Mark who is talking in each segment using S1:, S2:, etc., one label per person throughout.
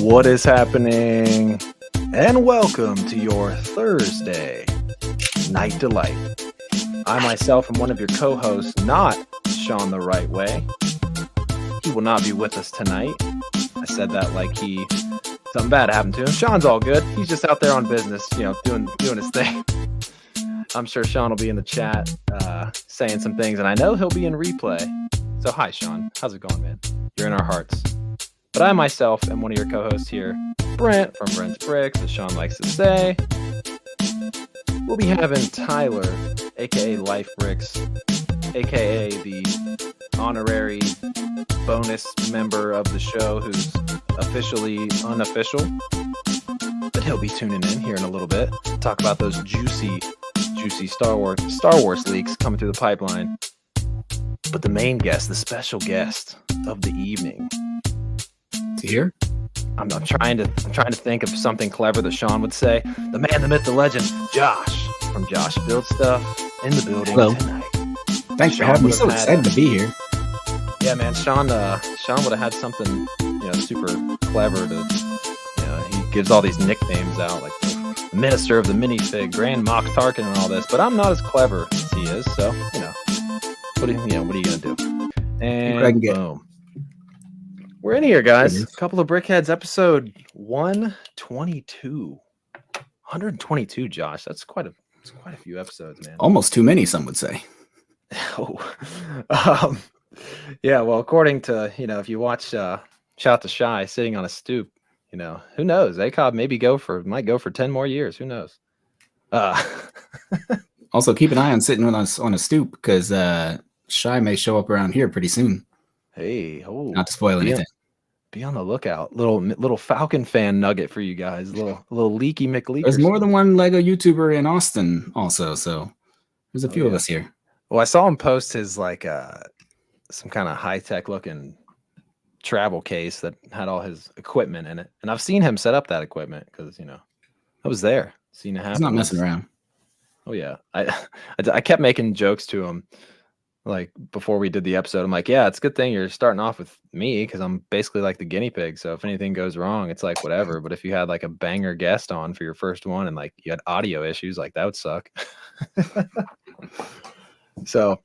S1: What is happening? And welcome to your Thursday Night Delight. I myself am one of your co-hosts, not Sean the Right Way. He will not be with us tonight. I said that like something bad happened to him. Sean's all good. He's just out there on business, doing his thing. I'm sure Sean will be in the chat saying some things, and I know he'll be in replay. So hi, Sean. How's it going, man? You're in our hearts. But I myself am one of your co-hosts here, Brent from Brent's Bricks, as Sean likes to say. We'll be having Tyler, aka Life Bricks, aka the honorary bonus member of the show who's officially unofficial. But he'll be tuning in here in a little bit. Talk about those juicy Star Wars leaks coming through the pipeline. But the main guest, the special guest of the evening,
S2: here.
S1: I'm trying to think of something clever that Sean would say. The man, the myth, the legend, Josh from Josh Build Stuff in the building tonight.
S2: Thanks for having me. So excited to be here.
S1: Yeah, man. Sean would have had something super clever to. He gives all these nicknames out like the Minister of the Minifig, Grand Moff Tarkin, and all this. But I'm not as clever as he is, so what are you gonna do? And boom. We're in here, guys. A couple of Brickheads, episode 122. 122, Josh. That's quite a few episodes, man.
S2: Almost too many, some would say.
S1: Yeah, well, according to, if you watch Shout to Shy sitting on a stoop, who knows? ACOB might go for 10 more years. Who knows?
S2: Also, keep an eye on sitting on a stoop, because Shy may show up around here pretty soon.
S1: Hey,
S2: not to spoil anything.
S1: Be on the lookout. Little Falcon fan nugget for you guys. Little leaky McLeaker.
S2: There's more than one Lego YouTuber in Austin also, so there's a few of us here.
S1: Well, I saw him post his some kind of high-tech looking travel case that had all his equipment in it. And I've seen him set up that equipment because, I was there. Seen it happen.
S2: He's not messing around.
S1: Oh yeah. I kept making jokes to him. Like before we did the episode, I'm like, yeah, it's a good thing you're starting off with me because I'm basically like the guinea pig. So if anything goes wrong, it's like whatever. But if you had like a banger guest on for your first one and like you had audio issues, like that would suck. So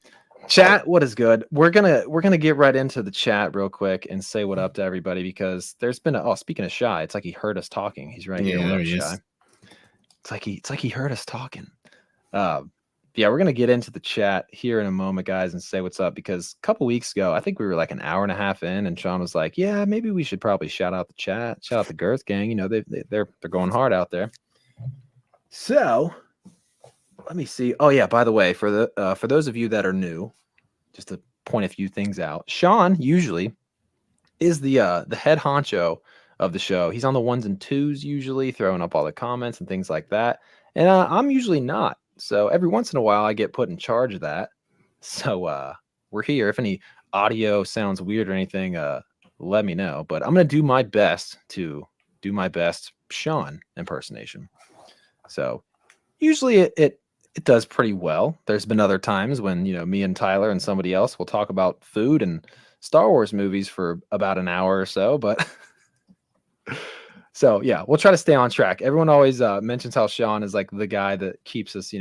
S1: chat, what is good? We're gonna get right into the chat real quick and say what up to everybody because there's been speaking of Shy, it's like he heard us talking. He's right here.
S2: There he is.
S1: Shy. It's like he heard us talking. Yeah, we're going to get into the chat here in a moment, guys, and say what's up, because a couple weeks ago, I think we were like an hour and a half in, and Sean was like, yeah, maybe we should probably shout out the chat, shout out the Girth Gang. They're going hard out there. So let me see. Oh, yeah, by the way, for those of you that are new, just to point a few things out, Sean usually is the head honcho of the show. He's on the ones and twos usually, throwing up all the comments and things like that. And I'm usually not. So every once in a while I get put in charge of that. So we're here. If any audio sounds weird or anything, let me know. But I'm going to do my best to do my best Sean impersonation. So usually it does pretty well. There's been other times when, me and Tyler and somebody else will talk about food and Star Wars movies for about an hour or so. But so yeah, we'll try to stay on track. Everyone always mentions how Sean is like the guy that keeps us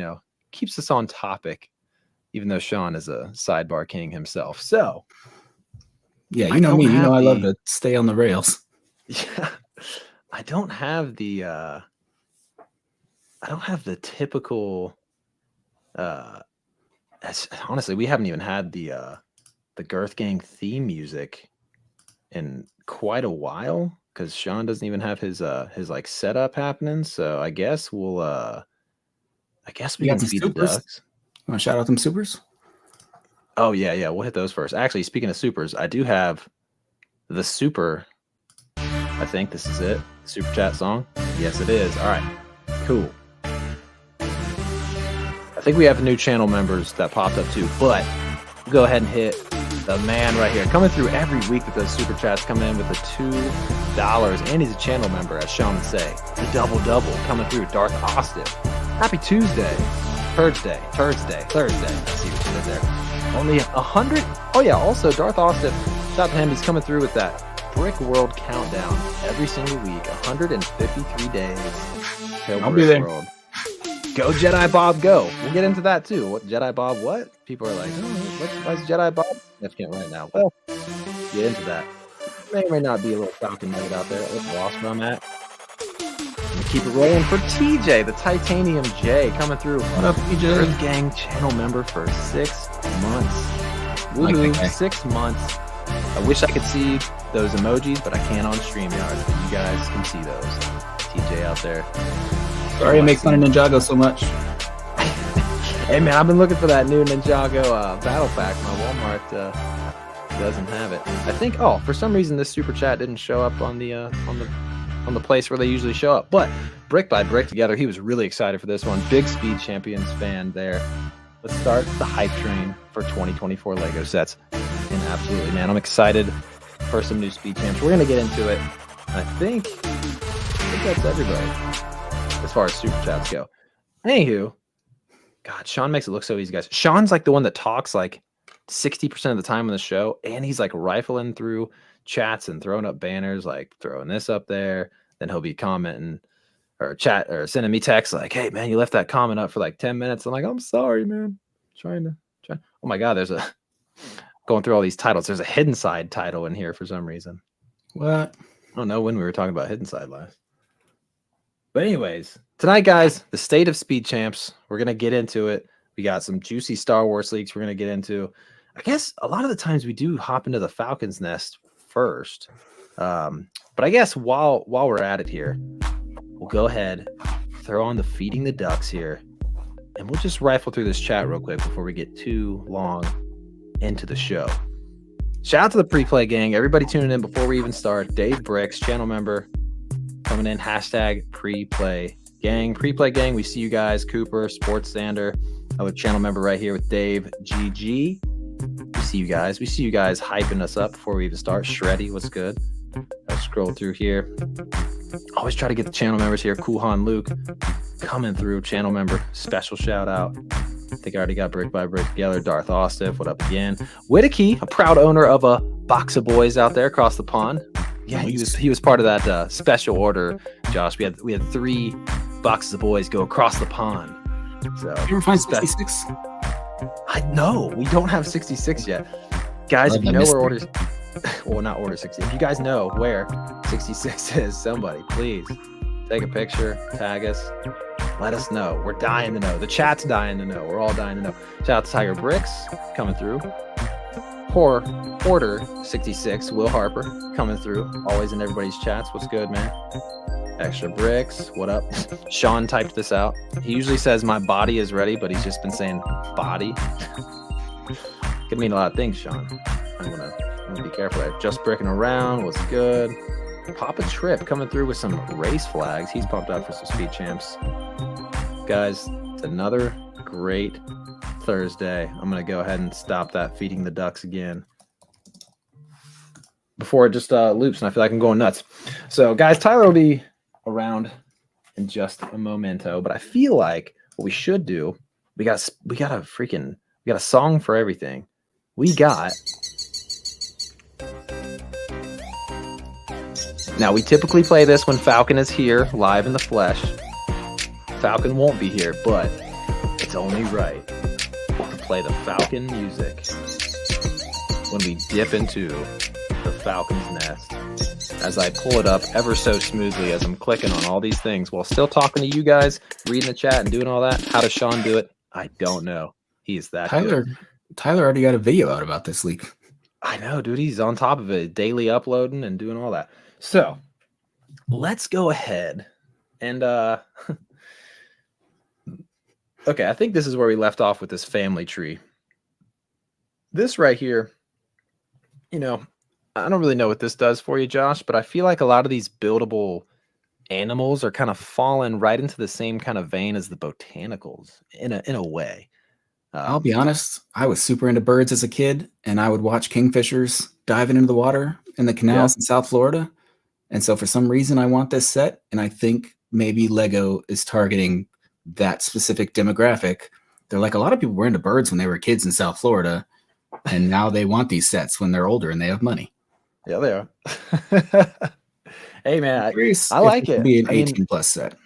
S1: on topic, even though Sean is a sidebar king himself. So
S2: yeah, you know me. I love to stay on the rails.
S1: Yeah, I don't have the typical. Honestly, we haven't even had the Girth Gang theme music in quite a while. Because Sean doesn't even have his like setup happening, so I guess we can feed the ducks.
S2: Want to shout out them supers?
S1: Oh yeah, we'll hit those first. Actually, speaking of supers, I do have the super. I think this is it. Super chat song. Yes, it is. All right, cool. I think we have new channel members that popped up too, but we'll go ahead and hit the man right here, coming through every week with those super chats, coming in with the $2, and he's a channel member, as Sean would say. The double coming through. Darth Austin, happy Tuesday, Thursday. I see what you did there. Only 100. Oh yeah, also Darth Austin. Shout out to him. He's coming through with that Brick World Countdown every single week, 153 days.
S2: I'll be there.
S1: World. Go Jedi Bob, go. We'll get into that too. What Jedi Bob? What? People are like, what's Jedi Bob significant right now? Well, get into that. May or may not be a little Falcon nugget out there. That's lost where I'm at. Keep it rolling for TJ, the Titanium J, coming through.
S2: What up, TJ?
S1: Earth Gang channel member for 6 months. Woohoo, 6 months. I wish I could see those emojis, but I can't on StreamYard. But you guys can see those. TJ out there.
S2: Sorry to make fun of Ninjago so much.
S1: Hey man, I've been looking for that new Ninjago battle pack. My Walmart doesn't have it. I think. Oh, for some reason this super chat didn't show up on the place where they usually show up. But brick by brick together, he was really excited for this one. Big Speed Champions fan there. Let's start the hype train for 2024 Lego sets. And absolutely, man, I'm excited for some new Speed Champs. We're gonna get into it. I think that's everybody as far as super chats go. Anywho, God, Sean makes it look so easy, guys. Sean's like the one that talks like 60% of the time on the show, and he's like rifling through chats and throwing up banners, like throwing this up there. Then he'll be commenting or chat or sending me texts like, "Hey man, you left that comment up for like 10 minutes." I'm like, "I'm sorry, man. Trying to. Oh my God, there's a going through all these titles. There's a Hidden Side title in here for some reason.
S2: What?
S1: I don't know when we were talking about Hidden Side last. But anyways, tonight, guys, the state of Speed Champs. We're gonna get into it. We got some juicy Star Wars leaks we're gonna get into. I guess a lot of the times we do hop into the Falcon's nest first. But I guess while we're at it here, we'll go ahead, throw on the Feeding the Ducks here, and we'll just rifle through this chat real quick before we get too long into the show. Shout out to the pre-play gang, everybody tuning in before we even start. Dave Bricks, channel member, coming in, hashtag pre-play gang. Pre-play gang, we see you guys. Cooper, Sports Sander, another channel member right here with Dave GG. We see you guys. We see you guys hyping us up before we even start. Shreddy, what's good? I'll scroll through here. Always try to get the channel members here. Kuhan Luke coming through, channel member. Special shout out. I think I already got Brick by Brick together. Darth Ostiff, what up again? Whittaky, a proud owner of a box of boys out there across the pond. Yeah, he was part of that special order, Josh. We had 3 boxes of boys go across the pond. So
S2: You ever find 66?
S1: I know we don't have 66 yet, guys. If you know where orders, well, not order 60. If you guys know where 66 is, somebody please take a picture, tag us, let us know. We're dying to know. The chat's dying to know. We're all dying to know. Shout out to Tiger Bricks coming through. Poor Order 66, Will Harper coming through. Always in everybody's chats. What's good, man? Extra Bricks, what up? Sean typed this out. He usually says my body is ready, but he's just been saying body. Could mean a lot of things, Sean. I'm gonna be careful there. Just bricking around. What's good? Papa Trip coming through with some race flags. He's pumped up for some Speed Champs. Guys, it's another great Thursday. I'm gonna go ahead and stop that Feeding the Ducks again before it just loops, and I feel like I'm going nuts. So, guys, Tyler will be around in just a momento, but I feel like what we should do, we got a song for everything. Now we typically play this when Falcon is here live in the flesh. Falcon won't be here, but it's only right to play the Falcon music when we dip into the Falcon's nest. As I pull it up ever so smoothly as I'm clicking on all these things while still talking to you guys, reading the chat and doing all that. How does Sean do it? I don't know. He's that good.
S2: Tyler already got a video out about this leak.
S1: I know, dude. He's on top of it, daily uploading and doing all that. So let's go ahead and okay, I think this is where we left off with this family tree. This right here, I don't really know what this does for you, Josh, but I feel like a lot of these buildable animals are kind of falling right into the same kind of vein as the botanicals in a way.
S2: I'll be honest, I was super into birds as a kid, and I would watch kingfishers diving into the water in the canals in South Florida. And so for some reason, I want this set, and I think maybe Lego is targeting that specific demographic. They're like, a lot of people were into birds when they were kids in South Florida, and now they want these sets when they're older and they have money.
S1: Yeah, they are. Hey, man,
S2: Curious
S1: I
S2: if
S1: like
S2: this will
S1: it.
S2: be an
S1: I mean,
S2: 18 plus set.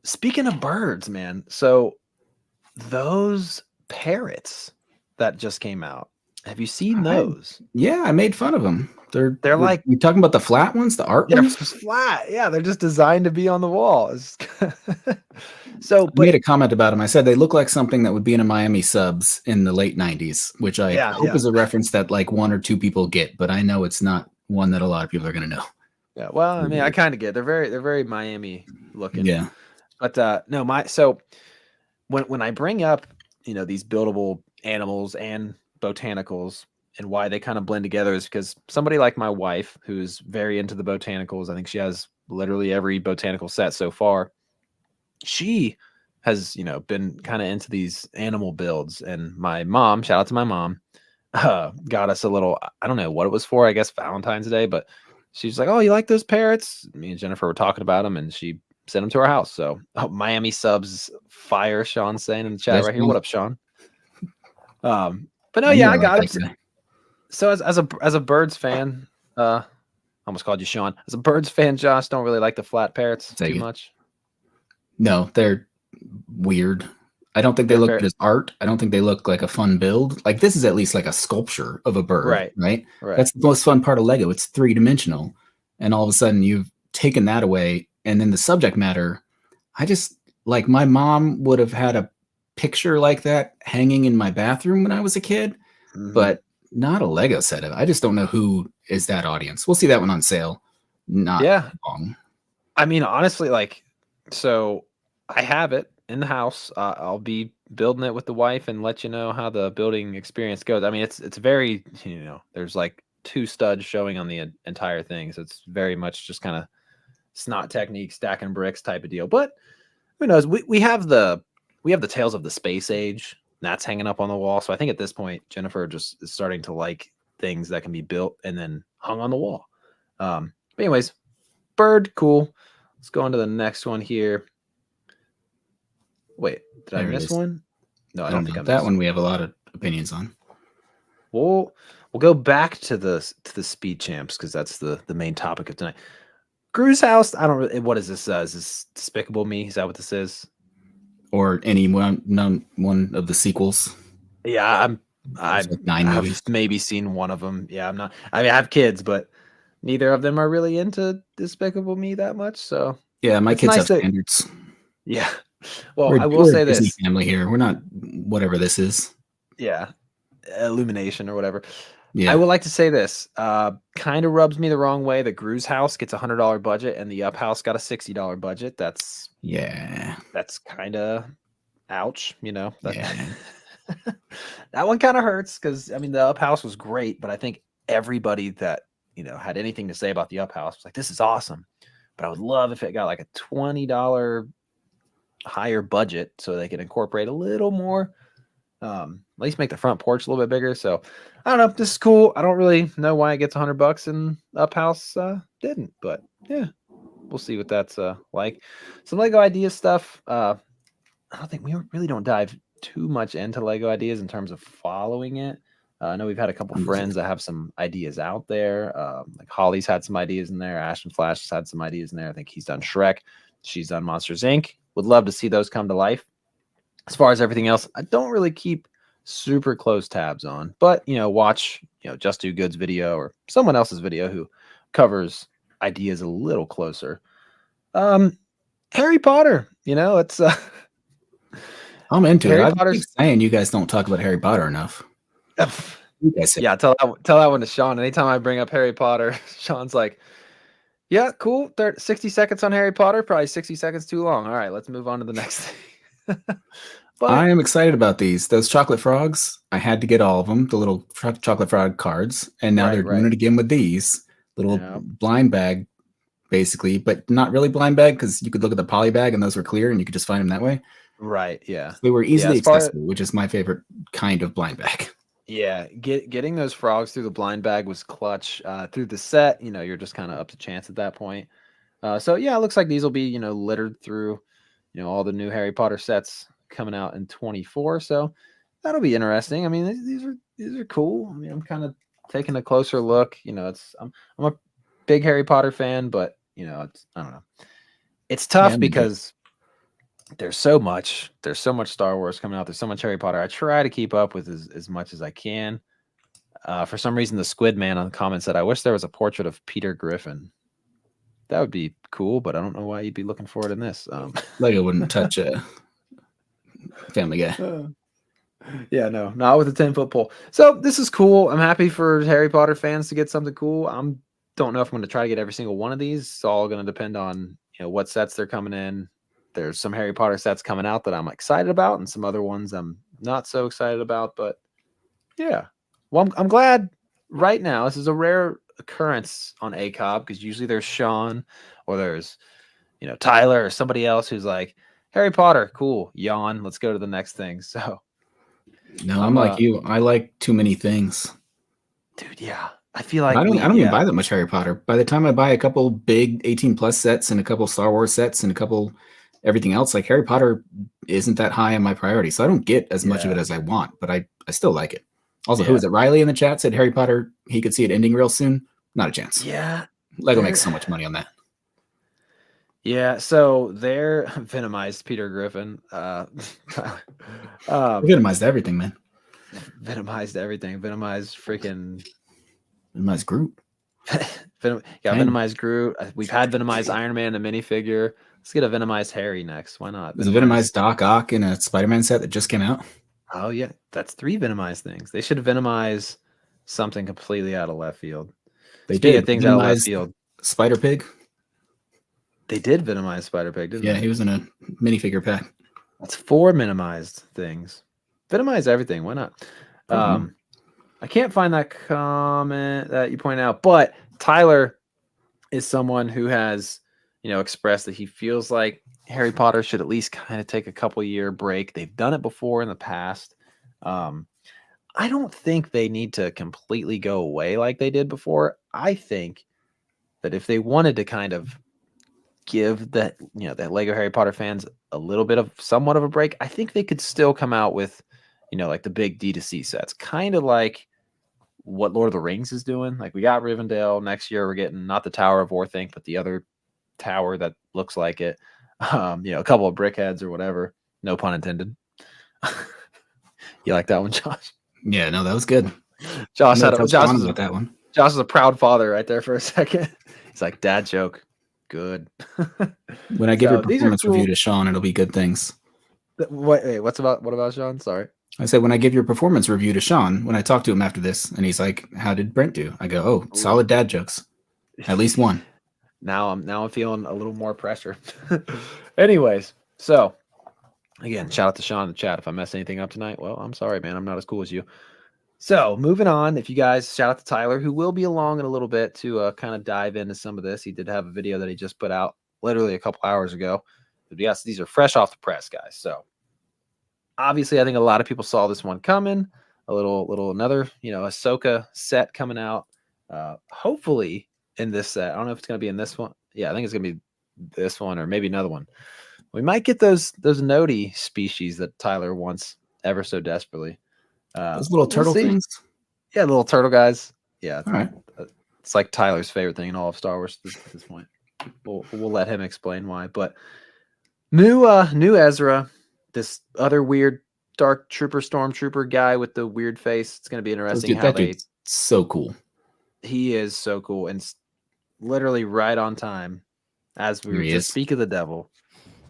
S1: speaking of birds, man, so those parrots that just came out, have you seen those?
S2: Yeah, I made fun of them.
S1: They're like
S2: You talking about the flat ones, the art
S1: they're
S2: ones?
S1: flat. Yeah, they're just designed to be on the wall. So,
S2: I made
S1: but
S2: a comment about them. I said they look like something that would be in a Miami Subs in the late 90s, which I
S1: yeah,
S2: hope
S1: yeah,
S2: is a reference that like one or two people get, but I know it's not one that a lot of people are going to know.
S1: yeah. Well, I mean, I kind of get it. They're very Miami looking.
S2: Yeah.
S1: But no, so when I bring up, these buildable animals and botanicals and why they kind of blend together is because somebody like my wife, who's very into the botanicals, I think she has literally every botanical set so far. She has, been kind of into these animal builds, and my mom, shout out to my mom, got us a little, I don't know what it was for, I guess Valentine's Day, but she's like, "Oh, you like those parrots?" Me and Jennifer were talking about them, and she sent them to our house. So, Miami Subs fire, Sean's saying in the chat
S2: Yes,
S1: right here. What up, Sean? But no,
S2: I knew
S1: yeah,
S2: I
S1: I
S2: liked
S1: got
S2: that
S1: them.
S2: guy.
S1: So as a birds fan, I almost called you Sean. As a birds fan, Josh, don't really like the flat parrots
S2: Take
S1: too
S2: it.
S1: much.
S2: No, they're weird. I don't think they
S1: They're
S2: look
S1: very
S2: good as art. I don't think they look like a fun build. Like this is at least like a sculpture of a bird,
S1: right,
S2: right?
S1: right.
S2: That's the most fun part of Lego. It's three-dimensional. And all of a sudden you've taken that away. And then the subject matter, I just like my mom would have had a picture like that hanging in my bathroom when I was a kid,
S1: Mhm.
S2: but not a Lego set of. I just don't know who is that audience. We'll see that one on sale. Not
S1: Yeah,
S2: long.
S1: I mean, honestly, so I have it in the house. I'll be building it with the wife and let you know how the building experience goes. I mean, it's very, there's like two studs showing on the entire thing, so it's very much just kind of snot technique, stacking bricks type of deal. But who knows? We have the Tales of the Space Age that's hanging up on the wall. So I think at this point, Jennifer just is starting to like things that can be built and then hung on the wall. But anyways, bird, cool. Let's go on to the next one here. Wait, did I
S2: There it
S1: miss
S2: is.
S1: one? No, I
S2: Oh
S1: don't
S2: no,
S1: think I
S2: that
S1: missed
S2: one
S1: one.
S2: we have a lot of opinions on.
S1: We'll go back to the speed champs because that's the main topic of tonight. Gru's house. I don't really. What is this? Is this Despicable Me? Is that what this is?
S2: Or any one of the sequels.
S1: Yeah,
S2: There's
S1: I
S2: like 9
S1: have
S2: movies.
S1: maybe seen one of them. Yeah, I'm not. I mean, I have kids, but neither of them are really into Despicable Me that much. So
S2: Yeah, my
S1: it's
S2: kids
S1: nice
S2: have
S1: that.
S2: standards.
S1: Yeah. Well,
S2: We're
S1: I will
S2: we're a
S1: say
S2: Disney
S1: this.
S2: family here. We're not whatever this is.
S1: Yeah, Illumination or whatever. I
S2: Yeah.
S1: would like to say this. Kind of rubs me the wrong way that Gru's house gets $100 budget and the Up house got a $60 budget.
S2: Yeah.
S1: That's kind of ouch. That
S2: Yeah.
S1: that one kind of hurts because I mean the Up house was great, but I think everybody that had anything to say about the Up house was like, "This is awesome," but I would love if it got like a $20 higher budget so they could incorporate a little more. At least make the front porch a little bit bigger. So I don't know. This is cool. I don't really know why it gets $100 and Up House didn't, but yeah, we'll see what that's like. Some Lego ideas stuff. I don't think we really don't dive too much into Lego ideas in terms of following it. I know we've had a couple friends that have some ideas out there. Like Holly's had some ideas in there. Ashton Flash has had some ideas in there. I think he's done Shrek. She's done Monsters Inc. Would love to see those come to life. As far as everything else, I don't really keep super close tabs on, but watch Just Do Good's video or someone else's video who covers ideas a little closer. Harry Potter, it's
S2: I'm into it.
S1: Harry
S2: I keep
S1: Potter's.
S2: saying you guys don't talk about Harry Potter enough. You guys say
S1: Yeah, tell that one to Sean. Anytime I bring up Harry Potter, Sean's like, "Yeah, cool. 60 seconds on Harry Potter, probably 60 seconds too long. All right, let's move on to the next thing." But
S2: I am excited about these. Those chocolate frogs, I had to get all of them, the little chocolate frog cards, and now they're doing
S1: right.
S2: it again with these little
S1: Yeah.
S2: blind bag, basically, but not really blind bag because you could look at the poly bag and those were clear and you could just find them that way.
S1: Right. Yeah.
S2: They were
S1: Yeah.
S2: easily accessible, which is my favorite kind of blind bag.
S1: Yeah, getting those frogs through the blind bag was clutch. Through the set, you're just kind of up to chance at that point. So yeah, it looks like these will be littered through, all the new Harry Potter sets coming out in 24. So that'll be interesting. I mean, these are cool. I mean, I'm kind of taking a closer look, I'm a big Harry Potter fan, but I don't know. It's tough because there's so much Star Wars coming out. There's so much Harry Potter. I try to keep up with as much as I can. For some reason, the Squid Man on the comments said, "I wish there was a portrait of Peter Griffin." That would be cool, but I don't know why you'd be looking for it in this.
S2: Lego wouldn't touch a Family Guy.
S1: Yeah, no, not with a 10-foot pole. So this is cool. I'm happy for Harry Potter fans to get something cool. Don't know if I'm going to try to get every single one of these. It's all going to depend on what sets they're coming in. There's some Harry Potter sets coming out that I'm excited about, and some other ones I'm not so excited about. But yeah, well, I'm glad right now. This is a rare occurrence on ACOB because usually there's Sean or there's Tyler or somebody else who's like, Harry Potter, cool, yawn, let's go to the next thing. So
S2: no, I'm like you. I like too many things,
S1: dude. Yeah, I feel like
S2: I don't even buy that much Harry Potter. By the time I buy a couple big 18+ sets and a couple Star Wars sets and a couple everything else, like Harry Potter isn't that high on my priority, so I don't get as much of it as I want, but I still like it. Also, who is it? Riley in the chat said Harry Potter, he could see it ending real soon. Not a chance.
S1: Yeah,
S2: Lego makes so much money on that.
S1: Yeah, so they're Venomized Peter Griffin.
S2: Venomized everything, man.
S1: Venomized everything. Venomized freaking
S2: Venomized Groot.
S1: Venomized Groot. We've had Venomized Iron Man, a minifigure. Let's get a Venomized Harry next. Why not?
S2: There's a Venomized Doc Ock in a Spider-Man set that just came out.
S1: Oh yeah, that's 3 Venomized things. They should Venomize something completely out of left field.
S2: They did
S1: things out of left field.
S2: Spider Pig.
S1: They did Venomize Spider Pig, didn't they?
S2: Yeah, he was in a minifigure pack.
S1: That's 4 minimized things. Venomize everything. Why not? I can't find that comment that you pointed out, but Tyler is someone who has, expressed that he feels like Harry Potter should at least kind of take a couple-year break. They've done it before in the past. I don't think they need to completely go away like they did before. I think that if they wanted to kind of give that Lego Harry Potter fans a little bit of somewhat of a break, I think they could still come out with, like the big D2C sets, kind of like what Lord of the Rings is doing. Like we got Rivendell. Next year we're getting not the Tower of Orthanc, but the other tower that looks like it. A couple of brickheads or whatever. No pun intended. You like that one, Josh?
S2: Yeah, no, that was good.
S1: Josh was
S2: that one.
S1: Josh was a proud father right there for a second. He's like, dad joke. Good.
S2: When I give your performance review to Sean, it'll be good things.
S1: What about Sean? Sorry.
S2: I said, when I give your performance review to Sean, when I talk to him after this, and he's like, how did Brent do? I go, oh, solid dad jokes. At least one.
S1: Now I'm feeling a little more pressure. Anyways, so again, shout out to Sean in the chat. If I mess anything up tonight, well, I'm sorry, man. I'm not as cool as you. So moving on, if you guys, shout out to Tyler, who will be along in a little bit to kind of dive into some of this. He did have a video that he just put out literally a couple hours ago. But yes, these are fresh off the press, guys. So obviously, I think a lot of people saw this one coming. Another, Ahsoka set coming out. Hopefully in this set. I don't know if it's going to be in this one. Yeah, I think it's going to be this one or maybe another one. We might get those Noti species that Tyler wants ever so desperately.
S2: Those little turtle things?
S1: Yeah, little turtle guys. Yeah.
S2: All right.
S1: It's like Tyler's favorite thing in all of Star Wars at this point. We'll let him explain why. But new Ezra, this other weird dark trooper, stormtrooper guy with the weird face. It's going to be interesting.
S2: That dude's so cool.
S1: He is so cool and literally right on time. As we were just speak of the devil,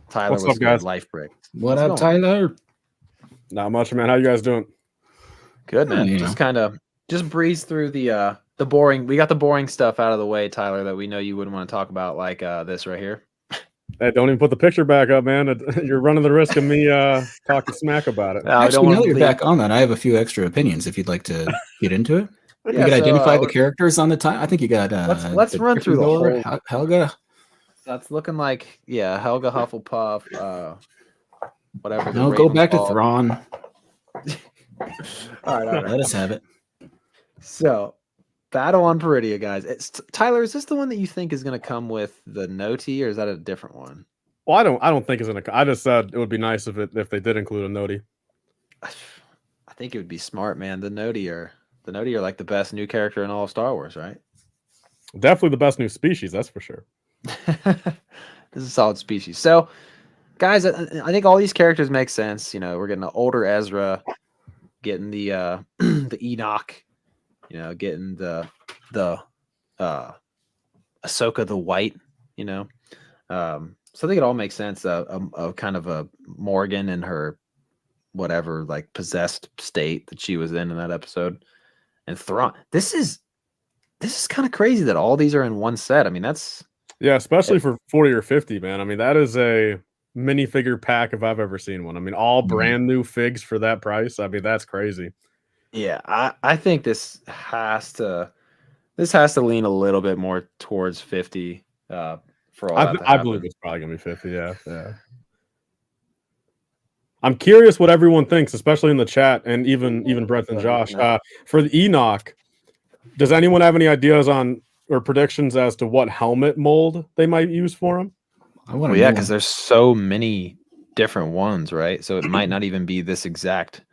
S1: Tyler
S3: What's
S1: was
S3: up, guys?
S1: Life break.
S2: What up, Tyler?
S3: Not much, man. How you guys doing?
S1: Good, man. Just kind of breeze through the boring. We got the boring stuff out of the way, Tyler, that we know you wouldn't want to talk about, like this right here.
S3: Hey, don't even put the picture back up, man. You're running the risk of me talking smack about it.
S2: Actually, now that you're back on that, I have a few extra opinions if you'd like to get into it. You can identify the characters on the time. I think you got.
S1: Let's run through the whole.
S2: Helga.
S1: That's looking like Helga Hufflepuff. Whatever.
S2: No, go back to Thrawn.
S1: All right.
S2: Let us have it.
S1: So, Battle on Peridia, guys. Tyler, is this the one that you think is going to come with the Noti, or is that a different one?
S3: Well, I don't think it's gonna. I just said it would be nice if they did include a Noti.
S1: I think it would be smart, man. The Noti are the Noti are like the best new character in all of Star Wars, right?
S3: Definitely the best new species, that's for sure.
S1: This is a solid species. So, guys, I think all these characters make sense. You know, we're getting an older Ezra, getting the the Enoch, you know, getting the Ahsoka the White, you know. So I think it all makes sense. A kind of a Morgan and her whatever like possessed state that she was in that episode, and Thrawn. This is kind of crazy that all these are in one set. I mean, that's
S3: especially for 40 or 50, man. I mean, that is a minifigure pack if I've ever seen one. I mean, all brand new figs for that price. I mean, that's crazy.
S1: Yeah, I think this has to lean a little bit more towards 50 for all that to happen.
S3: I believe it's probably gonna be 50. Yeah. I'm curious what everyone thinks, especially in the chat and even Brent and Josh. For the Enoch, does anyone have any ideas on or predictions as to what helmet mold they might use for him?
S1: Well, yeah, because there's so many different ones, right? So it might not even be this exact.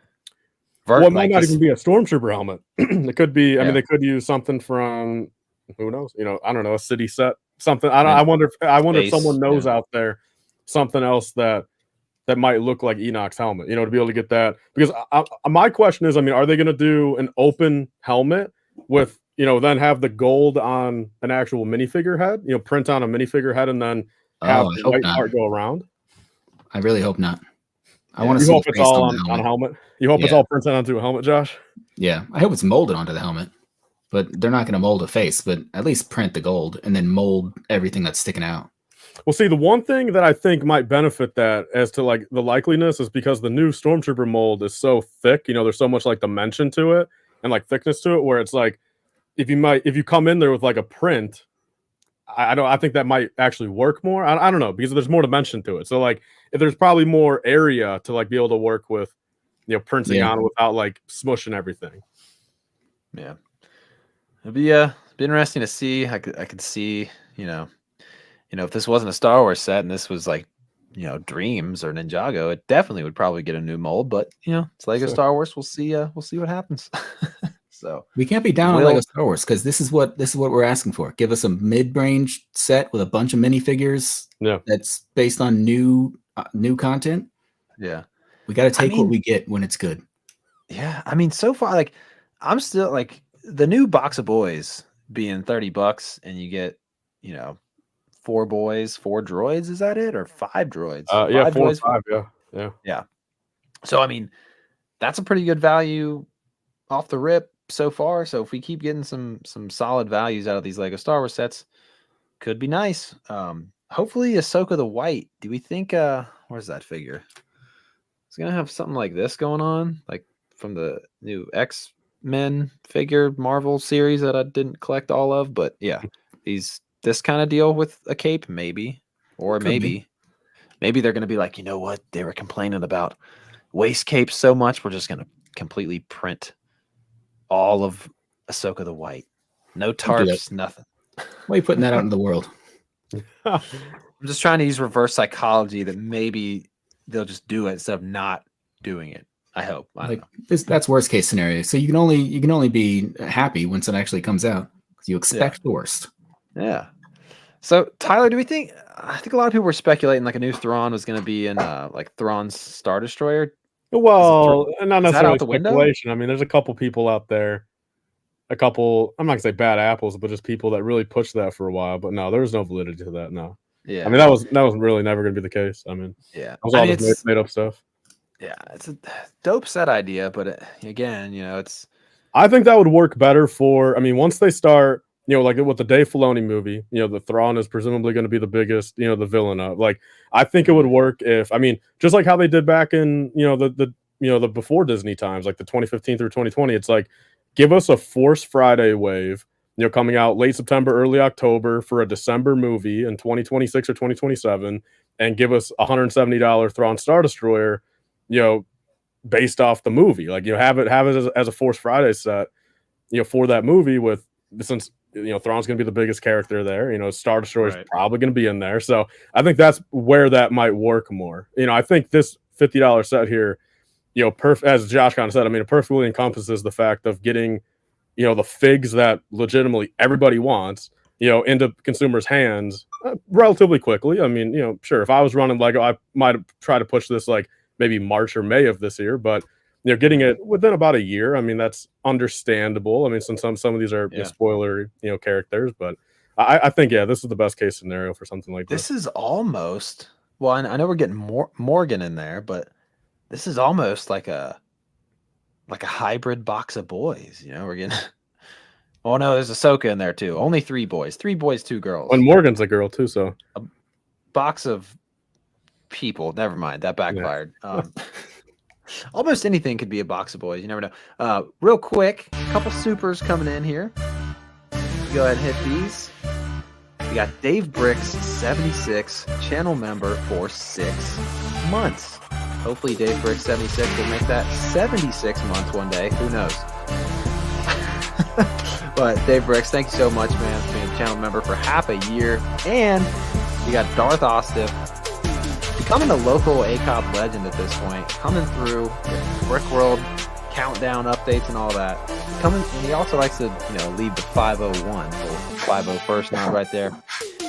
S3: Well, it might not even be a stormtrooper helmet. It could be. I mean, they could use something from who knows? You know, I don't know, a city set, something. I wonder if someone knows out there something else that might look like Enoch's helmet. You know, to be able to get that. Because my question is, I mean, are they going to do an open helmet with, you know, then have the gold on an actual minifigure head? You know, print on a minifigure head and then have the white part go around.
S2: I really hope not. I want to
S3: see. You hope it's all on
S2: a
S3: helmet. You hope it's all printed onto a helmet, Josh?
S2: Yeah, I hope it's molded onto the helmet. But they're not going to mold a face, but at least print the gold and then mold everything that's sticking out.
S3: Well, see, the one thing that I think might benefit that as to like the likeliness is because the new Stormtrooper mold is so thick. You know, there's so much like dimension to it and like thickness to it, where it's like if you come in there with like a print, I think that might actually work more. I don't know, because there's more dimension to it. So like if there's probably more area to like be able to work with, you know, printing on without like smushing everything.
S1: Yeah, it'd be interesting to see. I could see, you know, if this wasn't a Star Wars set and this was like, you know, Dreams or Ninjago, it definitely would probably get a new mold. But you know, it's Lego Star Wars. We'll see what happens. So
S2: we can't be down on Lego Star Wars because this is what we're asking for. Give us a mid-range set with a bunch of minifigures.
S3: Yeah,
S2: that's based on new content.
S1: Yeah,
S2: we got to take what we get when it's good.
S1: Yeah, I mean, so far, like, I'm still like the new box of boys being $30, and you get, you know, 4 boys, 4 droids. Is that it, or 5 droids?
S3: 4 droids, 5. Yeah.
S1: So I mean, that's a pretty good value off the rip so far. So if we keep getting some solid values out of these Lego Star Wars sets, could be nice. Hopefully Ahsoka the White. Do we think where's that figure? It's gonna have something like this going on, like from the new X-Men figure Marvel series that I didn't collect all of, but yeah, this kind of deal with a cape, maybe. Or maybe they're gonna be like, you know what? They were complaining about waist capes so much, we're just gonna completely print all of Ahsoka the White. No tarps, nothing.
S2: Why are you putting that out in the world?
S1: I'm just trying to use reverse psychology that maybe they'll just do it instead of not doing it. I hope.
S2: That's worst case scenario. So you can only be happy once it actually comes out because you expect the worst.
S1: Yeah. So Tyler, do we think? I think a lot of people were speculating like a new Thrawn was going to be in like Thrawn's Star Destroyer.
S3: Well, not necessarily
S1: speculation.
S3: I mean, there's a couple people out there, I'm not gonna say bad apples, but just people that really pushed that for a while. But no, there was no validity to that. No.
S1: Yeah.
S3: I mean, that was really never going to be the case. I mean,
S1: yeah,
S3: it was all just made up stuff.
S1: Yeah, it's a dope set idea, but again, you know,
S3: I think that would work better for. I mean, once they start, you know, like with the Dave Filoni movie, you know, the Thrawn is presumably going to be the biggest, you know, the villain of. Like, I think it would work if, I mean, just like how they did back in, you know, the before Disney times, like the 2015 through 2020. It's like, give us a Force Friday wave, you know, coming out late September, early October for a December movie in 2026 or 2027, and give us $170 Thrawn Star Destroyer, you know, based off the movie. Like, you know, have it as a Force Friday set, you know, for that movie with, since, you know, Thrawn's going to be the biggest character there, you know, Star Destroyer is probably going to be in there. So I think that's where that might work more. You know, I think this $50 set here, you know, as Josh kind of said, I mean, it perfectly encompasses the fact of getting the figs that legitimately everybody wants, into consumers' hands relatively quickly. I mean, sure, if I was running Lego, I might have tried to push this like maybe March or May of this year, but getting it within about a year, I mean, that's understandable. I mean, since some of these are spoiler, characters, but I think this is the best case scenario for something like this.
S1: This is almost, well, I know we're getting Morgan in there, but this is almost like a hybrid box of boys. We're getting. Oh no, there's Ahsoka in there too. Only 3 boys, 2 girls.
S3: And Morgan's a girl too, so
S1: a box of people. Never mind, that backfired. Almost anything could be a box of boys. You never know. Real quick, a couple supers coming in here. Go ahead and hit these. We got Dave Bricks, 76, channel member for 6 months. Hopefully Dave Bricks 76 will make that 76 months one day. Who knows? But Dave Bricks, thank you so much, man, for being a channel member for half a year. And we got Darth Ostiff, becoming a local ACOP legend at this point, coming through with Brick World countdown updates and all that. And he also likes to, lead the 501, so 501st now right there.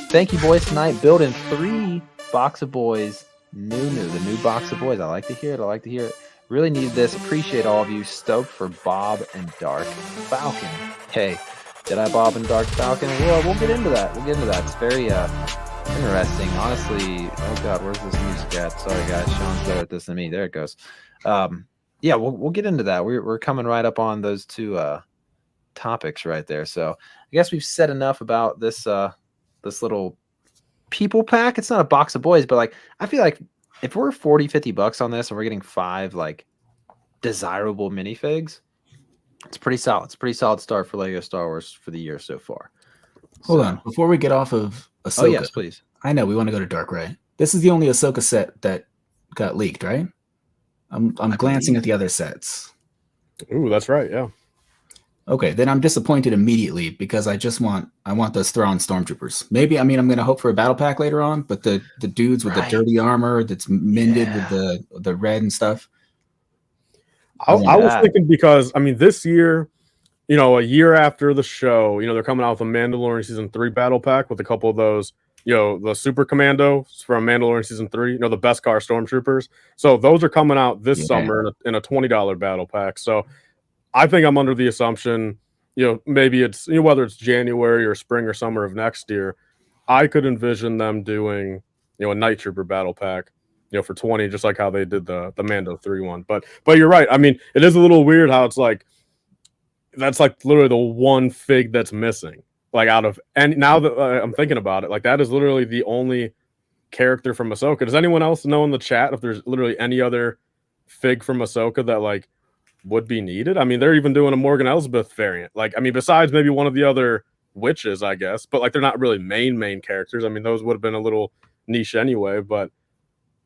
S1: Thank you, boys, tonight. Building 3 box of boys. The new box of boys. I like to hear it. Really needed this. Appreciate all of you. Stoked for Bob and Dark Falcon. Hey, Jedi Bob and Dark Falcon. We'll get into that. It's very interesting. Honestly, oh God, where's this music at? Sorry, guys. Sean's better at this than me. There it goes. We'll get into that. We're coming right up on those 2 topics right there. So I guess we've said enough about this little people pack. It's not a box of boys, but like I feel like if we're $40-$50 on this and we're getting 5 like desirable minifigs, it's pretty solid. It's a pretty solid start for Lego Star Wars for the year so far.
S2: Hold on, before we get off of Ahsoka.
S1: Oh yes, please.
S2: I know we want to go to Dark Ray. This is the only Ahsoka set that got leaked, right? I'm glancing at the other sets.
S3: Ooh, that's right. Yeah.
S2: Okay, then I'm disappointed immediately because I want those Thrawn stormtroopers. Maybe I'm going to hope for a battle pack later on, but the dudes with the dirty armor that's mended with the red and stuff.
S3: I was thinking because this year, a year after the show, they're coming out with a Mandalorian season 3 battle pack with a couple of those, the Super Commandos from Mandalorian season 3, the Beskar stormtroopers. So those are coming out this summer in a $20 battle pack. So I think I'm under the assumption, maybe it's whether it's January or spring or summer of next year, I could envision them doing, a Night Trooper battle pack, for 20, just like how they did the Mando 3 one. But you're right. I mean, it is a little weird how it's like that's like literally the one fig that's missing. Like out of, and now that I'm thinking about it, like that is literally the only character from Ahsoka. Does anyone else know in the chat if there's literally any other fig from Ahsoka that like would be needed? I mean, they're even doing a Morgan Elsbeth variant. Like, I mean, besides maybe one of the other witches, I guess, but like they're not really main characters. I mean, those would have been a little niche anyway, but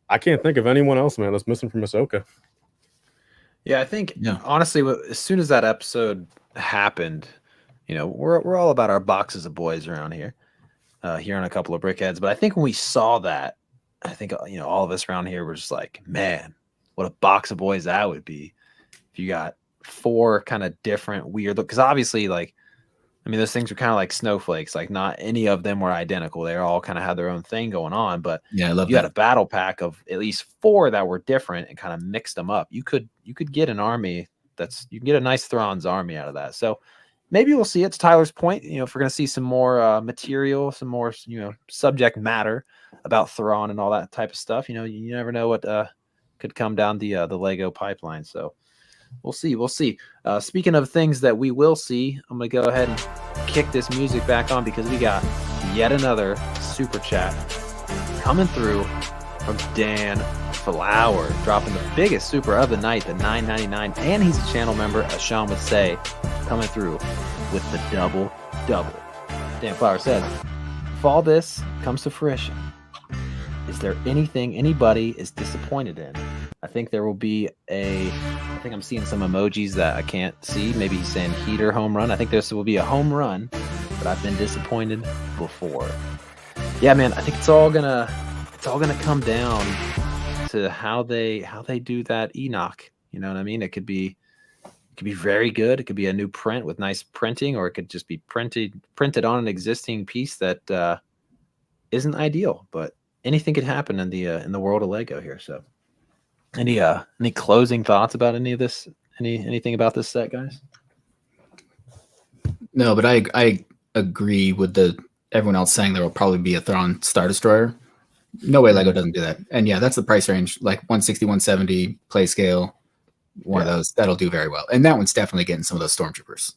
S3: I can't think of anyone else, man, that's missing from Ahsoka.
S1: Yeah, I think honestly, as soon as that episode happened, we're all about our boxes of boys around here, here on a couple of brickheads. But I think when we saw that, I think all of us around here were just like, man, what a box of boys that would be if you got 4 kind of different weird look. Because obviously, like, I mean, those things were kind of like snowflakes. Like, not any of them were identical. They all kind of had their own thing going on. But
S2: yeah, I love
S1: you had a battle pack of at least 4 that were different and kind of mixed them up. You could get an army you can get a nice Thrawn's army out of that. So maybe we'll see. It's Tyler's point. If we're going to see some more material, some more subject matter about Thrawn and all that type of stuff, you never know what could come down the Lego pipeline. So we'll see. Speaking of things that we will see, I'm going to go ahead and kick this music back on because we got yet another super chat coming through from Dan Flower, dropping the biggest super of the night, the $9.99, and he's a channel member, as Sean would say, coming through with the double. Dan Flower says, if all this comes to fruition, is there anything anybody is disappointed in? I think there will be I think I'm seeing some emojis that I can't see. Maybe he's saying heater home run. I think this will be a home run, but I've been disappointed before. Yeah, man, I think it's all gonna come down to how they do that Enoch. You know what I mean? It could be could be very good. It could be a new print with nice printing, or it could just be printed on an existing piece that isn't ideal. But anything could happen in the world of Lego here. So, any closing thoughts about any of this? Anything about this set, guys?
S2: No, but I agree with everyone else saying there will probably be a Thrawn Star Destroyer. No way Lego doesn't do that. And yeah, that's the price range, like 160, 170 play scale. One of those that'll do very well, and that one's definitely getting some of those stormtroopers.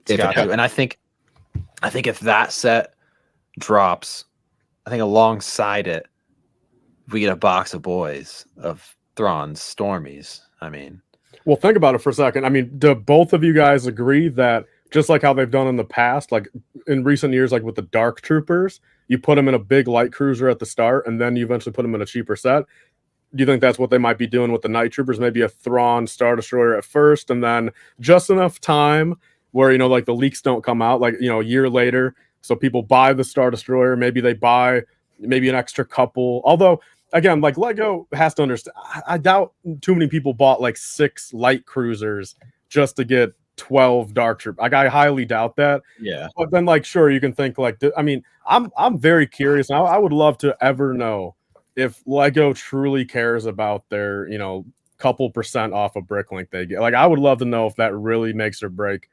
S1: And I think if that set drops, I think alongside it, we get a box of boys of Thrawn's Stormies. I mean,
S3: well, think about it for a second. I mean, do both of you guys agree that just like how they've done in the past, like in recent years, like with the Dark Troopers, you put them in a big light cruiser at the start, and then you eventually put them in a cheaper set? Do you think that's what they might be doing with the Night Troopers? Maybe a Thrawn Star Destroyer at first, and then just enough time where, like the leaks don't come out, like, a year later. So people buy the Star Destroyer. Maybe they buy an extra couple. Although, again, like Lego has to understand, I doubt too many people bought like 6 light cruisers just to get 12 Dark Troopers. Like, I highly doubt that.
S1: Yeah.
S3: But then, like, sure, you can think like, I mean, I'm very curious. I would love to ever know if Lego truly cares about their, couple percent off a bricklink they get. Like, I would love to know if that really makes or breaks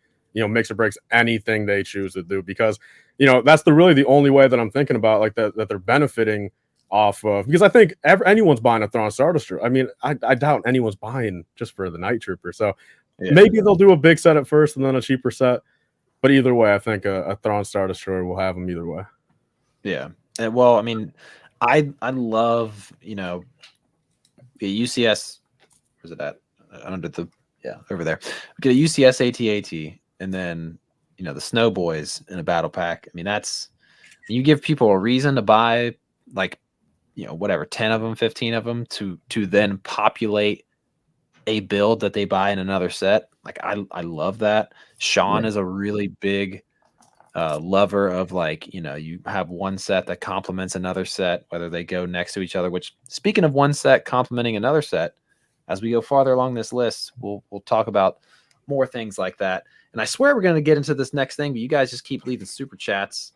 S3: anything they choose to do, because, that's really the only way that I'm thinking about, like, that they're benefiting off of, because I think anyone's buying a Thrawn Star Destroyer. I mean, I doubt anyone's buying just for the Night Trooper. So maybe they'll do a big set at first and then a cheaper set. But either way, I think a Thrawn Star Destroyer will have them either way.
S1: Yeah. And, well, I mean, I love, the UCS, where's it at? Under the, over there. We get a UCS AT-AT, and then, the Snow Boys in a battle pack. I mean, you give people a reason to buy, like, whatever, 10 of them, 15 of them to then populate a build that they buy in another set. Like, I love that. Sean is a really big lover of, like, you have one set that complements another set, whether they go next to each other, which, speaking of one set complementing another set, as we go farther along this list, we'll talk about more things like that. And I swear we're going to get into this next thing, but you guys just keep leaving super chats.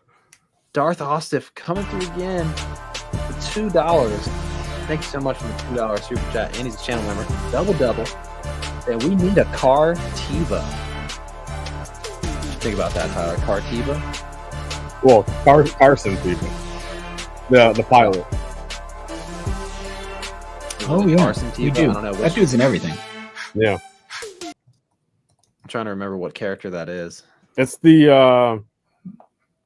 S1: Darth Ostiff coming through again for $2. Thank you so much for the $2 super chat. And he's a channel member. Double. And we need a Cartiva. Think about that, Tyler. Cartiva?
S3: Well, Carson Tiva. The pilot.
S2: Oh, yeah.
S1: Carson Tiva?
S2: We do.
S1: I don't know.
S2: That dude's in everything.
S3: Yeah.
S1: I'm trying to remember what character that is.
S3: It's the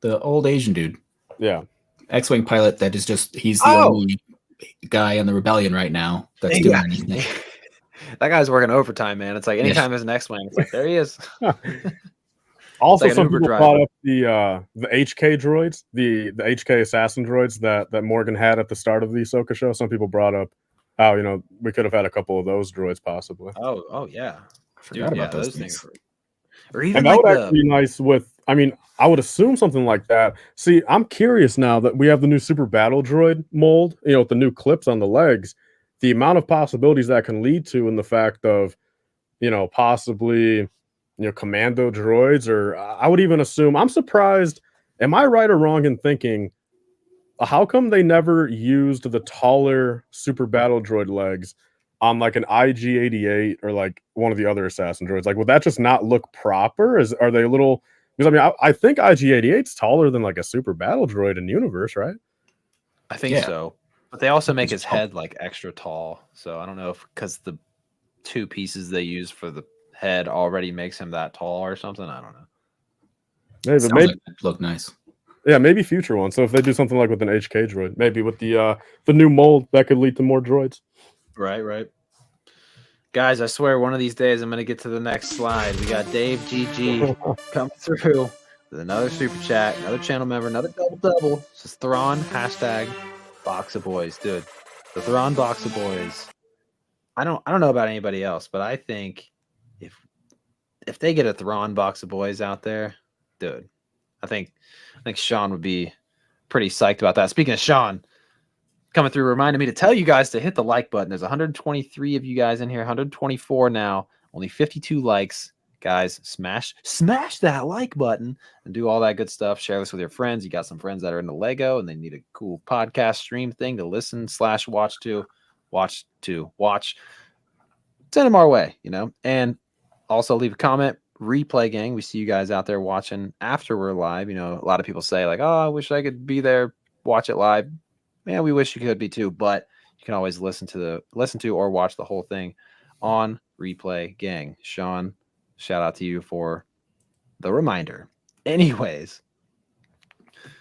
S2: old Asian dude.
S3: Yeah.
S2: X-Wing pilot that is just, he's the only guy in the rebellion right now that's doing anything.
S1: That guy's working overtime, man. It's like anytime there's an X-Wing, it's like, there he is.
S3: Also,
S1: like
S3: some people brought up the HK droids, the HK assassin droids that Morgan had at the start of the Ahsoka show. Some people brought up how, we could have had a couple of those droids possibly.
S1: Oh yeah.
S2: I forgot about those things.
S1: Or even
S3: and that would actually be nice with, I mean, I would assume something like that. See, I'm curious now that we have the new Super Battle Droid mold, with the new clips on the legs, the amount of possibilities that can lead to in the fact of, possibly, commando droids, or I would even assume, I'm surprised, am I right or wrong in thinking, how come they never used the taller Super Battle Droid legs on like an IG-88 or like one of the other assassin droids? Like, would that just not look proper? Are they a little? Because I mean, I think IG-88's taller than like a Super Battle Droid in universe, right?
S1: I think so. But they also make his head like extra tall. So I don't know if because the 2 pieces they use for the head already makes him that tall or something. I don't know.
S2: Maybe like look nice.
S3: Yeah, maybe future one. So if they do something like with an HK droid, maybe with the new mold, that could lead to more droids.
S1: Right. Guys, I swear one of these days I'm going to get to the next slide. We got Dave GG come through with another super chat, another channel member, another double. This is Thrawn #Box of Boys. Dude, the Thrawn Box of Boys. I don't know about anybody else, but I think if they get a Thrawn Box of Boys out there, dude, I think Sean would be pretty psyched about that. Speaking of Sean, coming through, reminded me to tell you guys to hit the like button. There's 123 of you guys in here, 124 now, only 52 likes. guys, smash that like button and do all that good stuff. Share this with your friends. You got some friends that are into Lego and they need a cool podcast stream thing to listen / watch to. Send them our way, and also leave a comment. Replay gang, we see you guys out there watching after we're live. A lot of people say like, oh, I wish I could be there, watch it live. Man, we wish you could be too, but you can always listen to or watch the whole thing on replay gang. Sean, shout out to you for the reminder. Anyways,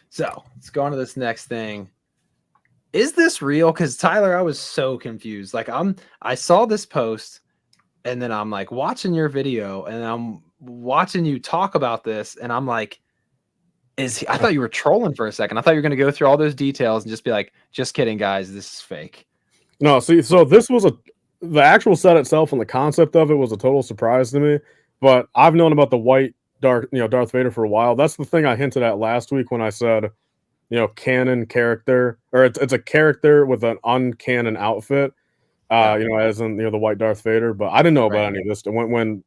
S1: so let's go on to this next thing. Is this real? Because Tyler, I was so confused. Like I saw this post and then I'm like watching your video and I'm watching you talk about this and I'm like, I thought you were trolling for a second. I thought you were going to go through all those details and just be like, just kidding, guys, this is fake.
S3: No, see, so this was the actual set itself and the concept of it was a total surprise to me. But I've known about the white Darth Vader for a while. That's the thing I hinted at last week when I said, canon character, or it's a character with an uncanon outfit, as in the white Darth Vader. But I didn't know about any of this. When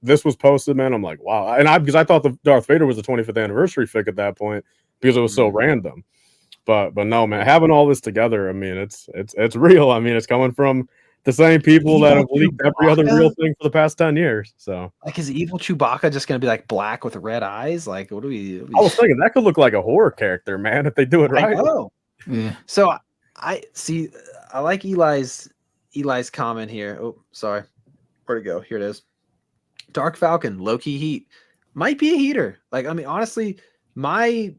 S3: this was posted, man, I'm like, wow. And because I thought the Darth Vader was the 25th anniversary fic at that point because it was so random. But no, man, having all this together, I mean, it's real. I mean, it's coming from the same people that have leaked every other real thing for the past 10 years. So,
S1: like, is evil Chewbacca just going to be like black with red eyes? Like, what do we?
S3: I was thinking that could look like a horror character, man, if they do it right.
S1: I know. Yeah. So I see. I like Eli's comment here. Oh, sorry. Where'd it go? Here it is. Dark Falcon, low-key heat. Might be a heater. Like, I mean, honestly, my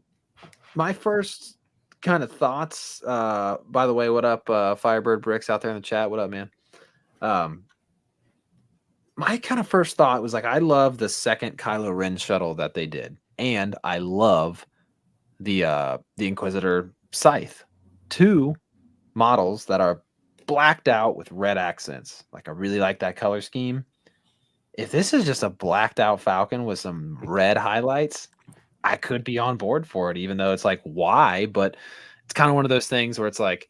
S1: first kind of thoughts, by the way, what up, Firebird Bricks out there in the chat? What up, man? My kind of first thought was like, I love the second Kylo Ren shuttle that they did. And I love the Inquisitor Scythe. 2 models that are blacked out with red accents. Like, I really like that color scheme. If this is just a blacked out Falcon with some red highlights, I could be on board for it, even though it's like, why? But it's kind of one of those things where it's like,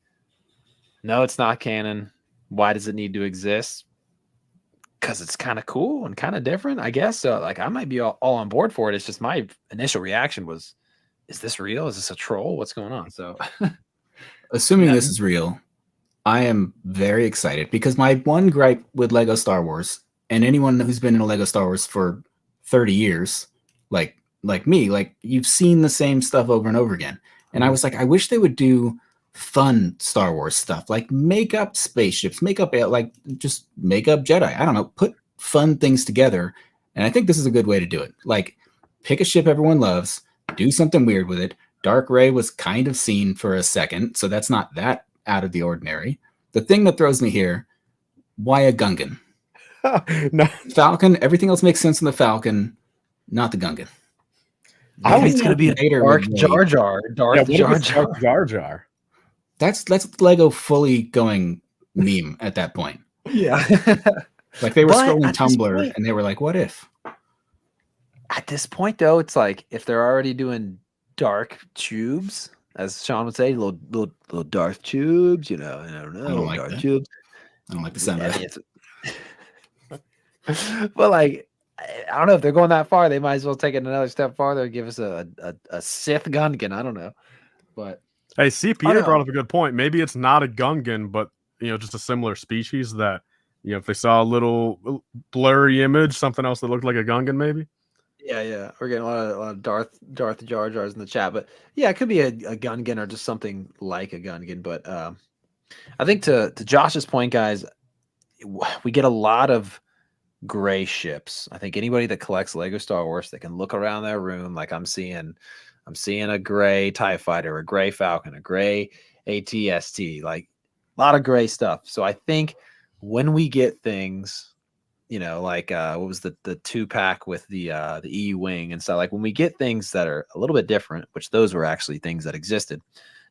S1: no, it's not canon. Why does it need to exist? Because it's kind of cool and kind of different, I guess. So, like, I might be all on board for it. It's just my initial reaction was, is this real? Is this a troll? What's going on? So,
S2: assuming this is real, I am very excited because my one gripe with Lego Star Wars, and anyone who's been in a Lego Star Wars for 30 years, like me, like, you've seen the same stuff over and over again. And I was like, I wish they would do fun Star Wars stuff, like make up spaceships, just make up Jedi. I don't know, put fun things together. And I think this is a good way to do it. Like, pick a ship everyone loves, do something weird with it. Dark Ray was kind of seen for a second, so that's not that out of the ordinary. The thing that throws me here, why a Gungan?
S3: No.
S2: Falcon, everything else makes sense in the Falcon, not the Gungan.
S1: I think it's going to be a Dark Jar Jar.
S3: Jar Jar.
S2: That's Lego fully going meme at that point.
S1: Yeah.
S2: Like, they were scrolling Tumblr and they were like, what if?
S1: At this point, though, it's like, if they're already doing dark tubes, as Sean would say, little dark tubes, I don't know.
S2: I don't like
S1: dark
S2: that.
S1: Tubes. I
S2: don't like the sound of it.
S1: But, like, I don't know if they're going that far. They might as well take it another step farther and give us a Sith Gungan. I don't know. But
S3: hey, CPA brought up a good point. Maybe it's not a Gungan, but just a similar species that if they saw a little blurry image, something else that looked like a Gungan, maybe.
S1: Yeah, we're getting a lot of Darth Jar Jars in the chat, but yeah, it could be a Gungan or just something like a Gungan. But I think to Josh's point, guys, we get a lot of gray ships. I think anybody that collects Lego Star Wars, they can look around their room like, I'm seeing a gray TIE Fighter, a gray Falcon, a gray ATST, like a lot of gray stuff. So I think when we get things, like what was the 2-pack with the EU wing and stuff, like when we get things that are a little bit different, which those were actually things that existed,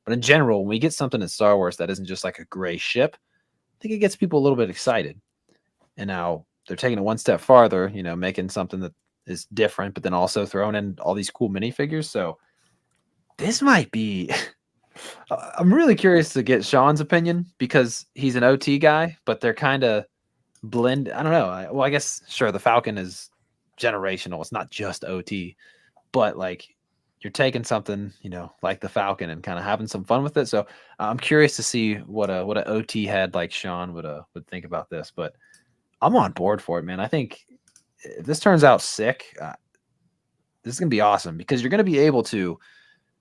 S1: but in general, when we get something in Star Wars that isn't just like a gray ship, I think it gets people a little bit excited. And now they're taking it one step farther, making something that is different, but then also throwing in all these cool minifigures. So this might be, I'm really curious to get Sean's opinion because he's an OT guy, but they're kind of blend. I don't know. I guess, sure, the Falcon is generational. It's not just OT, but like you're taking something, like the Falcon and kind of having some fun with it. So I'm curious to see what a OT head like Sean would think about this. But I'm on board for it, man. I think if this turns out sick, this is gonna be awesome because you're gonna be able to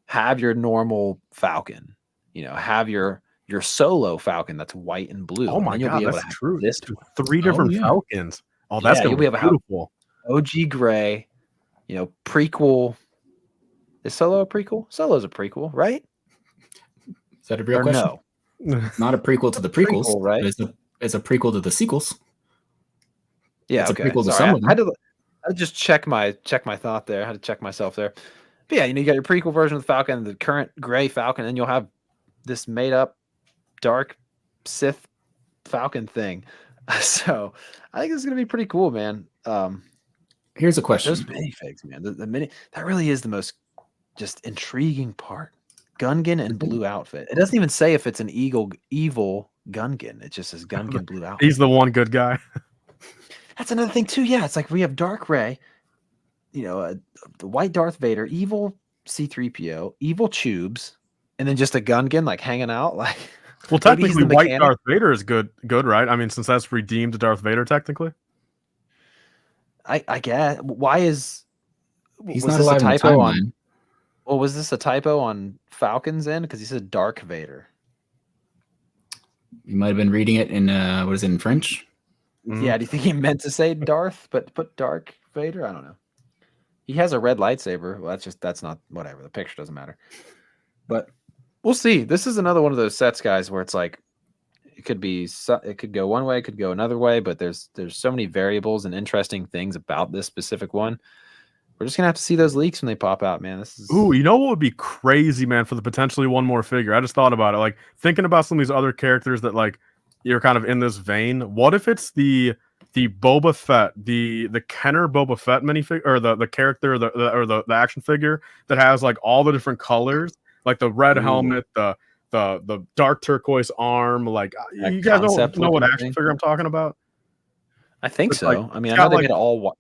S1: have your normal Falcon, have your solo Falcon that's white and blue.
S3: Oh my
S1: and you'll
S3: god,
S1: be able
S3: that's
S1: to have
S3: true.
S1: This
S3: 3 different Falcons. Oh, that's gonna
S1: you'll
S3: be
S1: able to have
S3: beautiful.
S1: OG gray, prequel. Is Solo a prequel? Solo's a prequel, right?
S2: Is that a real question?
S1: No,
S2: not a prequel to the prequels,
S1: prequel, right?
S2: But it's a prequel to the sequels.
S1: Yeah,
S2: it's
S1: okay.
S2: a prequel to
S1: Sorry,
S2: some of them.
S1: I had to just check my thought there. I had to check myself there. But yeah, you got your prequel version of the Falcon, the current gray Falcon, and you'll have this made up dark Sith Falcon thing. So I think this is gonna be pretty cool, man.
S2: Here's a question.
S1: Those minifigs, man. The mini that really is the most just intriguing part. Gungan and blue outfit. It doesn't even say if it's an evil Gungan. It just says Gungan blue outfit.
S3: He's the one good guy.
S1: That's another thing too. Yeah, it's like we have Dark Ray, the white Darth Vader, evil C3PO, evil Tubes, and then just a Gungan like hanging out. Like,
S3: well, technically, white Darth Vader is good, right? I mean, since that's redeemed Darth Vader, technically.
S1: I guess. Why is
S2: he's not alive in the timeline?
S1: Well, was this a typo on Falcon's end? Because he said Dark Vader.
S2: You might have been reading it in what is it in French?
S1: Yeah, do you think he meant to say Darth, but put Dark Vader? I don't know. He has a red lightsaber. Well, that's not whatever. The picture doesn't matter. But we'll see. This is another one of those sets, guys, where it's like it could go one way, it could go another way, but there's so many variables and interesting things about this specific one. We're just gonna have to see those leaks when they pop out, man. This is
S3: Ooh, you know what would be crazy, man, for the potentially one more figure? I just thought about it. Like thinking about some of these other characters that like you're kind of in this vein. What if it's the Boba Fett, the Kenner Boba Fett minifigure, or the character, or the action figure that has like all the different colors, like the red helmet, the dark turquoise arm, like you guys don't know what action figure I'm talking about?
S1: I think
S3: it's
S1: so.
S3: Like,
S1: I mean, I know they get all white.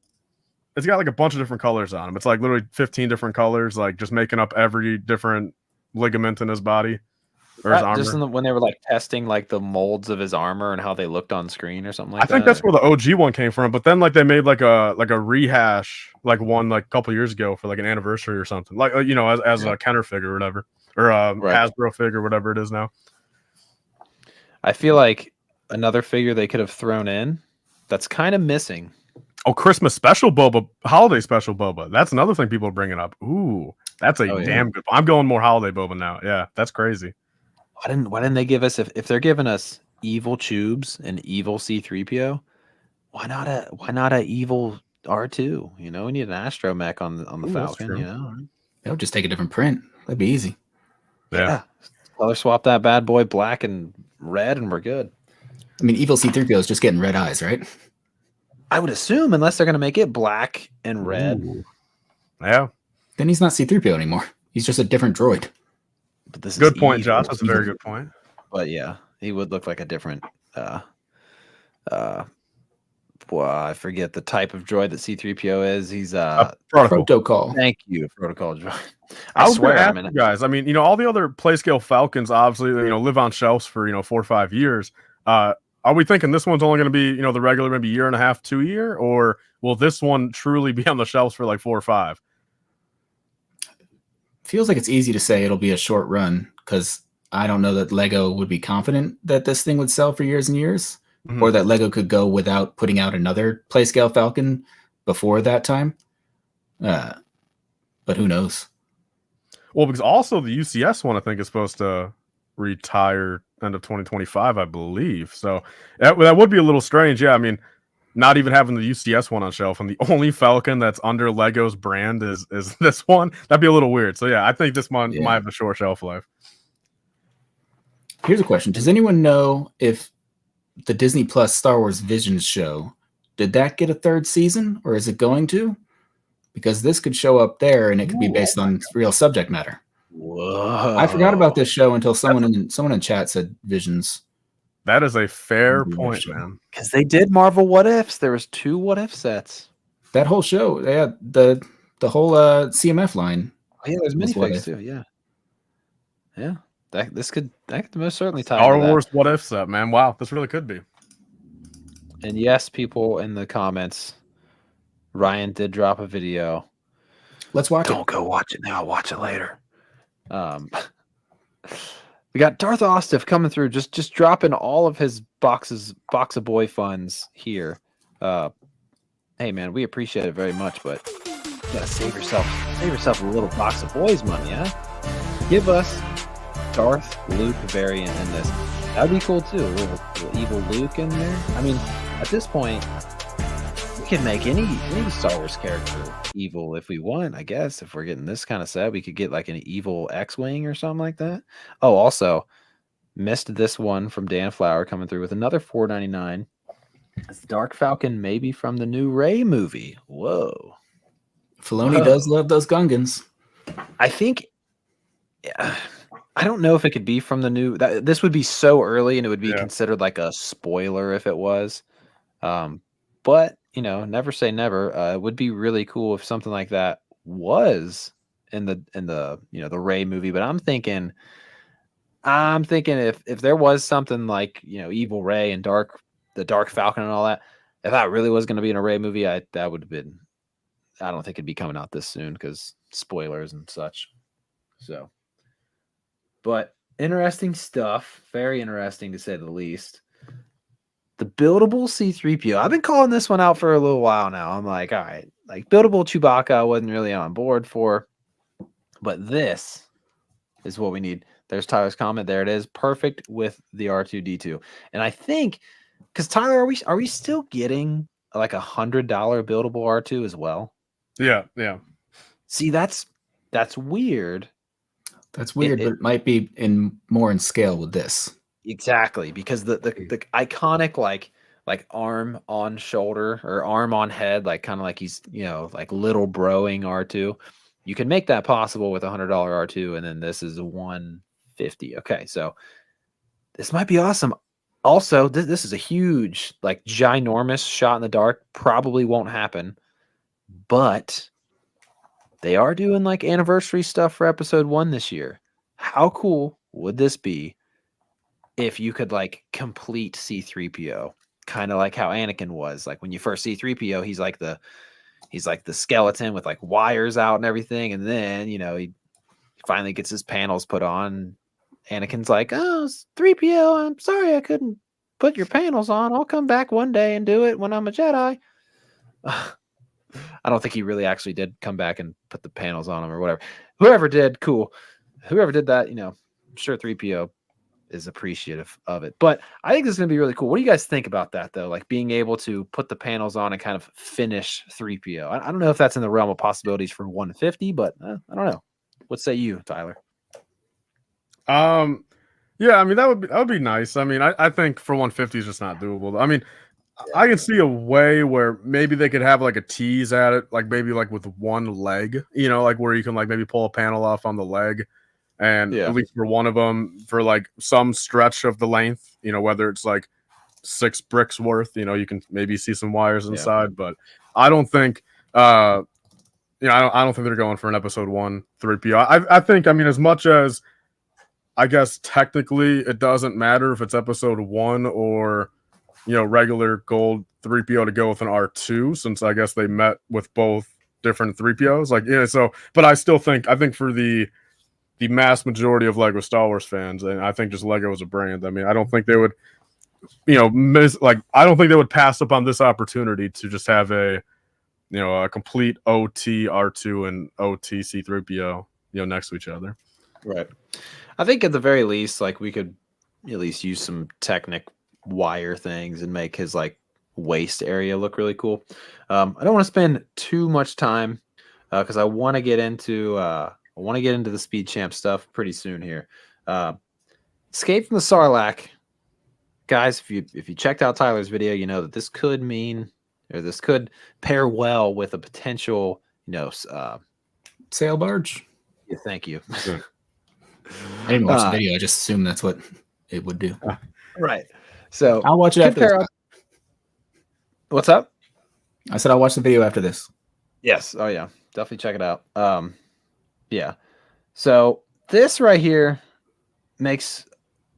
S3: It's got like a bunch of different colors on him. It's like literally 15 different colors, like just making up every different ligament in his body or his armor.
S1: Just when they were like testing like the molds of his armor and how they looked on screen or something like that.
S3: I think that's where the OG one came from. But then like they made like a rehash like one like a couple years ago for like an anniversary or something. Like as a Kenner figure or whatever, or Hasbro figure, whatever it is now.
S1: I feel like another figure they could have thrown in that's kind of missing.
S3: Oh, Christmas special Boba, holiday special Boba. That's another thing people are bringing up. Ooh, that's a damn good. I'm going more holiday Boba now. Yeah, that's crazy.
S1: Why didn't they give us if they're giving us evil Tubes and evil C3PO? Why not a evil R2? We need an astromech on the Falcon.
S2: That would just take a different print. That'd be easy.
S3: Yeah.
S1: Color swap that bad boy black and red, and we're good.
S2: I mean, evil C3PO is just getting red eyes, right?
S1: I would assume, unless they're going to make it black and red.
S3: Ooh. Yeah.
S2: Then he's not C3PO anymore. He's just a different droid.
S1: But this
S3: good
S1: is
S3: point,
S1: evil.
S3: Josh. That's a very good point.
S1: But yeah, he would look like a different. Well, I forget the type of droid that C3PO is. He's
S2: protocol.
S1: Thank you, protocol droid.
S3: I swear, ask you guys. I mean, all the other play scale Falcons obviously, live on shelves for 4 or 5 years. Are we thinking this one's only going to be, the regular maybe year and a half, 2 year, or will this one truly be on the shelves for like 4 or 5?
S2: Feels like it's easy to say it'll be a short run because I don't know that Lego would be confident that this thing would sell for years and years, or that Lego could go without putting out another play scale Falcon before that time. But who knows?
S3: Well, because also the UCS one I think is supposed to retire end of 2025, I believe. So that would be a little strange. Yeah, I mean, not even having the UCS one on shelf and the only Falcon that's under Lego's brand is this one. That'd be a little weird. So yeah, I think this one might have a short shelf life.
S2: Here's a question. Does anyone know if the Disney Plus Star Wars Visions show, did that get a 3rd season, or is it going to? Because this could show up there and it could be based on real subject matter.
S1: Whoa.
S2: I forgot about this show until someone in chat said Visions.
S3: That is a fair point, man.
S1: Because they did Marvel What Ifs. There was 2 What If sets.
S2: That whole show, yeah, the whole CMF line.
S1: Oh, yeah, there's
S2: was what
S1: minifigs
S2: if.
S1: too. Yeah, yeah. That could most certainly tie
S3: Star
S1: into
S3: Wars what if set, man. Wow, this really could be.
S1: that. And yes, people in the comments, Ryan did drop a video.
S2: Let's watch
S1: Don't
S2: it.
S1: go watch it now. Watch it later. We got Darth Ostiff coming through, just dropping all of his box of boy funds here. Hey man, we appreciate it very much, but you gotta save yourself a little box of boys money, huh? Give us Darth Luke variant in this. That'd be cool too. A little evil Luke in there. I mean, at this point, we can make any Star Wars character evil if we want, I guess. If we're getting this kind of set, we could get like an evil X-Wing or something like that. Oh, also, missed this one from Dan Flower coming through with another $4.99. It's Dark Falcon, maybe from the new Rey movie. Whoa.
S2: Filoni does love those Gungans.
S1: I think, I don't know if it could be from the new. This would be so early, and it would be considered like a spoiler if it was. But never say never. It would be really cool if something like that was in the the Rey movie. But I'm thinking if there was something like Evil Rey and the Dark Falcon and all that, if that really was going to be in a Rey movie, that would have been. I don't think it'd be coming out this soon because spoilers and such. So, but interesting stuff. Very interesting to say the least. The Buildable C3PO. I've been calling this one out for a little while now. I'm like, all right, like Buildable Chewbacca, I wasn't really on board for, but this is what we need. There's Tyler's comment. There it is. Perfect with the R2D2. And I think, because Tyler, are we still getting like $100 Buildable R2 as well?
S2: Yeah.
S1: See, that's weird.
S2: That's weird, but it might be more in scale with this.
S1: Exactly, because the iconic like arm on shoulder or arm on head, like kind of like he's like little broing R2. You can make that possible with $100 R2, and then this is a $150. Okay, so this might be awesome. Also, this is a huge, like ginormous shot in the dark. Probably won't happen, but they are doing like anniversary stuff for episode 1 this year. How cool would this be if you could like complete C3PO, kind of like how Anakin was? Like when you first see 3PO, he's like the skeleton with like wires out and everything, and then he finally gets his panels put on. Anakin's like, "Oh, it's 3PO, I'm sorry I couldn't put your panels on. I'll come back one day and do it when I'm a Jedi." I don't think he really actually did come back and put the panels on him or whatever. Whoever did, cool. Whoever did that, I'm sure 3PO is appreciative of it. But I think this is going to be really cool. What do you guys think about that, though? Like being able to put the panels on and kind of finish 3PO. I don't know if that's in the realm of possibilities for 150, but I don't know. What say you, Tyler?
S3: Yeah, I mean that would be nice. I mean, I think for 150 is just not doable. I mean, I can see a way where maybe they could have like a tease at it, like maybe like with one leg, like where you can like maybe pull a panel off on the leg, and at least for one of them for like some stretch of the length, whether it's like 6 bricks worth, you can maybe see some wires inside, but I don't think, I don't think they're going for an episode 1 3PO. I think, I mean, as much as I guess technically it doesn't matter if it's episode 1 or regular gold 3PO to go with an R2, since I guess they met with both different 3POs. Like, so, but I think for the mass majority of Lego Star Wars fans, and I think just Lego as a brand, I mean, I don't think they would, I don't think they would pass up on this opportunity to just have a complete OT R2 and OT C3PO, next to each other.
S1: Right. I think at the very least, like we could at least use some Technic wire things and make his like waist area look really cool. I don't want to spend too much time because I want to get into the Speed Champ stuff pretty soon here. Escape from the Sarlacc, guys. If you checked out Tyler's video, you know that this could mean, or this could pair well with a potential,
S2: sail barge.
S1: Yeah, thank you.
S2: I didn't watch the video. I just assumed that's what it would do.
S1: Right. So
S2: I'll watch it after.
S1: What's up?
S2: I said I'll watch the video after this.
S1: Yes. Oh yeah. Definitely check it out. Yeah. So this right here makes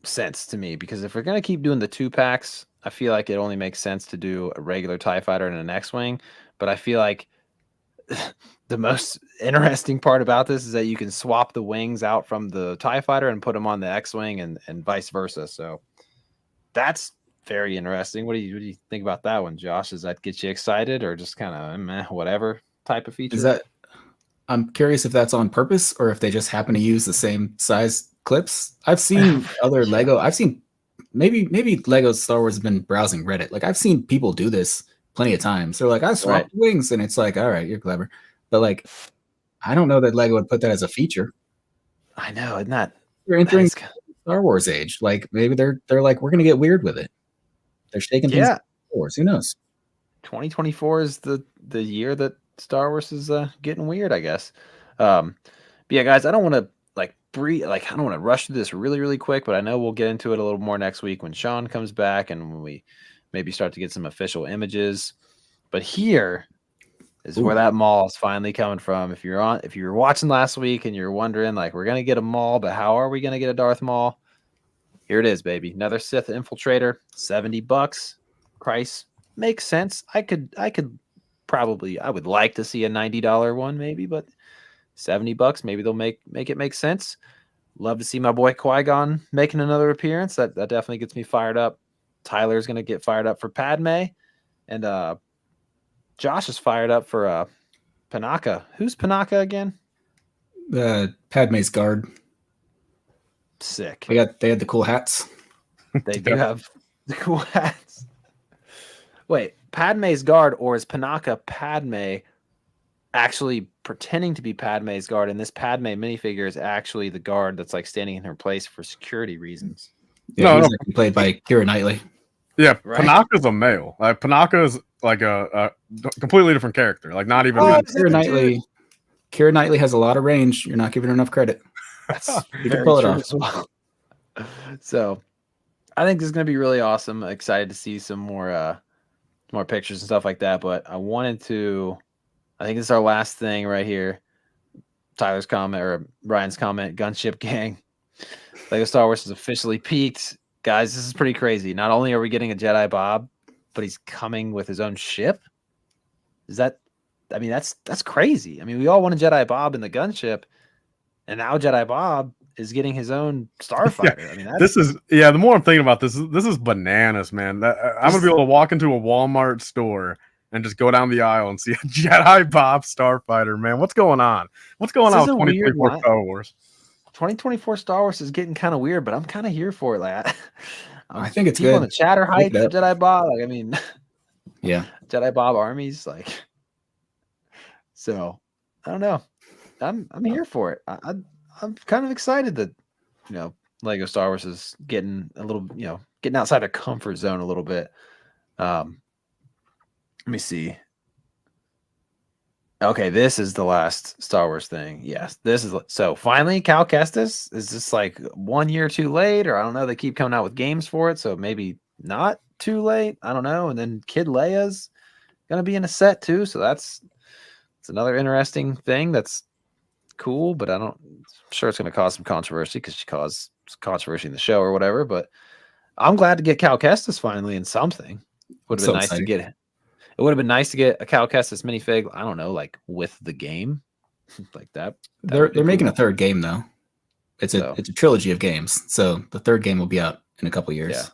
S1: sense to me because if we're gonna keep doing the 2-packs, I feel like it only makes sense to do a regular TIE fighter and an X-wing. But I feel like the most interesting part about this is that you can swap the wings out from the TIE fighter and put them on the X-wing and vice versa. So that's very interesting. What do you think about that one, Josh? Does that get you excited or just kind of whatever type of feature?
S2: Is that? I'm curious if that's on purpose or if they just happen to use the same size clips. I've seen other Lego. I've seen maybe Lego Star Wars has been browsing Reddit. Like I've seen people do this plenty of times. They're like, I swapped wings, and it's like, all right, you're clever, but like, I don't know that Lego would put that as a feature.
S1: I know, isn't that?
S2: They're entering Star Wars age. Like maybe they're like, we're gonna get weird with it. They're shaking things. Star Wars. Who knows?
S1: 2024 is the year that Star Wars is getting weird, I guess. But yeah, guys, I don't want to I don't want to rush through this really quick, but I know we'll get into it a little more next week when Sean comes back and when we maybe start to get some official images. But here is where that mall is finally coming from. If you were watching last week and you're wondering, like, we're gonna get a mall, but how are we gonna get a Darth Maul? Here it is, baby. Another Sith Infiltrator, $70. Price makes sense. I would like to see a $90 one maybe, but $70, maybe they'll make it make sense. Love to see my boy Qui-Gon making another appearance. That definitely gets me fired up. Tyler's gonna get fired up for Padme, and Josh is fired up for Panaka. Who's Panaka again?
S2: Padme's guard.
S1: Sick.
S2: They had the cool hats.
S1: They do have the cool hats. Wait, Padme's guard, or is Panaka Padme actually pretending to be Padme's guard, and this Padme minifigure is actually the guard that's like standing in her place for security reasons?
S2: Yeah, he's like played by Keira Knightley.
S3: Yeah, right. Panaka's a male. Like Panaka is like a completely different character. Like not even
S2: Keira Knightley has a lot of range. You're not giving her enough credit.
S1: You can pull it off. Well. So I think this is gonna be really awesome. Excited to see some more pictures and stuff like that. But I think this is our last thing right here. Tyler's comment or Ryan's comment, Gunship Gang. Lego Star Wars has officially peaked. Guys, this is pretty crazy. Not only are we getting a Jedi Bob, but he's coming with his own ship. That's crazy. I mean, we all want a Jedi Bob in the gunship, and now Jedi Bob is getting his own starfighter. Yeah, I mean,
S3: the more I'm thinking about this is bananas, man. I'm gonna be able to walk into a Walmart store and just go down the aisle and see a Jedi Bob starfighter, man. What's going on? What's going on with 2024 Star Wars?
S1: 2024 Star Wars is getting kind of weird, but I'm kind of here for it. Like,
S2: I think it's
S1: people
S2: good.
S1: On the chatter hype for Jedi Bob. Like, I mean,
S2: yeah,
S1: Jedi Bob armies. Like, so I don't know. I'm here for it. I'm kind of excited that Lego Star Wars is getting a little getting outside their comfort zone a little bit. Let me see. Okay, this is the last Star Wars thing. Yes, this is so finally Cal Kestis. Is this like 1 year too late, or I don't know? They keep coming out with games for it, so maybe not too late. I don't know. And then Kid Leia's gonna be in a set too, so it's another interesting thing. That's cool, but I'm sure it's gonna cause some controversy because she caused controversy in the show or whatever. But I'm glad to get Cal Kestis finally in something. Would have been nice to get it. It would have been nice to get a Cal Kestis minifig. I don't know, like with the game, like that.
S2: They're making a third game though. It's a trilogy of games, so the third game will be out in a couple years.
S1: Yeah,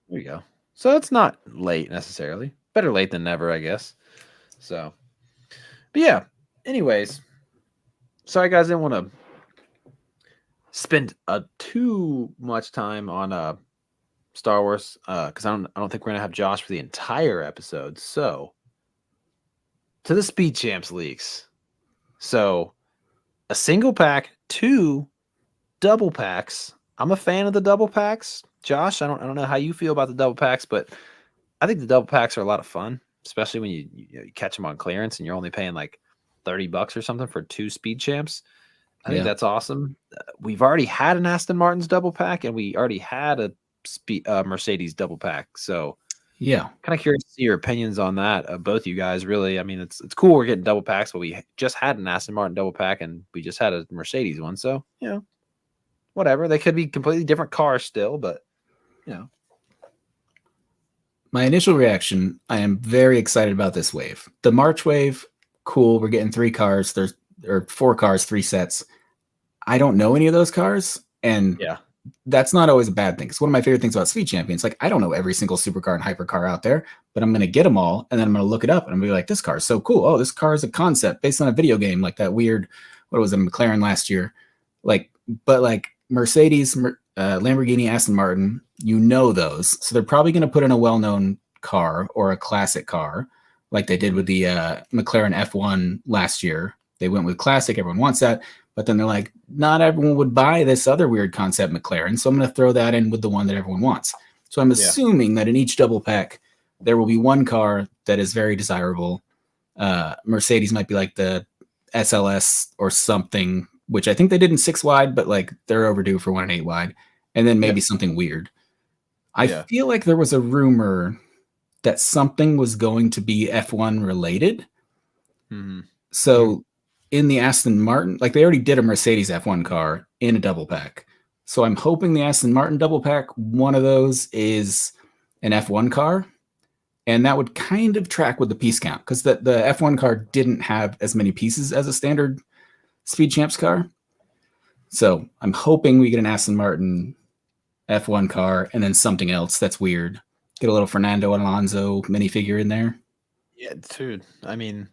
S1: there you go. So it's not late necessarily. Better late than never, I guess. So, but yeah. Anyways, sorry guys, I didn't want to spend too much time on Star Wars because I don't think we're gonna have Josh for the entire episode. So to the Speed Champs leaks. So a single pack, 2 double packs. I'm a fan of the double packs. Josh, I don't know how you feel about the double packs, but I think the double packs are a lot of fun, especially when you catch them on clearance and you're only paying like $30 or something for 2 Speed Champs. I think that's awesome. We've already had an Aston Martin's double pack, and we already had a Mercedes double pack. So
S2: Yeah.
S1: Kind of curious to see your opinions on that, both you guys. Really, I mean, it's cool we're getting double packs, but we just had an Aston Martin double pack, and we just had a Mercedes one. So whatever. They could be completely different cars still, but
S2: My initial reaction, I am very excited about this wave. The March wave, cool. We're getting 3 cars. There's 4 cars, 3 sets. I don't know any of those cars, and that's not always a bad thing. Because one of my favorite things about Speed Champions, like I don't know every single supercar and hypercar out there, but I'm going to get them all, and then I'm going to look it up, and I'm going to be like, this car is so cool. Oh, this car is a concept based on a video game, like that weird, what was it, McLaren last year? But Mercedes, Lamborghini, Aston Martin, those. So they're probably going to put in a well-known car or a classic car, like they did with the McLaren F1 last year. They went with classic. Everyone wants that. But then they're like, not everyone would buy this other weird concept McLaren, so I'm going to throw that in with the one that everyone wants. So I'm assuming that in each double pack, there will be one car that is very desirable. Mercedes might be like the SLS or something, which I think they did in 6 wide, but like they're overdue for 1 and 8 wide. And then maybe something weird. I feel like there was a rumor that something was going to be F1 related.
S1: Mm-hmm.
S2: So in the Aston Martin, like they already did a Mercedes F1 car in a double pack. So I'm hoping the Aston Martin double pack, one of those is an F1 car. And that would kind of track with the piece count because the F1 car didn't have as many pieces as a standard Speed Champs car. So I'm hoping we get an Aston Martin F1 car and then something else that's weird. Get a little Fernando Alonso minifigure in there.
S1: Yeah, dude. I mean,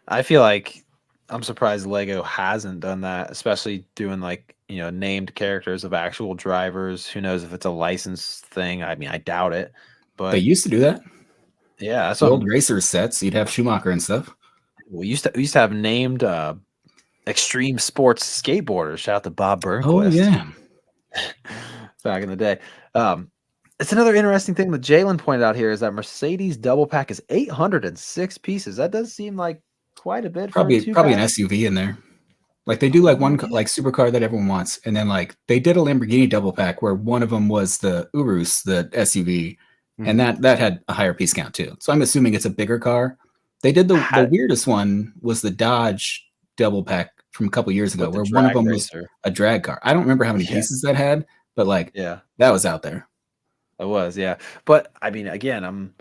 S1: I feel like I'm surprised Lego hasn't done that, especially doing named characters of actual drivers. Who knows if it's a licensed thing? I mean, I doubt it. But
S2: they used to do that.
S1: Yeah, that's
S2: old racers sets. You'd have Schumacher and stuff.
S1: We used to have named extreme sports skateboarders. Shout out to Bob Burnquist.
S2: Oh yeah,
S1: back in the day. It's another interesting thing that Jalen pointed out here is that Mercedes double pack is 806 pieces. That does seem like quite a bit.
S2: Probably an SUV in there. Like they do like one like supercar that everyone wants, and then like they did a Lamborghini double pack where one of them was the Urus, the SUV, and that had a higher piece count too. So I'm assuming it's a bigger car. They did the weirdest one was the Dodge double pack from a couple years ago, where one of them was a drag car. I don't remember how many pieces that had, but that was out there.
S1: It was, yeah. But I mean, again, I'm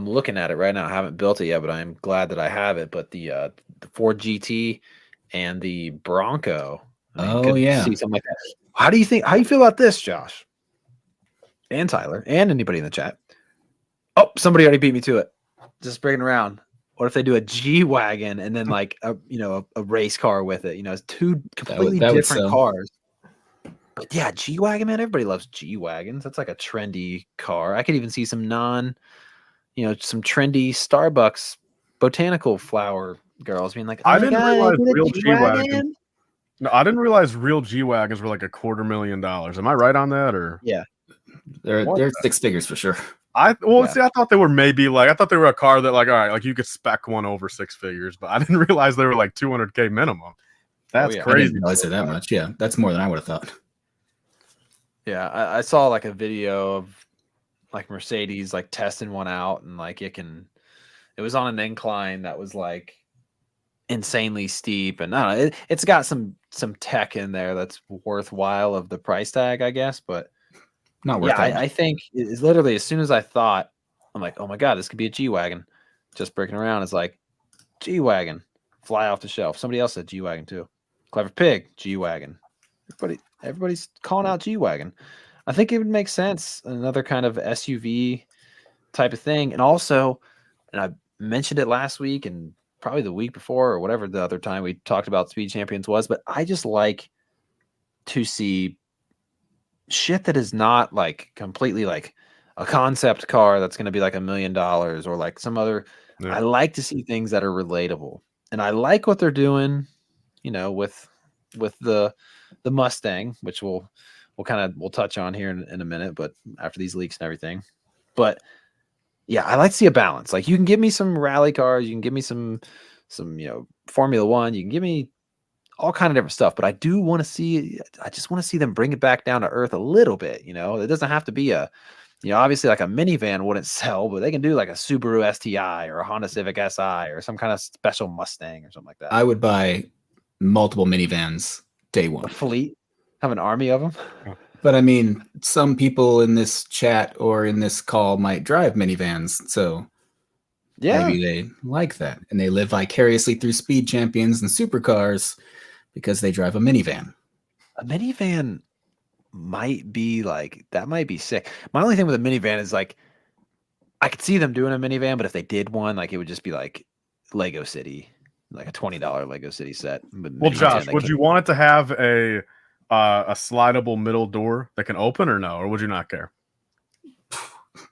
S1: looking at it right now. I haven't built it yet, but I'm glad that I have it. But the Ford GT and the Bronco. See something like that. How do you feel about this, Josh? And Tyler, and anybody in the chat? Oh, somebody already beat me to it. Just bringing around. What if they do a G-Wagon and then like a race car with it? It's 2 completely different cars. But yeah, G-Wagon, man, everybody loves G-Wagons. That's like a trendy car. I could even see some some trendy Starbucks botanical flower girls being like,
S3: I didn't realize real G-Wagons. No, I didn't realize real G-Wagons were like $250,000. Am I right on that? Or
S1: yeah,
S2: they're 6 figures for sure.
S3: I thought they were I thought they were a car that all right, like you could spec one over 6 figures, but I didn't realize they were like $200K minimum. That's crazy.
S2: I didn't realize it that much. Yeah, that's more than I would have thought.
S1: Yeah, I saw like a video of like Mercedes like testing one out, and like it was on an incline that was like insanely steep, and I don't know, it's got some tech in there that's worthwhile of the price tag, I guess, but
S2: not worth it.
S1: I think it's literally as soon as I thought, I'm like, oh my god, this could be a G-Wagon. Just breaking around, it's like G-Wagon, fly off the shelf. Somebody else said G-Wagon too. Clever Pig, G-Wagon. Everybody's calling out G-Wagon. I think it would make sense. Another kind of SUV type of thing. And also, and I mentioned it last week and probably the week before or whatever the other time we talked about Speed Champions was, but I just like to see shit that is not like completely like a concept car that's going to be like $1 million or like some other. I like to see things that are relatable. And I like what they're doing, with the Mustang, which we'll touch on here in a minute, but after these leaks and everything. But yeah, I like to see a balance. Like you can give me some rally cars, you can give me some Formula One, you can give me all kind of different stuff, but I just want to see them bring it back down to earth a little bit. It doesn't have to be a obviously like a minivan wouldn't sell, but they can do like a Subaru STI or a Honda Civic Si or some kind of special Mustang or something like that.
S2: I would buy multiple minivans day one.
S1: A fleet, have an army of them.
S2: But I mean, some people in this chat or in this call might drive minivans, so maybe they like that, and they live vicariously through speed champions and supercars because they drive a minivan.
S1: A minivan might be sick. My only thing with a minivan is like, I could see them doing a minivan, but if they did one, like it would just be like Lego City, like a $20 Lego City set.
S3: Well, Josh, would you want it to have a slidable middle door that can open, or no, or would you not care?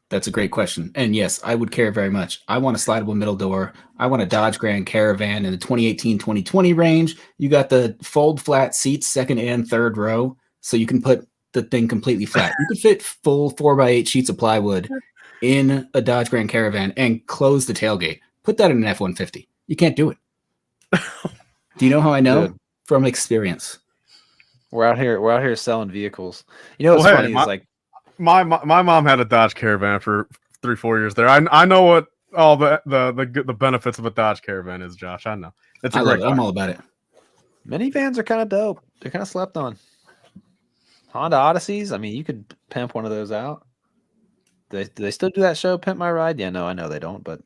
S2: That's a great question. And yes, I would care very much. I want a slidable middle door. I want a Dodge Grand Caravan in the 2018-2020 range. You got the fold flat seats, second and third row, so you can put the thing completely flat. You could fit full 4x8 sheets of plywood in a Dodge Grand Caravan and close the tailgate. Put that in an F-150. You can't do it. Do you know how I know?
S1: Dude.
S2: From experience.
S1: We're out here selling vehicles. You know what's funny is like
S3: my mom had a Dodge Caravan for 3-4 years there. I know what all the benefits of a Dodge Caravan is, Josh. I know. It's
S2: I'm all about it.
S1: Minivans are kind of dope. They're kind of slept on. Honda Odysseys. I mean, you could pimp one of those out. Do they still do that show, Pimp My Ride? Yeah, no, I know they don't, but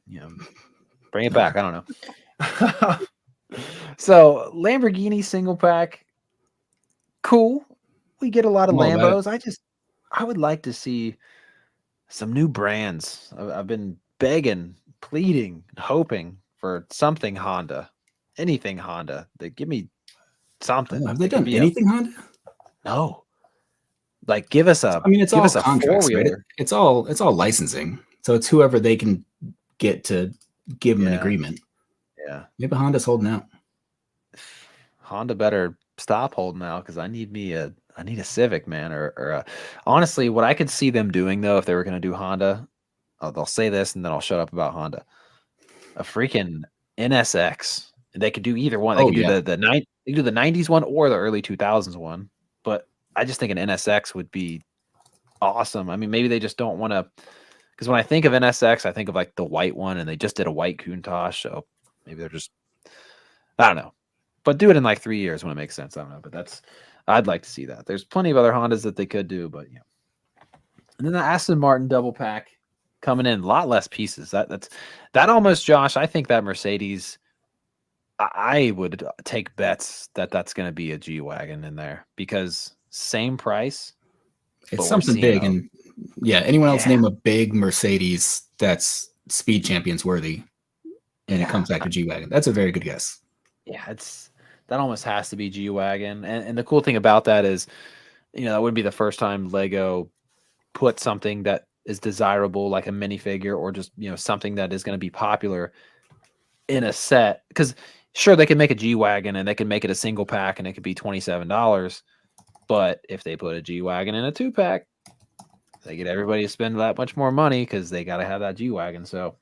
S1: bring it back. I don't know. So Lamborghini single pack, cool. We get a lot of Lambos. I would like to see some new brands. I've been begging, pleading, hoping for something Honda, anything Honda. They give me something.
S2: Have they done anything Honda?
S1: No. Like give us a.
S2: I mean, it's all
S1: a
S2: contracts, right? It's all licensing. So it's whoever they can get to give them an agreement.
S1: Yeah.
S2: Maybe Honda's holding out.
S1: Honda better stop holding out because I need a Civic, man, or honestly, what I could see them doing though, if they were going to do Honda, they'll say this and then I'll shut up about Honda. A freaking NSX. They could do either one. They could do the 90s one or the early 2000s one. But I just think an NSX would be awesome. I mean, maybe they just don't want to, because when I think of NSX, I think of like the white one, and they just did a white Countach, so maybe they're just, I don't know. But do it in like 3 years when it makes sense. I don't know, but I'd like to see that. There's plenty of other Hondas that they could do, but yeah. And then the Aston Martin double pack coming in, a lot less pieces. That almost, Josh, I think that Mercedes, I would take bets that that's going to be a G-Wagon in there because same price.
S2: It's something big. And yeah, anyone else name a big Mercedes that's speed champions worthy and it comes back to G-Wagon. That's a very good guess.
S1: Yeah, that almost has to be G-Wagon. And the cool thing about that is, that wouldn't be the first time Lego put something that is desirable, like a minifigure or just, something that is going to be popular in a set. Because sure, they can make a G-Wagon and they can make it a single pack and it could be $27. But if they put a G-Wagon in a 2-pack, they get everybody to spend that much more money because they got to have that G-Wagon. So,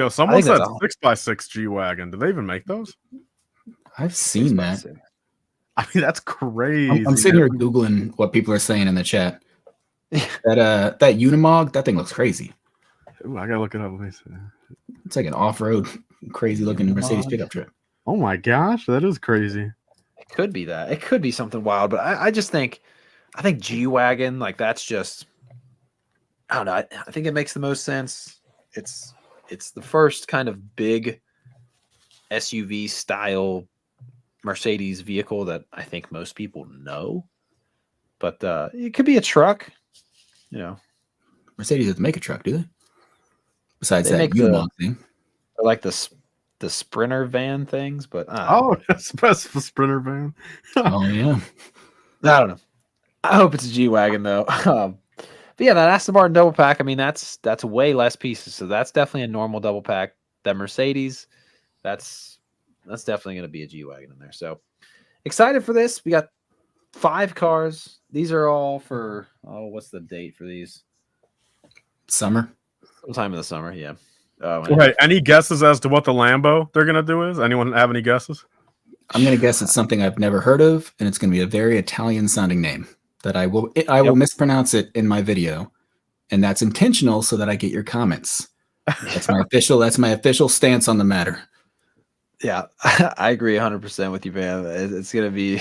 S3: someone said 6x6 G-Wagon. Do they even make those?
S2: I've seen that.
S3: I mean, that's crazy.
S2: I'm sitting here Googling what people are saying in the chat. That Unimog, that thing looks crazy.
S3: Ooh, I gotta look it up. Let me see.
S2: It's like an off-road, crazy-looking Mercedes pickup truck.
S3: Oh my gosh, that is crazy.
S1: It could be that. It could be something wild, but I just think, G-Wagon, like that's just, I don't know. I think it makes the most sense. It's the first kind of big SUV style Mercedes vehicle that I think most people know, but it could be a truck.
S2: Mercedes doesn't make a truck, do they? Besides that Unimog thing,
S1: or like the Sprinter van things, but
S3: that's the Sprinter van.
S2: Oh yeah,
S1: I don't know. I hope it's a G-Wagon though. But yeah, that Aston Martin double pack. I mean, that's way less pieces, so that's definitely a normal double pack. That Mercedes, that's definitely going to be a G-Wagon in there. So excited for this. We got 5 cars. These are all for what's the date for these?
S2: Summer.
S1: Sometime in the summer, yeah.
S3: Right. Any guesses as to what the Lambo they're gonna do is? Anyone have any guesses?
S2: I'm gonna guess it's something I've never heard of, and it's gonna be a very Italian sounding name that I will mispronounce it in my video, and that's intentional so that I get your comments. That's my official stance on the matter.
S1: Yeah, I agree 100% with you, man. It's gonna be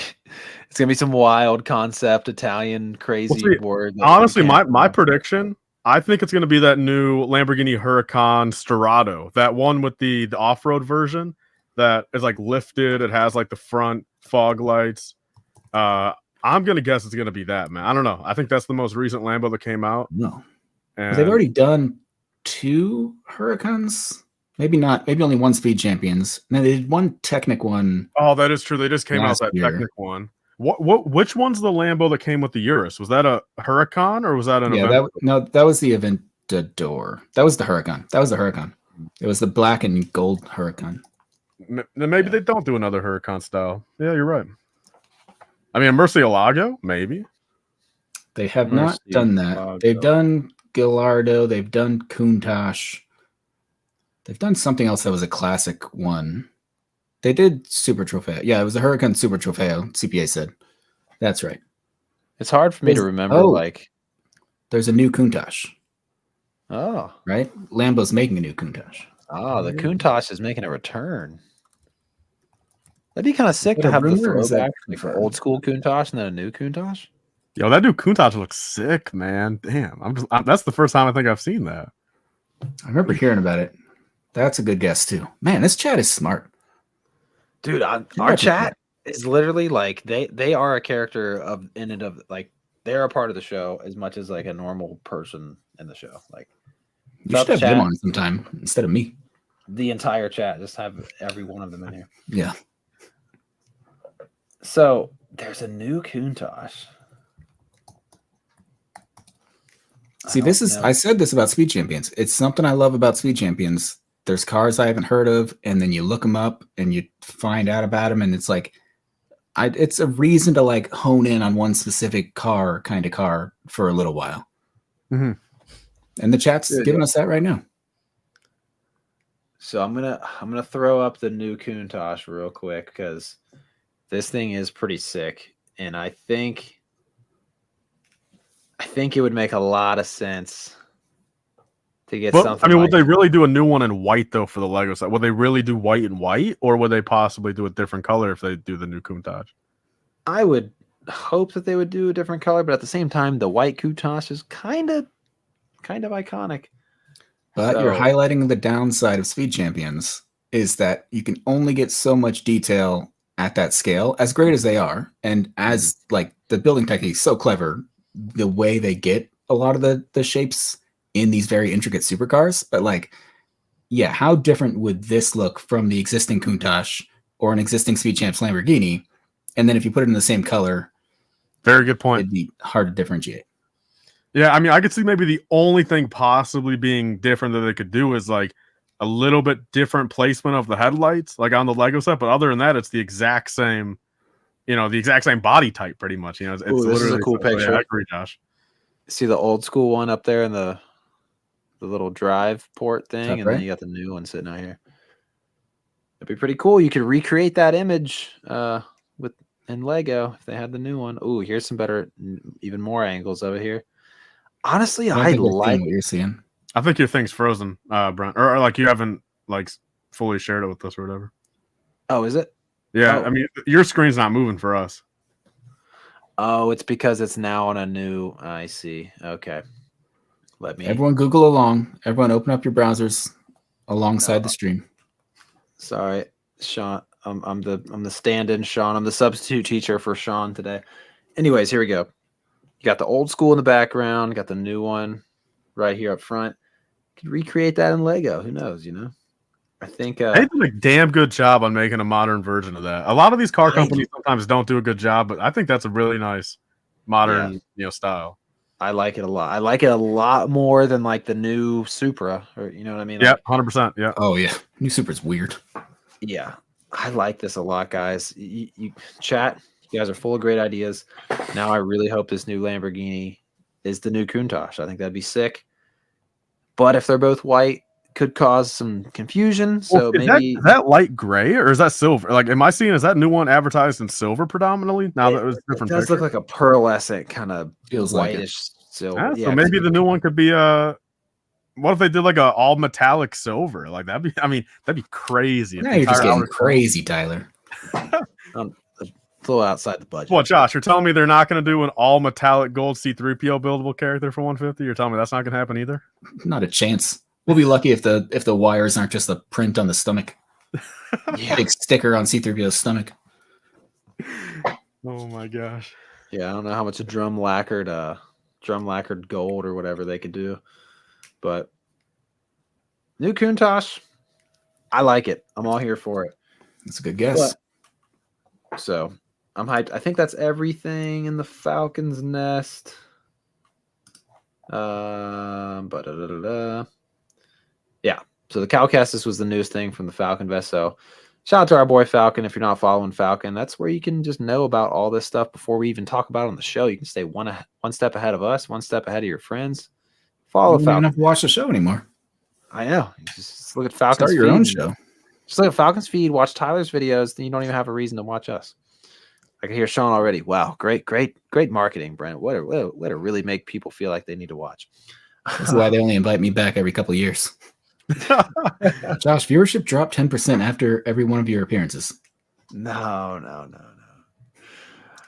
S1: some wild concept Italian crazy word.
S3: Honestly, my prediction, I think it's gonna be that new Lamborghini Huracan Storado, that one with the off-road version that is like lifted. It has like the front fog lights. I'm gonna guess it's gonna be that, man. I don't know. I think that's the most recent Lambo that came out.
S2: No,
S3: and
S2: they've already done 2 Huracans. Maybe not. Maybe only 1 Speed Champions. No, they did 1 Technic one.
S3: Oh, that is true. They just came out that
S2: year.
S3: Technic one. Which one's the Lambo that came with the Urus? Was that a Huracan or was that an Aventador?
S2: That was the Aventador. That was the Huracan. That was the Huracan. It was the black and gold Huracan.
S3: Maybe they don't do another Huracan style. Yeah, you're right. I mean, Murcielago, maybe.
S2: They have not done that. They've done Gallardo. They've done Countach. They've done something else that was a classic one. They did Super Trofeo. Yeah, it was a Huracan Super Trofeo, CPA said. That's right.
S1: It's hard for me to remember,
S2: there's a new Countach.
S1: Oh.
S2: Right? Lambo's making a new Countach.
S1: Oh, the Countach is making a return. That'd be kind of sick to have the throwback for old school Countach and then a new Countach.
S3: Yo, that new Countach looks sick, man. Damn. That's the first time I think I've seen that.
S2: I remember hearing about it. That's a good guess too. Man, this chat is smart.
S1: Dude, our chat is literally like they are a character they're a part of the show as much as like a normal person in the show. Like
S2: you should have them on sometime instead of me.
S1: The entire chat, just have every one of them in here.
S2: Yeah.
S1: So there's a new Countach.
S2: See, I said this about Speed Champions. It's something I love about Speed Champions. There's cars I haven't heard of, and then you look them up and you find out about them, and it's like, it's a reason to like hone in on one specific kind of car for a little while.
S3: Mm-hmm.
S2: And the chat's giving us that right now.
S1: So I'm gonna throw up the new Countach real quick because this thing is pretty sick, and I think it would make a lot of sense to get something.
S3: I mean, would they really do a new one in white though for the Lego set? Would they really do white and white, or would they possibly do a different color if they do the new Countach?
S1: I would hope that they would do a different color, but at the same time, the white Countach is kind of iconic.
S2: But you're highlighting the downside of Speed Champions is that you can only get so much detail at that scale, as great as they are, and as like the building technique is so clever, the way they get a lot of the shapes in these very intricate supercars. But like, yeah, how different would this look from the existing Countach or an existing Speed Champs Lamborghini? And then if you put it in the same color,
S3: very good point.
S2: It'd be hard to differentiate.
S3: Yeah, I mean, I could see maybe the only thing possibly being different that they could do is like a little bit different placement of the headlights, like on the Lego set. But other than that, it's the exact same, the exact same body type, pretty much. It's
S1: this is a cool picture.
S3: I agree, Josh.
S1: See the old school one up there in the little drive port thing, and then you got the new one sitting out here. It'd be pretty cool. You could recreate that image in Lego if they had the new one. Ooh, here's some better, even more angles of it here. Honestly, I like
S2: what you're seeing.
S3: I think your thing's frozen, Brent, or like you haven't like fully shared it with us or whatever.
S1: Oh, is it?
S3: Yeah, I mean, your screen's not moving for us.
S1: Oh, it's because it's now on a new. I see. Okay,
S2: Everyone Google along. Everyone open up your browsers alongside the stream.
S1: Sorry, Sean. I'm the stand-in Sean. I'm the substitute teacher for Sean today. Anyways, here we go. You got the old school in the background. Got the new one right here up front. You could recreate that in Lego. Who knows? I think
S3: they did a damn good job on making a modern version of that. A lot of these car companies sometimes don't do a good job, but I think that's a really nice modern, style.
S1: I like it a lot. I like it a lot more than like the new Supra, or you know what I mean?
S3: Yeah, 100%. Yeah.
S2: Oh yeah, new Supra's weird.
S1: Yeah, I like this a lot, guys. You chat. You guys are full of great ideas. Now I really hope this new Lamborghini is the new Countach. I think that'd be sick. But if they're both white, could cause some confusion. So maybe
S3: is that light gray or is that silver? Like, am I seeing is that new one advertised in silver predominantly? Now that it was different.
S1: It does look like a pearlescent kind of
S2: feels
S1: whitish silver.
S3: So maybe the new one could be what if they did like a all metallic silver? Like that'd be crazy.
S2: Now you're just getting crazy, Tyler.
S1: A little outside the budget.
S3: Well, Josh, you're telling me they're not going to do an all metallic gold C3PO buildable character for 150? You're telling me that's not going to happen either?
S2: Not a chance. We'll be lucky if the wires aren't just a print on the stomach. Big sticker on C3PO's stomach.
S3: Oh my gosh.
S1: Yeah, I don't know how much a drum lacquered gold or whatever they could do, but new Countach, I like it. I'm all here for it.
S2: That's a good guess.
S1: So I'm hyped. I think that's everything in the Falcon's nest. Yeah. So the Calcastus was the newest thing from the Falcon vest. So shout out to our boy Falcon. If you're not following Falcon, that's where you can just know about all this stuff before we even talk about it on the show. You can stay one step ahead of us, one step ahead of your friends. Follow Falcon.
S2: You don't even have to watch the show anymore.
S1: I know. Just look at Falcon's
S2: Start your own show.
S1: Just look at Falcon's feed, watch Tyler's videos, then you don't even have a reason to watch us. I can hear Sean already. Wow, great marketing, Brent. What to really make people feel like they need to watch.
S2: That's why they only invite me back every couple of years. Josh, viewership dropped 10% after every one of your appearances.
S1: No.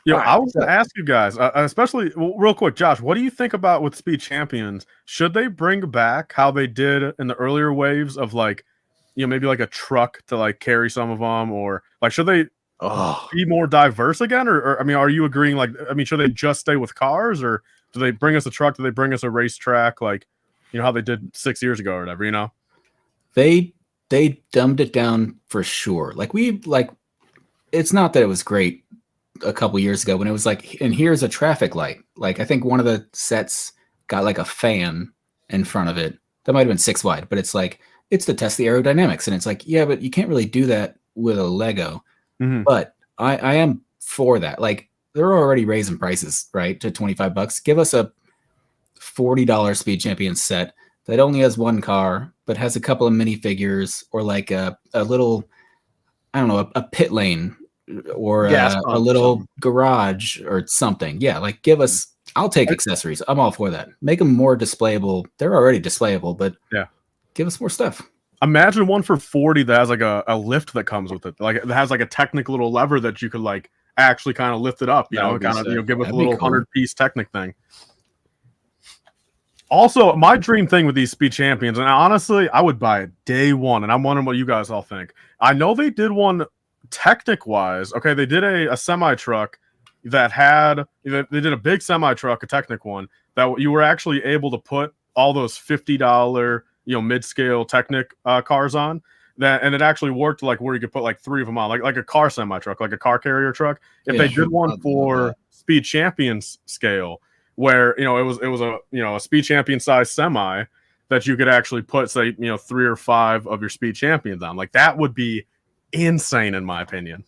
S3: Yo, right, I was going to ask you guys, especially real quick, Josh, what do you think about with Speed Champions? Should they bring back how they did in the earlier waves of like, maybe like a truck to like carry some of them, or like should they be more diverse again? Or are you agreeing? Like, should they just stay with cars, or do they bring us a truck? Do they bring us a racetrack? Like, how they did 6 years ago or whatever,
S2: They dumbed it down for sure. It's not that it was great a couple years ago when it was like, and here's a traffic light. Like, I think one of the sets got like a fan in front of it. That might have been 6 wide, but it's like, it's to test the aerodynamics. And it's like, yeah, but you can't really do that with a Lego. Mm-hmm. But I am for that. Like, they're already raising prices, right, to $25. Give us a $40 Speed Champion set that only has one car, but has a couple of minifigures, or like a little, I don't know, a pit lane, or a little garage or something. Yeah, like give us, I'll take accessories. I'm all for that. Make them more displayable. They're already displayable, but yeah, give us more stuff.
S3: Imagine one for 40 that has like a lift that comes with it. Like it has like a Technic little lever that you could like actually kind of lift it up, give us a little 100-piece Technic thing. Also, my dream thing with these Speed Champions, and honestly, I would buy it day one, and I'm wondering what you guys all think. I know they did one Technic-wise. Okay, they did a semi-truck that had, they did a big semi-truck, a Technic one, that you were actually able to put all those $50, mid-scale Technic cars on. And it actually worked like where you could put like 3 of them on, like a car semi-truck, like a car carrier truck. If they did one for Speed Champions scale, where it was a Speed Champion size semi that you could actually put, say, 3 or 5 of your Speed Champions on, like that would be insane in my opinion.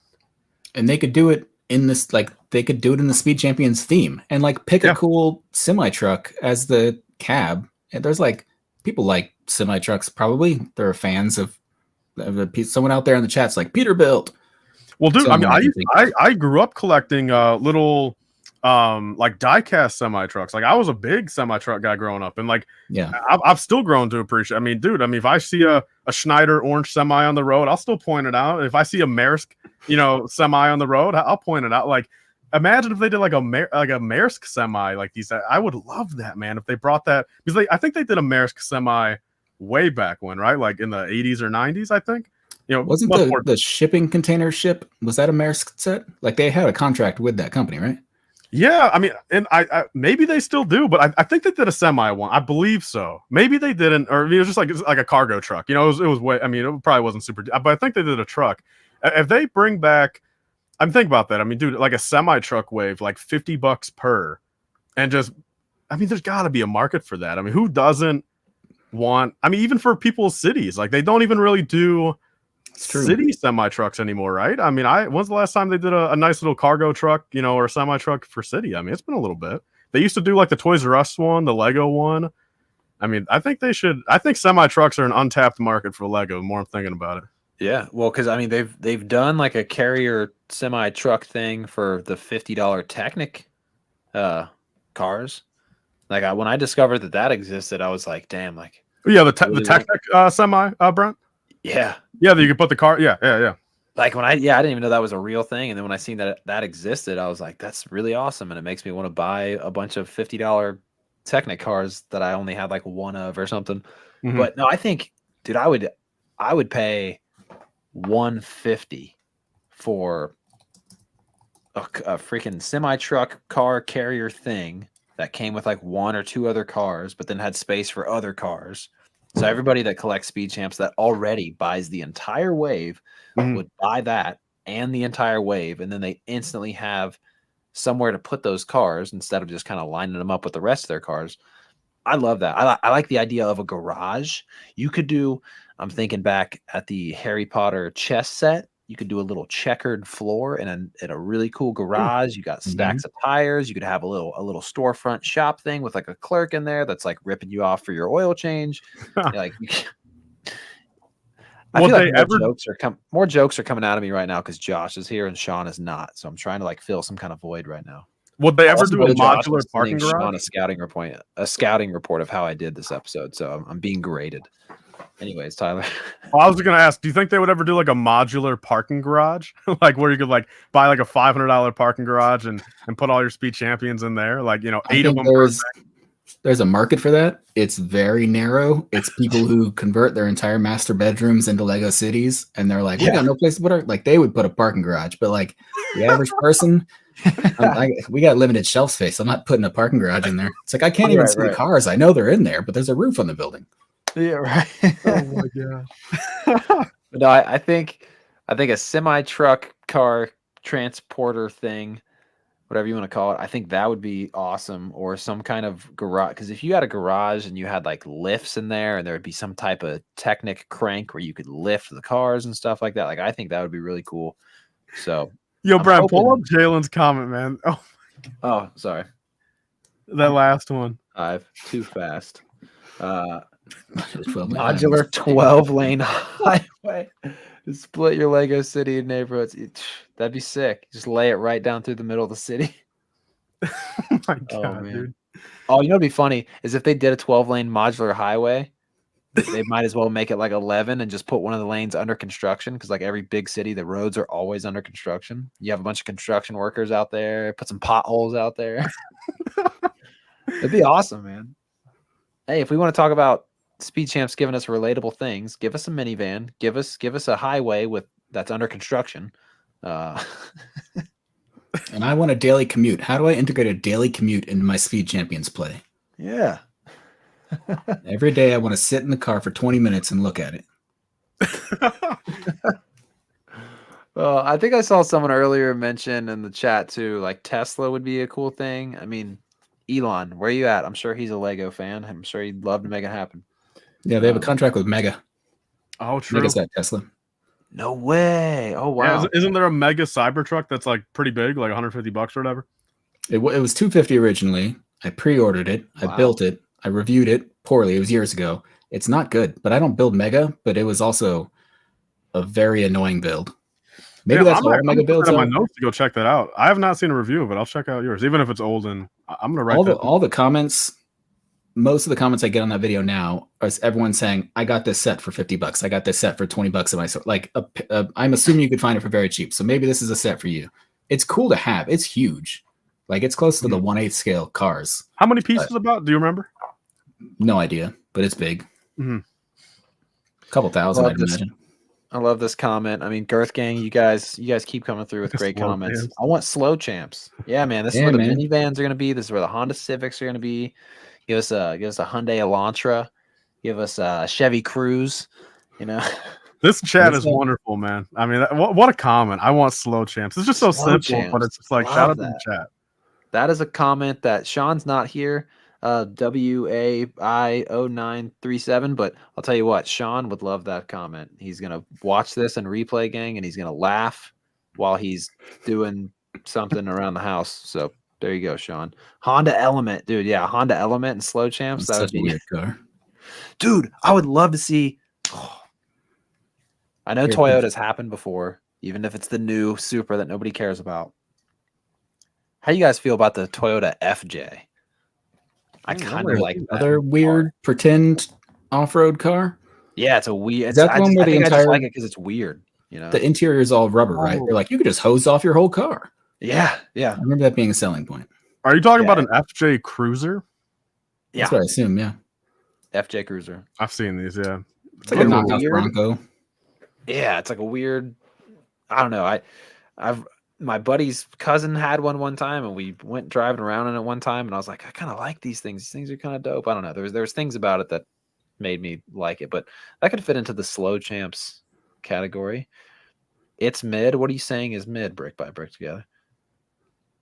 S3: And
S2: they could do it in this, like they could do it in the Speed Champions theme, and like pick a cool semi truck as the cab. And there's like people like semi trucks, probably they're fans of someone out there in the chat's like Peterbilt.
S3: Well, dude, I grew up collecting little like diecast semi trucks. Like I was a big semi truck guy growing up, and like I've still grown to appreciate. If I see a Schneider orange semi on the road, I'll still point it out. If I see a Maersk semi on the road, I'll point it out. Like imagine if they did like a Maersk semi like these. I would love that, man, if they brought that, because I think they did a Maersk semi way back when, right, like in the 80s or 90s, I think.
S2: Wasn't the shipping container ship, was that a Maersk set? Like they had a contract with that company, right?
S3: Yeah, and I maybe they still do, but I think they did a semi one. I believe so. Maybe they didn't, or it was just like a cargo truck. It was way. It probably wasn't super, but I think they did a truck. If they bring back, I'm thinking about that. Dude, like a semi truck wave, like $50 per, and just, there's got to be a market for that. Who doesn't want? even for people's cities, like they don't even really do city semi trucks anymore, right? When's the last time they did a nice little cargo truck, or a semi truck for city? It's been a little bit. They used to do like the Toys R Us one, the Lego one. I think they should. I think semi trucks are an untapped market for Lego. The more I'm thinking about it.
S1: Yeah, well, because they've done like a carrier semi truck thing for the $50 Technic cars. Like when I discovered that existed, I was like, damn, like
S3: Yeah, the
S1: really
S3: Technic semi, Brent.
S1: yeah.
S3: Yeah, that you could put the car. Yeah.
S1: Like I didn't even know that was a real thing, and then when I seen that existed, I was like, that's really awesome, and it makes me want to buy a bunch of $50 Technic cars that I only had like one of or something.
S3: Mhm.
S1: But no, I think, dude, I would pay $150 for a freaking semi-truck car carrier thing that came with like one or two other cars, but then had space for other cars. So everybody that collects Speed Champs that already buys the entire wave would buy that and the entire wave, and then they instantly have somewhere to put those cars instead of just kind of lining them up with the rest of their cars. I love that. I like the idea of a garage. You could do, I'm thinking back at the Harry Potter chess set. You could do a little checkered floor in a really cool garage. You got stacks of tires. You could have a little storefront shop thing with like a clerk in there that's like ripping you off for your oil change. Like, I feel like more jokes are coming out of me right now because Josh is here and Sean is not. So I'm trying to like fill some kind of void right now.
S3: Would they ever do a modular
S1: Josh
S3: parking garage?
S1: Sean a scouting report of how I did this episode. So I'm being graded. Anyways, Tyler.
S3: Well, I was gonna ask, do you think they would ever do like a modular parking garage, like where you could like buy like a $500 parking garage and put all your Speed Champions in there, like 8 of them?
S2: There's a market for that. It's very narrow. It's people who convert their entire master bedrooms into Lego cities, and they're like, we got no place to put our, like they would put a parking garage, but like the average person, we got limited shelf space. I'm not putting a parking garage in there. It's like I can't even see the cars. I know they're in there, but there's a roof on the building.
S1: Yeah, right.
S3: Oh my god.
S1: No, I think a semi-truck car transporter thing, whatever you want to call it, I think that would be awesome. Or some kind of garage, because if you had a garage and you had like lifts in there and there would be some type of Technic crank where you could lift the cars and stuff like that, like I think that would be really cool. So
S3: yo, Brad, pull up Jalen's comment, man.
S1: Oh, sorry,
S3: that last one.
S1: I've too fast. Modular 12-lane highway. Split your Lego city in neighborhoods. That'd be sick. Just lay it right down through the middle of the city.
S3: Oh my god, dude.
S1: Oh, you know what'd be funny is if they did a 12-lane modular highway, they might as well make it like 11 and just put one of the lanes under construction, because like every big city, the roads are always under construction. You have a bunch of construction workers out there, put some potholes out there. It'd be awesome, man. Hey, if we want to talk about Speed Champs giving us relatable things, give us a minivan, give us a highway that's under construction.
S2: And I want a daily commute. How do I integrate a daily commute into my Speed Champions play?
S1: Yeah.
S2: Every day I want to sit in the car for 20 minutes and look at it.
S1: Well, I think I saw someone earlier mention in the chat too, like Tesla would be a cool thing. I mean, Elon, where are you at? I'm sure he's a Lego fan. I'm sure he'd love to make it happen.
S2: Yeah, they have a contract with Mega.
S3: Oh, true.
S2: Mega's got Tesla.
S1: No way. Oh, wow.
S3: Yeah, isn't there a Mega Cybertruck that's like pretty big, like $150 or whatever?
S2: It was $250 originally. I pre-ordered it. I built it. I reviewed it poorly. It was years ago. It's not good, but I don't build Mega, but it was also a very annoying build. Maybe that's all Mega builds
S3: on my notes to go check that out. I have not seen a review of it. I'll check out yours, even if it's old. And I'm gonna write
S2: all the comments. Most of the comments I get on that video now is everyone saying, "I got this set for $50. I got this set for $20 in my store." Like, I'm assuming you could find it for very cheap. So maybe this is a set for you. It's cool to have. It's huge. Like, it's close to the 1/8 scale cars.
S3: How many pieces about? Do you remember?
S2: No idea, but it's big.
S3: Mm-hmm.
S2: A couple thousand, I'd imagine.
S1: I love this comment. I mean, Girth Gang, you guys keep coming through with great comments.
S3: Champs.
S1: I want slow champs. Yeah, man. This is where the minivans are going to be. This is where the Honda Civics are going to be. Give us a Hyundai Elantra. Give us a Chevy Cruze. You know,
S3: this chat is wonderful, man. I mean, what a comment. I want slow champs. It's just so simple, but it's just like shout out to the chat.
S1: That is a comment that Sean's not here. WAI0937, but I'll tell you what, Sean would love that comment. He's gonna watch this and replay gang, and he's gonna laugh while he's doing something around the house. So there you go, Sean. Honda Element, dude. Yeah, Honda Element and slow champs. That would be a weird car, dude. I would love to see. I know Toyota's happened before, even if it's the new Supra that nobody cares about. How do you guys feel about the Toyota FJ? I kind of like that.
S2: Other weird pretend off-road car.
S1: Yeah, it's a weird.
S2: Is that the one where the
S1: I just
S2: entire
S1: like it because it's weird. You know,
S2: the interior is all rubber, right? They're like, you could just hose off your whole car.
S1: Yeah.
S2: I remember that being a selling point.
S3: Are you talking about an FJ Cruiser?
S2: That's what I assume. Yeah,
S1: FJ Cruiser.
S3: I've seen these. Yeah,
S2: it's like a knockout Bronco.
S1: Yeah, it's like a weird. I don't know. My buddy's cousin had one time, and we went driving around in it one time, and I was like, I kind of like these things. These things are kind of dope. I don't know. There was things about it that made me like it, but that could fit into the slow champs category. It's mid. What are you saying is mid? Brick by brick together.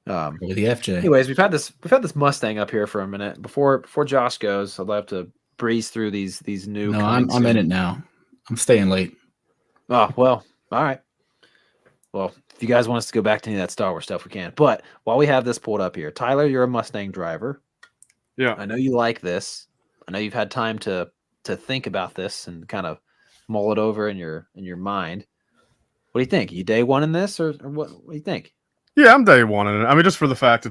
S2: With the FJ.
S1: Anyways, we've had this Mustang up here for a minute. Before Josh goes, I'd love to breeze through these new.
S2: No, I'm in it now. I'm staying late.
S1: Oh well, all right. Well, if you guys want us to go back to any of that Star Wars stuff, we can. But while we have this pulled up here, Tyler, you're a Mustang driver.
S3: Yeah.
S1: I know you like this. I know you've had time to think about this and kind of mull it over in your mind. What do you think? Are you day one in this, or what do you think?
S3: Yeah, I'm day one in it. I mean, just for the fact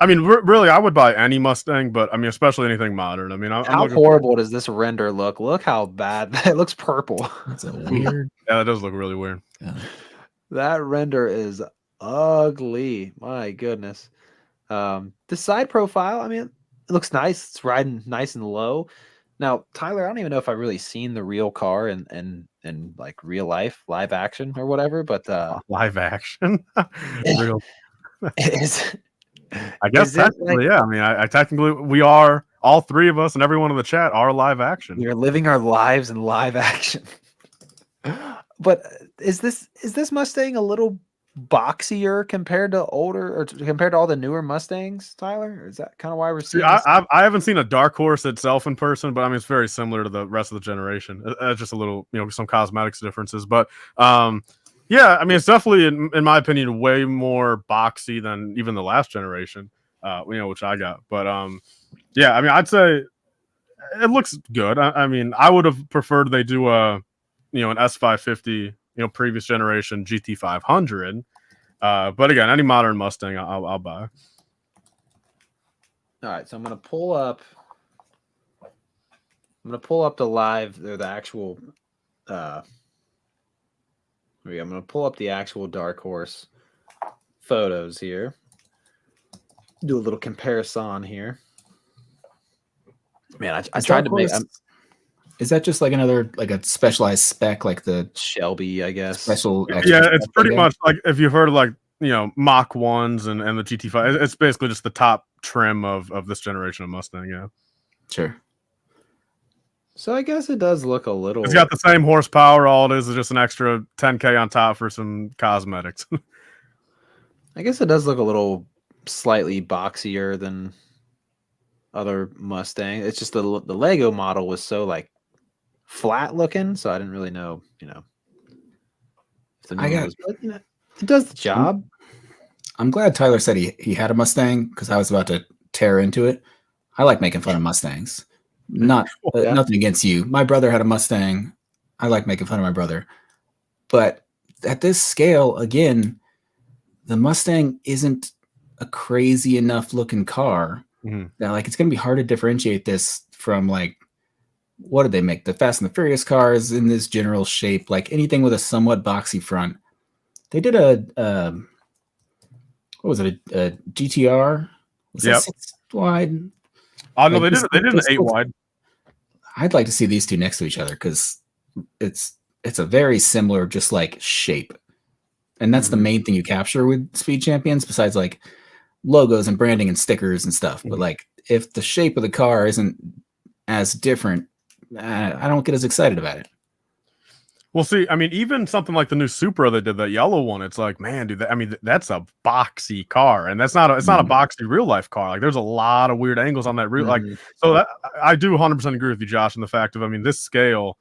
S3: really, I would buy any Mustang, but I mean, especially anything modern. I mean,
S1: how horrible does this render look? Look how bad it looks. Purple.
S2: It's a weird.
S3: Yeah, that does look really weird.
S2: Yeah.
S1: That render is ugly. My goodness. The side profile, I mean, it looks nice. It's riding nice and low. Now, Tyler, I don't even know if I've really seen the real car in like real life, live action or whatever, but
S3: live action. Real. I guess technically, yeah. I mean, I technically we are, all three of us and everyone in the chat are live action.
S1: We're living our lives in live action. But is this Mustang a little boxier compared to older, or compared to all the newer Mustangs, Tyler? Or is that kind of why we're seeing
S3: I haven't seen a Dark Horse itself in person, but I mean, it's very similar to the rest of the generation. Just a little, some cosmetics differences. But yeah, I mean, it's definitely, in my opinion, way more boxy than even the last generation, which I got. But yeah, I mean, I'd say it looks good. I mean, I would have preferred they do an S550, previous generation GT500. But again, any modern Mustang, I'll buy.
S1: All right, so I'm gonna pull up the actual. I'm gonna pull up the actual Dark Horse photos here. Do a little comparison here. Man, I tried to make.
S2: Is that just like another, like a specialized spec, like the
S1: Shelby, I guess?
S2: Special.
S3: Yeah, it's pretty much like if you've heard of like Mach 1s and the GT5. It's basically just the top trim of this generation of Mustang. Yeah,
S2: sure.
S1: So I guess it does look a little.
S3: It's got the same horsepower. All it is just an extra 10K on top for some cosmetics.
S1: I guess it does look a little slightly boxier than other Mustang. It's just the Lego model was so like flat looking, so I didn't really know, if the it does the job.
S2: I'm glad Tyler said he had a Mustang, because I was about to tear into it. I like making fun of Mustangs. Nothing against you. My brother had a Mustang. I like making fun of my brother. But at this scale, again, the Mustang isn't a crazy enough looking car.
S3: Mm-hmm.
S2: Now, like, it's going to be hard to differentiate this from, like, what did they make? The Fast and the Furious cars in this general shape, like anything with a somewhat boxy front. They did a GTR? Was that 6 wide?
S3: Oh no, they did an 8 wide.
S2: I'd like to see these two next to each other, because it's a very similar, just like, shape, and that's the main thing you capture with Speed Champions, besides like logos and branding and stickers and stuff. But like, if the shape of the car isn't as different, I don't get as excited about it.
S3: Well, see, I mean, even something like the new Supra that did that yellow one, it's like, man, dude, that's a boxy car, and it's not a boxy real life car. Like, there's a lot of weird angles on that real, like, so that I do 100% agree with you, Josh, in the fact of, I mean, this scale,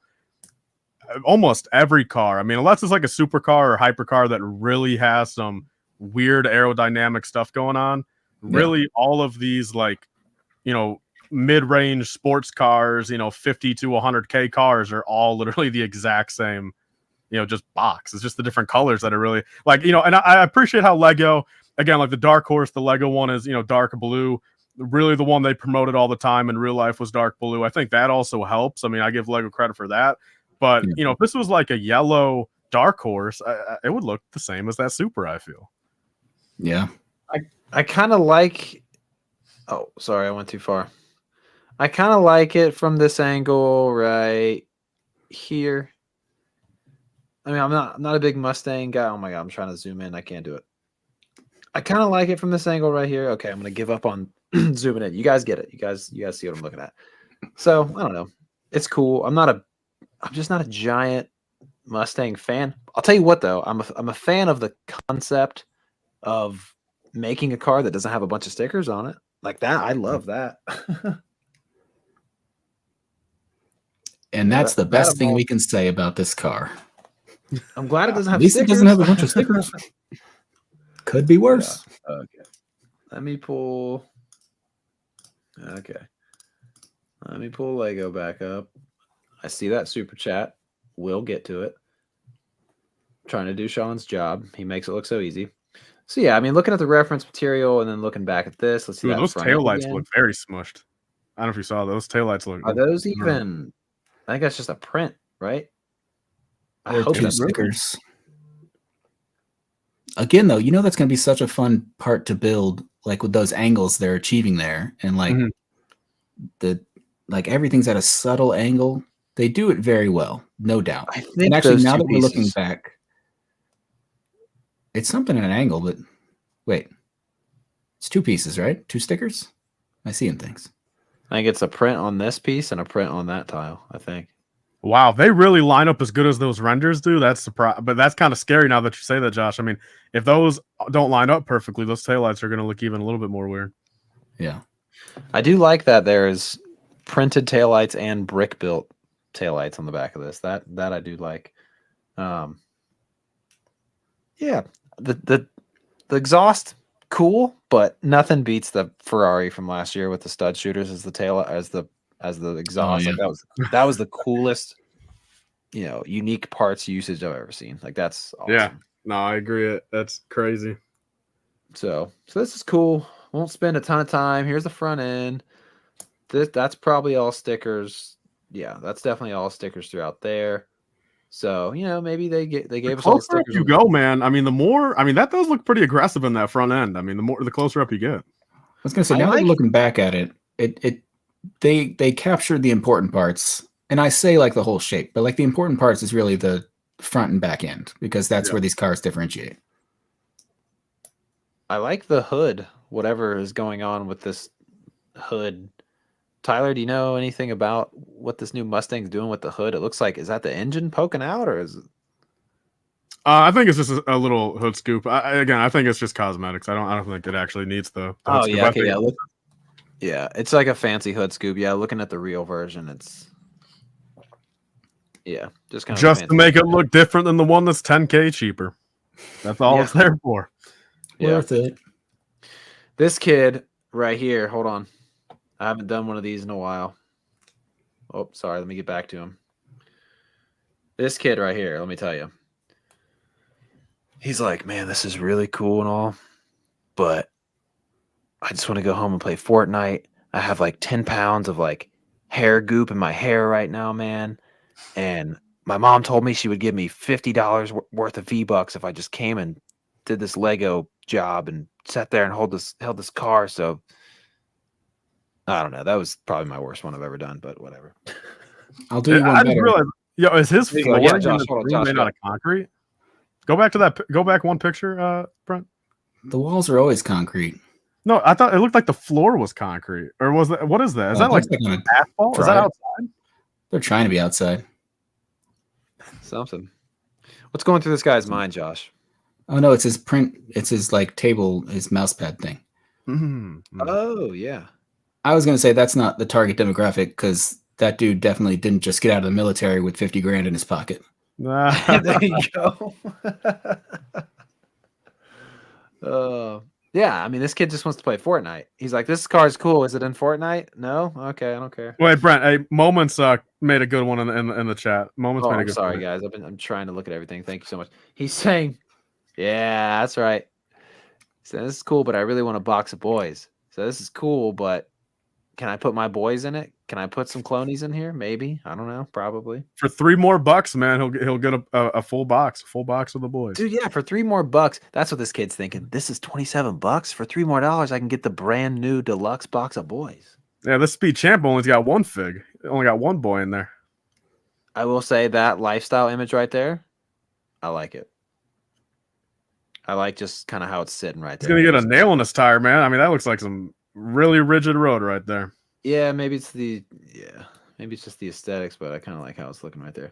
S3: almost every car, I mean, unless it's like a supercar or hypercar that really has some weird aerodynamic stuff going on, really all of these, like, mid-range sports cars, 50 to 100K cars are all literally the exact same, just box. It's just the different colors that are really like, and I appreciate how Lego, again, like the Dark Horse, the Lego one is, dark blue. really the one they promoted all the time in real life was dark blue. I think that also helps. I mean, I give Lego credit for that. But, you know, if this was like a yellow dark horse, it would look the same as that Supra, I feel.
S2: Yeah.
S1: I kind of like... Oh, sorry, I went too far. I kind of like it from this angle right here. I mean, I'm not a big Mustang guy. Oh my God, I'm trying to zoom in. I can't do it. I kind of like it from this angle right here. Okay, I'm gonna give up on zooming in. You guys get it. You guys see what I'm looking at. So I don't know. It's cool. I'm just not a giant Mustang fan. I'll tell you what though. I'm a fan of the concept of making a car that doesn't have a bunch of stickers on it. Like that. I love that.
S2: And that's the best thing we can say about this car.
S1: I'm glad it doesn't have
S2: At least
S1: stickers.
S2: it doesn't have a bunch of stickers. Could be worse.
S1: Yeah. Okay. Let me pull. Okay. Let me pull Lego back up. I see that super chat. We'll get to it. Trying to do Sean's job. He makes it look so easy. So yeah, I mean, looking at the reference material and then looking back at this, let's see.
S3: Dude, those taillights look very smushed. I don't know if you saw those taillights look.
S1: Are those even? I think that's just a print, right?
S2: I hope two stickers. Again, though, you know that's going to be such a fun part to build, like with those angles they're achieving there, and like everything's at a subtle angle. They do it very well, no doubt.
S1: I think
S2: and actually, now that we're looking back, it's something at an angle. But wait, it's two pieces, right? Two stickers. I see in things.
S1: I think it's a print on this piece and a print on that tile. I think.
S3: Wow, they really line up as good as those renders do. That's surprising, but that's kind of scary now that you say that, Josh. I mean, if those don't line up perfectly, those taillights are going to look even a little bit more weird.
S2: Yeah,
S1: I do like that there's printed taillights and brick built taillights on the back of this. That I do like. Yeah, the exhaust cool, but nothing beats the Ferrari from last year with the stud shooters as the tail as the exhaust.
S2: Oh, yeah.
S1: Like that was the coolest, unique parts usage I've ever seen. Like that's awesome.
S3: Yeah, no, I agree. That's crazy.
S1: So this is cool. Won't spend a ton of time. Here's the front end. That's probably all stickers. Yeah, that's definitely all stickers throughout there. So maybe they gave us all the stickers.
S3: You go, man. I mean, that does look pretty aggressive in that front end. I mean, the closer up you get.
S2: I was gonna say, now that we're looking back at it, they captured the important parts, and I say like the whole shape, but like the important parts is really the front and back end, because that's where these cars differentiate.
S1: I like the hood, whatever is going on with this hood. Tyler, do you know anything about what this new Mustang's doing with the hood? It looks like, is that the engine poking out, or is it?
S3: I think it's just a little hood scoop. I think it's just cosmetics. I don't think it actually needs the
S1: oh
S3: hood
S1: yeah,
S3: scoop.
S1: okay, yeah, it's like a fancy hood scoop. Yeah, looking at the real version, it's just
S3: to make it look different than the one that's $10K cheaper. That's all it's there for.
S2: Worth it.
S1: This kid right here, hold on. I haven't done one of these in a while. Oh, sorry. Let me get back to him. This kid right here, let me tell you. He's like, man, this is really cool and all, but I just want to go home and play Fortnite. I have like 10 pounds of like hair goop in my hair right now, man. And my mom told me she would give me $50 worth of V-Bucks if I just came and did this Lego job and sat there and held this car. So I don't know. That was probably my worst one I've ever done, but whatever.
S2: I'll do one better.
S3: Is his floor
S1: Josh,
S3: made out of concrete? Go back to that. Go back one picture, Brent.
S2: The walls are always concrete.
S3: No, I thought it looked like the floor was concrete. Or was that? What is that? Is that like asphalt? Is that outside?
S2: They're trying to be outside.
S1: Something. What's going through this guy's mind, Josh?
S2: Oh no, it's his print. It's his like table, his mouse pad thing.
S3: Mm-hmm.
S1: Oh yeah.
S2: I was gonna say that's not the target demographic, because that dude definitely didn't just get out of the military with 50 grand in his pocket.
S1: There you go. Yeah, I mean, this kid just wants to play Fortnite. He's like, this car is cool. Is it in Fortnite? No? Okay, I don't care.
S3: Wait, Brent, hey, Moments made a good one in the chat. Moments made a good
S1: sorry,
S3: point.
S1: guys. I'm trying to look at everything. Thank you so much. He's saying, yeah, that's right. He said, this is cool, but I really want a box of boys. He So this is cool, but can I put my boys in it? Can I put some clonies in here? Maybe. I don't know. Probably.
S3: For $3 more, man, he'll get a full box of the boys.
S1: Dude, yeah, for $3 more, that's what this kid's thinking. This is $27 for $3 more. I can get the brand new deluxe box of boys.
S3: Yeah, this Speed Champ only's got one fig. It only got one boy in there.
S1: I will say that lifestyle image right there, I like it. I like just kind of how it's sitting right there.
S3: He's gonna get a nail in his tire, man. I mean, that looks like some really rigid road right there.
S1: Yeah, maybe it's just the aesthetics, but I kind of like how it's looking right there.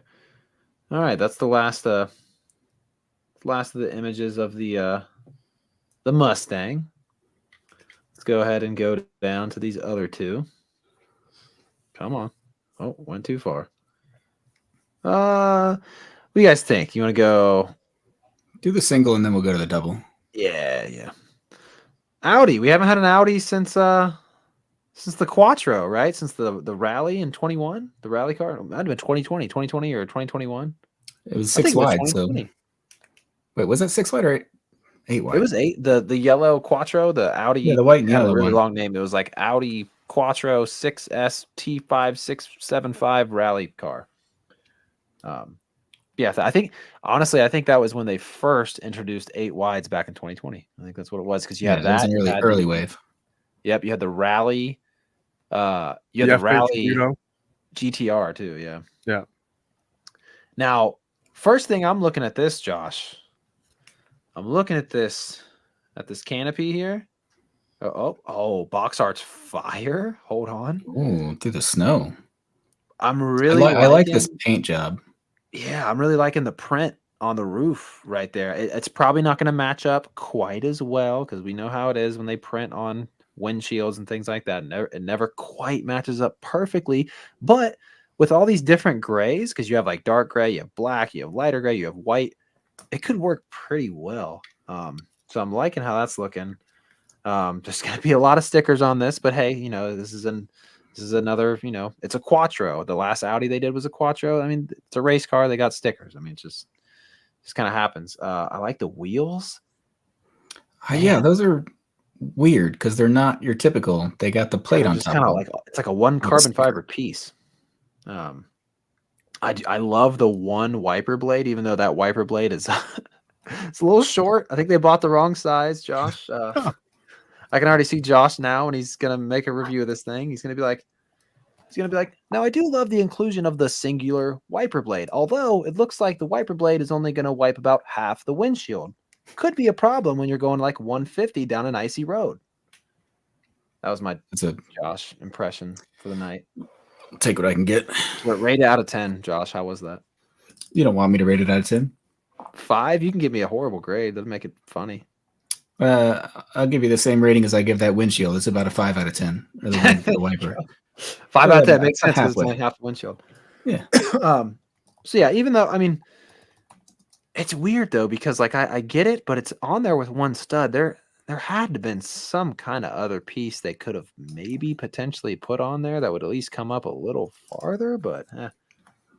S1: All right, that's the last of the images of the Mustang. Let's go ahead and go down to these other two. Come on. Oh, went too far. What do you guys think? You want to go
S2: do the single and then we'll go to the double?
S1: Yeah. Audi. We haven't had an Audi since the Quattro, right? Since the rally in 21, the rally car. It might have been 2020 or 2021.
S2: It was 6 wide. So wait, was that 6 wide or 8 wide?
S1: It was 8. The yellow Quattro, the Audi.
S2: Yeah, the white and yellow.
S1: A really long name. It was like Audi Quattro 6S T5675 rally car. Yeah, I think that was when they first introduced 8 wides back in 2020. I think that's what it was because you had that.
S2: It was an early wave.
S1: Yep, you had the rally. You had the rally GTR too. Yeah.
S3: Yeah.
S1: Now, first thing I'm looking at this, Josh. I'm looking at this canopy here. Oh, box art's fire. Hold on.
S2: Oh, through the snow.
S1: I'm really
S2: I like this paint job.
S1: Yeah, I'm really liking the print on the roof right there. It's probably not going to match up quite as well because we know how it is when they print on windshields and things like that. It never quite matches up perfectly. But with all these different grays, because you have like dark gray, you have black, you have lighter gray, you have white, it could work pretty well. So I'm liking how that's looking. There's going to be a lot of stickers on this, but hey, this is another, it's a Quattro. The last Audi they did was a Quattro. I mean, it's a race car. They got stickers. I mean, it just kind of happens. I like the wheels.
S2: Yeah, those are weird because they're not your typical. They got the plate on top.
S1: Kind of like it's like a one carbon fiber piece. I love the one wiper blade, even though that wiper blade is it's a little short. I think they bought the wrong size, Josh. I can already see Josh now when he's gonna make a review of this thing. He's gonna be like, now I do love the inclusion of the singular wiper blade, although it looks like the wiper blade is only gonna wipe about half the windshield. Could be a problem when you're going like 150 down an icy road. That was my Josh impression for the night.
S2: I'll take what I can get.
S1: Rate it out of 10, Josh. How was that?
S2: You don't want me to rate it out of 10?
S1: 5? You can give me a horrible grade. That'll make it funny.
S2: I'll give you the same rating as I give that windshield. It's about a 5 out of 10. Or the wiper.
S1: 5 out of 10 makes sense because it's only half the windshield.
S2: Yeah.
S1: So yeah, even though it's weird though because like I get it, but it's on there with one stud. There had to have been some kind of other piece they could have maybe potentially put on there that would at least come up a little farther, but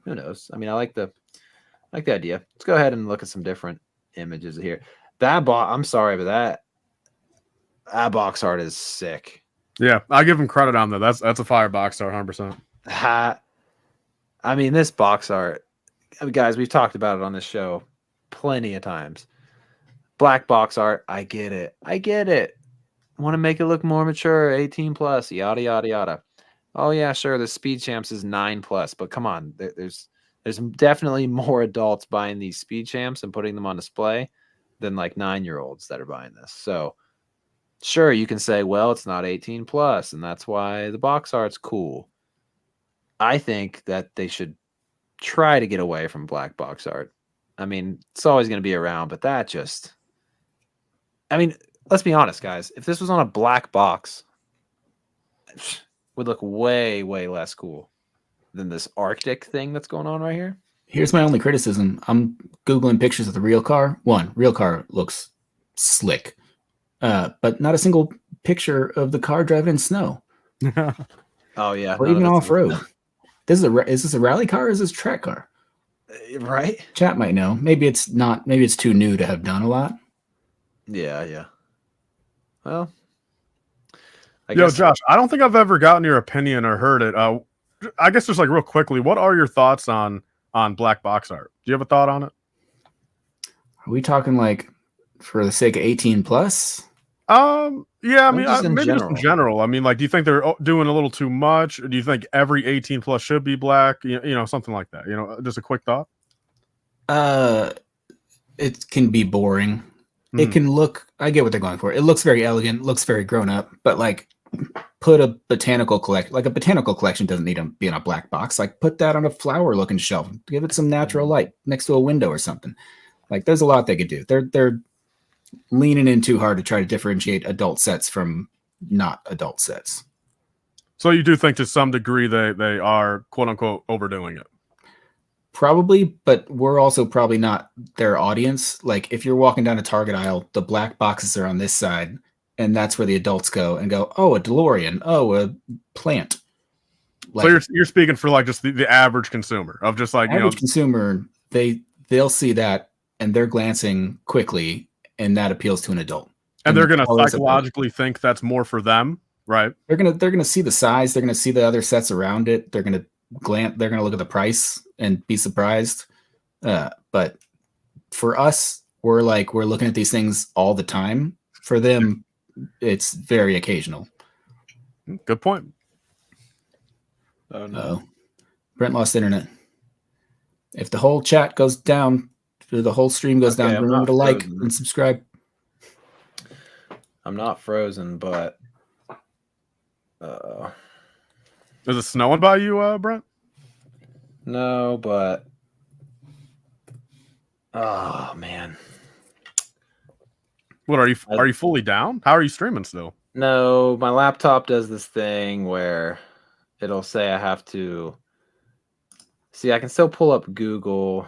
S1: who knows? I mean, I like the idea. Let's go ahead and look at some different images here. I'm sorry, but that box art is sick.
S3: Yeah, I give him credit on that. That's a fire box art, 100%.
S1: I mean, this box art, guys, we've talked about it on this show plenty of times. Black box art, I get it. Want to make it look more mature, 18 plus, yada yada yada. Oh yeah, sure. The Speed Champs is 9+, but come on, there's definitely more adults buying these Speed Champs and putting them on display than like 9-year-olds that are buying this. So sure, you can say, well, it's not 18+, and that's why the box art's cool. I think that they should try to get away from black box art. I mean, it's always going to be around, but that just... I mean, let's be honest, guys. If this was on a black box, it would look way, way less cool than this Arctic thing that's going on right here.
S2: Here's my only criticism. I'm Googling pictures of the real car. Real car looks slick, but not a single picture of the car driving in snow.
S1: Oh, yeah.
S2: Or even off-road. Is this a rally car or is this a track car?
S1: Right?
S2: Chat might know. Maybe it's not. Maybe it's too new to have done a lot.
S1: Yeah. Well,
S3: Yo, Josh, I don't think I've ever gotten your opinion or heard it. I guess just like real quickly, what are your thoughts on black box art? Do you have a thought on it?
S2: Are we talking like for the sake of 18 plus?
S3: Yeah, I mean,
S1: just in
S3: maybe just in general. I mean, like, do you think they're doing a little too much? Or do you think every 18 plus should be black? You know, something like that. You know, just a quick thought.
S2: It can be boring. It can look. I get what they're going for. It looks very elegant. Looks very grown up. But like, put a botanical collection. Like a botanical collection doesn't need to be in a black box. Like, put that on a flower-looking shelf. Give it some natural light next to a window or something. Like, there's a lot they could do. They're leaning in too hard to try to differentiate adult sets from not adult sets.
S3: So you do think to some degree they are quote unquote overdoing it?
S2: Probably, but we're also probably not their audience. Like, if you're walking down a Target aisle, the black boxes are on this side, and that's where the adults go and go, oh, a DeLorean, oh, a plant.
S3: Like, so you're speaking for like just the average consumer of just like
S2: average consumer. They'll see that and they're glancing quickly, and that appeals to an adult.
S3: And they're going to psychologically think that's more for them, right?
S2: They're gonna see the size. They're gonna see the other sets around it. They're gonna glance. They're gonna look at the price and be surprised. But for us, we're looking at these things all the time. For them, it's very occasional.
S3: Good point.
S1: Oh no,
S2: Brent lost internet. If the whole chat goes down, the whole stream goes down, remember to like and subscribe.
S1: I'm not frozen, but
S3: is it snowing by you, Brent?
S1: No, but oh man.
S3: What are you fully down? How are you streaming still?
S1: No, my laptop does this thing where it'll say I have to see. I can still pull up Google,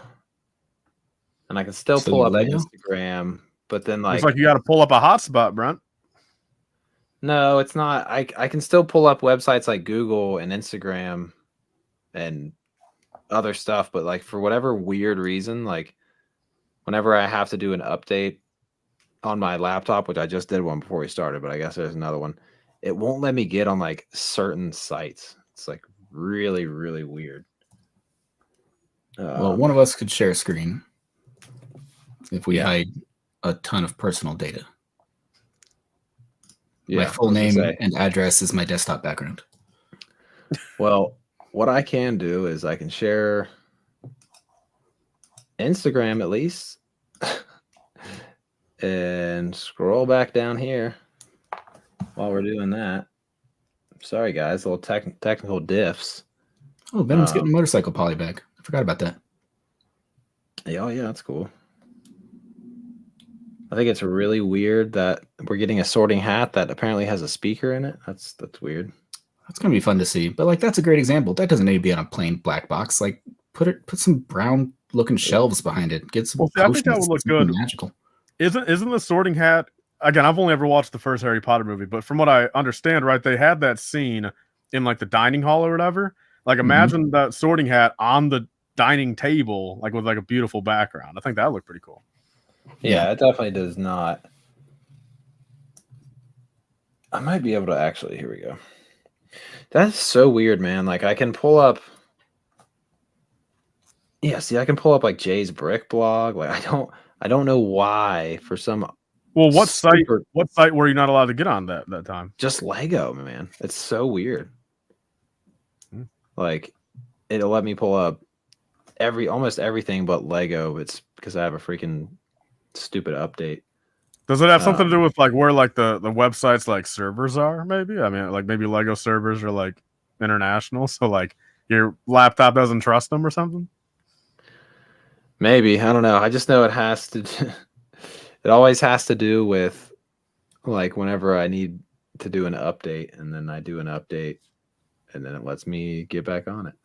S1: and I can still pull up Instagram, but then
S3: it's like you got to pull up a hotspot, Brent.
S1: No, it's not. I can still pull up websites like Google and Instagram and other stuff, but like for whatever weird reason, like whenever I have to do an update on my laptop, which I just did one before we started, but I guess there's another one, it won't let me get on like certain sites. It's like really, really weird.
S2: Well, one of us could share a screen if we hide a ton of personal data. Yeah, my full name and address is my desktop background.
S1: Well, what I can do is I can share Instagram at least and scroll back down here while we're doing that. Sorry, guys, little technical diffs.
S2: Oh, Venom's getting a motorcycle poly bag. I forgot about that.
S1: Oh, yeah, that's cool. I think it's really weird that we're getting a sorting hat that apparently has a speaker in it. That's weird.
S2: That's gonna be fun to see. But like, that's a great example. That doesn't need to be on a plain black box. Like, put some brown looking shelves behind it. Get some.
S3: Well, I think that would look good.
S2: Magical.
S3: Isn't the sorting hat? Again, I've only ever watched the first Harry Potter movie, but from what I understand, right, they had that scene in like the dining hall or whatever. Like, imagine that sorting hat on the dining table, like with like a beautiful background. I think that would look pretty cool.
S1: Yeah, it definitely does not. I might be able to actually. Here we go. That's so weird, man. Like, I can pull up. Yeah, see, I can pull up like Jay's Brick blog. Like, I don't know why for some.
S3: Well, what site were you not allowed to get on that time?
S1: Just Lego, man. It's so weird. Like, it'll let me pull up almost everything but Lego. It's because I have a freaking stupid update.
S3: Does it have something to do with like where like the websites like servers are? Maybe. I mean, like maybe Lego servers are like international, so like your laptop doesn't trust them or something.
S1: Maybe, I don't know. I just know it has to. It always has to do with like whenever I need to do an update, and then I do an update, and then it lets me get back on it.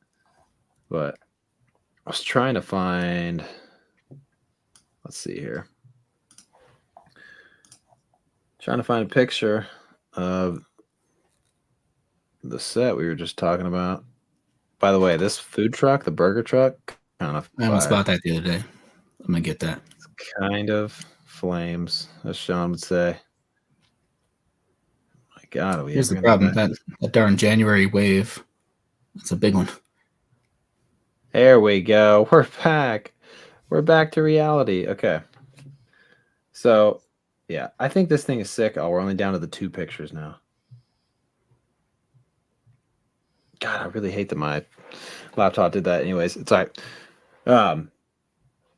S1: But I was trying to find. Let's see here. Trying to find a picture of the set we were just talking about. By the way, this food truck, the burger truck, kind of.
S2: I almost bought that the other day. I'm gonna get that.
S1: It's kind of flames, as Sean would say. My God, are we
S2: Here's
S1: ever
S2: the
S1: gonna
S2: problem.
S1: do
S2: That darn January wave. It's a big one.
S1: There we go. We're back. We're back to reality. Okay. So, yeah, I think this thing is sick. Oh, we're only down to the 2 pictures now. God, I really hate that my laptop did that. Anyways, it's all right.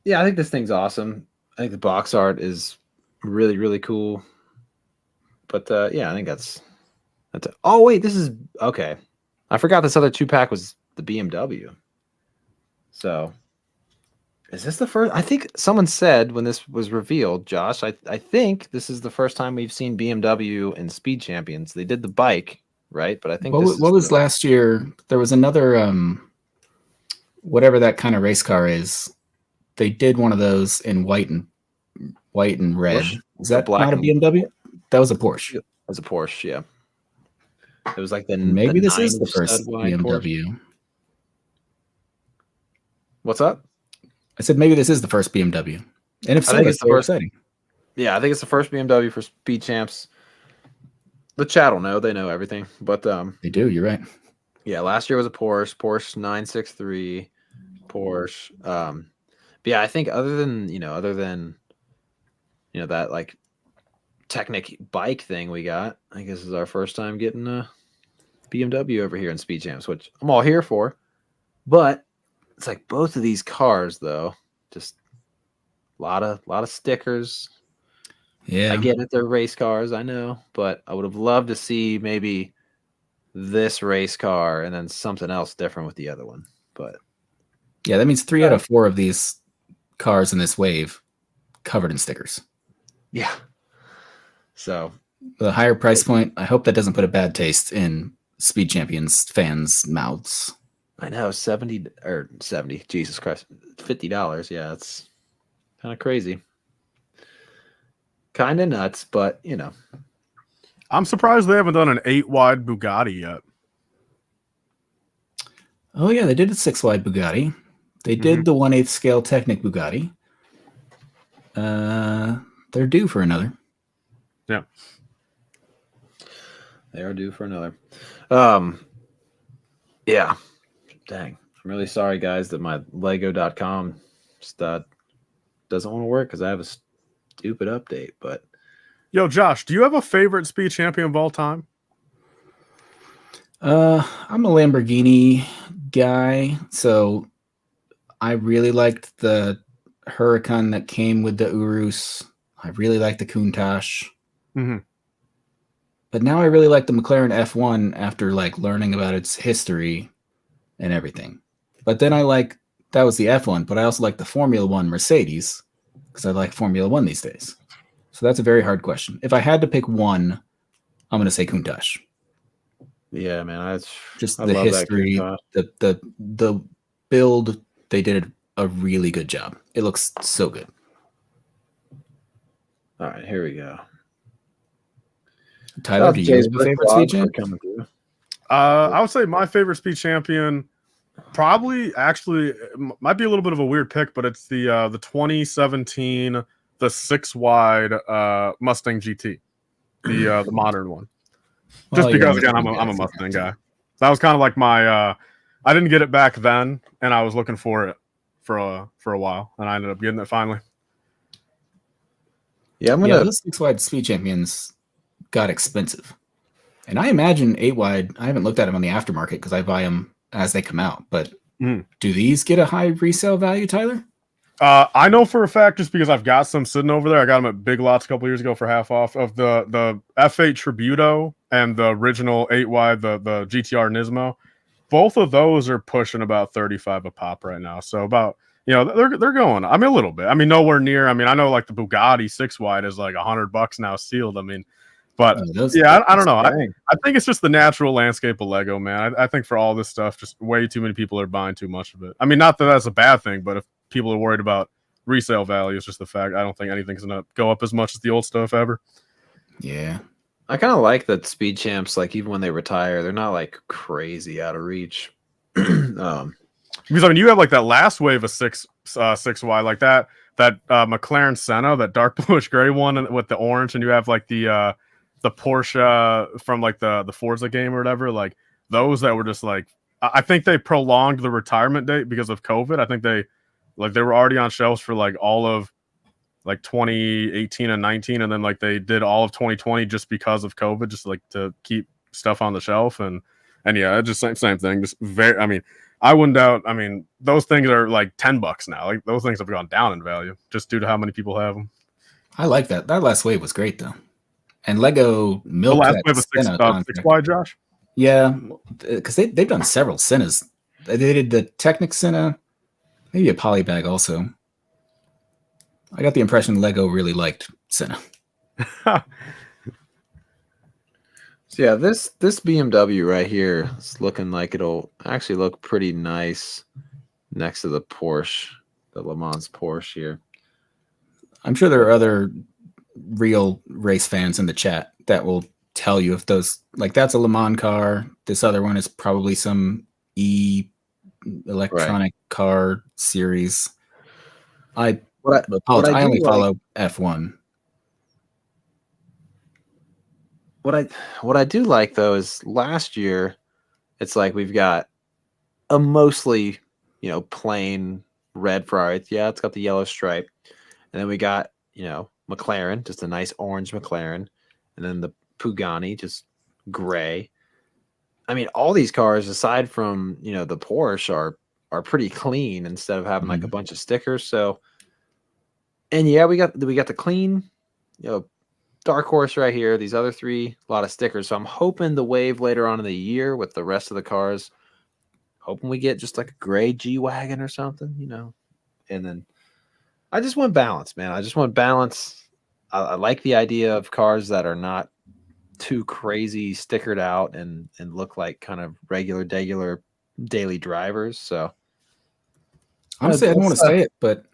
S1: Yeah, I think this thing's awesome. I think the box art is really, really cool. But yeah, I think that's it. Oh wait, this is okay. I forgot this other 2-pack was the BMW. So is this the first? I think someone said when this was revealed, Josh, I think this is the first time we've seen BMW in Speed Champions. They did the bike, right? But I think
S2: What was last year? There was another whatever that kind of race car is. They did one of those in white and red.
S1: Porsche?
S2: Is that
S1: black
S2: not a BMW? That was a Porsche.
S1: It was a Porsche, yeah. It was like
S2: Maybe this is the
S1: 9-inch
S2: first
S1: stud wide
S2: BMW.
S1: Porsche. What's up?
S2: I said maybe this is the first BMW. And if so,
S1: I think
S2: that's
S1: it's the
S2: very
S1: first.
S2: exciting.
S1: Yeah, I think it's the first BMW for Speed Champs. The chat will know; they know everything. But
S2: They do. You're right.
S1: yeah, last year was a Porsche 963, Porsche. But yeah, I think other than that like Technic bike thing we got, I guess is our first time getting a BMW over here in Speed Champs, which I'm all here for. But it's like both of these cars, though, just a lot of stickers.
S2: Yeah.
S1: I get it, they're race cars, I know, but I would have loved to see maybe this race car and then something else different with the other one. But
S2: yeah, that means 3 out of 4 of these cars in this wave covered in stickers.
S1: yeah. So
S2: The higher price point, I hope that doesn't put a bad taste in Speed Champions fans' mouths.
S1: I know 70 or 70, Jesus Christ, $50. Yeah, it's kind of crazy. Kind of nuts, but
S3: I'm surprised they haven't done an 8-wide Bugatti yet.
S2: Oh yeah, they did a 6-wide Bugatti. They did the 1/8 scale Technic Bugatti. They're due for another.
S3: Yeah.
S1: They are due for another. Yeah. Dang. I'm really sorry, guys, that my Lego.com stud doesn't want to work because I have a stupid update. But
S3: Yo, Josh, do you have a favorite Speed Champion of all time?
S2: I'm a Lamborghini guy, so I really liked the Huracan that came with the Urus. I really liked the Countach.
S3: Mm-hmm.
S2: But now I really like the McLaren F1 after learning about its history and everything. But then that was the F1, but I also like the Formula One Mercedes because I like Formula One these days. So that's a very hard question. If I had to pick one, I'm going to say Countach.
S1: yeah, man, I
S2: The
S1: love
S2: history, the build, they did a really good job. It looks so good.
S1: All right, here we go.
S2: Tyler, do you have a favorite speed champion?
S3: I would say my favorite Speed Champion probably actually might be a little bit of a weird pick, but it's the 2017 the 6-wide Mustang GT, the modern one. Just because again I'm a Mustang guy. That was kind of like my I didn't get it back then, and I was looking for it for a while, and I ended up getting it finally.
S1: Yeah,
S2: those 6-wide Speed Champions got expensive. And I imagine 8-wide, I haven't looked at them on the aftermarket because I buy them as they come out. But do these get a high resale value, Tyler?
S3: I know for a fact, just because I've got some sitting over there. I got them at Big Lots a couple years ago for half off. Of the F8 Tributo and the original 8-wide, the GTR Nismo. Both of those are pushing about 35 a pop right now. So about, they're going. I mean, a little bit. I mean, nowhere near. I mean, I know like the Bugatti 6-wide is like $100 now sealed. I mean, but I don't know. I think it's just the natural landscape of Lego, man. I think for all this stuff, just way too many people are buying too much of it. I mean, not that that's a bad thing, but if people are worried about resale value, it's just the fact I don't think anything's going to go up as much as the old stuff ever.
S2: Yeah.
S1: I kind of like that Speed Champs, like even when they retire, they're not like crazy out of reach.
S3: Because I mean, you have like that last wave of 6-wide, like that McLaren Senna, that dark bluish gray one with the orange, and you have like the the Porsche from like the Forza game or whatever, like those that were just like, I think they prolonged the retirement date because of COVID. I think they were already on shelves for like all of like 2018 and 19, and then like they did all of 2020 just because of COVID, just like to keep stuff on the shelf. And yeah, just same thing. Just very, I mean, I wouldn't doubt. I mean, those things are like $10 now. Like those things have gone down in value just due to how many people have them.
S2: I like that. That last wave was great though, and Lego milked
S3: The last
S2: that
S3: wave of
S2: Senna contract.
S3: 6 wide, Josh.
S2: Yeah, because they've done several Sennas. They did the Technic Senna, maybe a polybag also. I got the impression Lego really liked Senna.
S1: So yeah, this BMW right here is looking like it'll actually look pretty nice next to the Porsche, the Le Mans Porsche here.
S2: I'm sure there are other real race fans in the chat that will tell you if those, like, that's a Le Mans car. This other one is probably some electronic car series. I only follow F1.
S1: What I do like though is last year, it's like we've got a mostly, plain red Ferrari. Yeah, it's got the yellow stripe, and then we got McLaren, just a nice orange McLaren, and then the Pagani, just gray. I mean, all these cars, aside from the Porsche, are pretty clean instead of having like a bunch of stickers. So, and yeah, we got the clean, dark horse right here. These other three, a lot of stickers. So I'm hoping the wave later on in the year with the rest of the cars, hoping we get just like a gray G-Wagon or something, And then I just want balance, man. I just want balance. I like the idea of cars that are not too crazy stickered out and look like kind of regular daily drivers. So
S2: honestly, I don't want to say it, but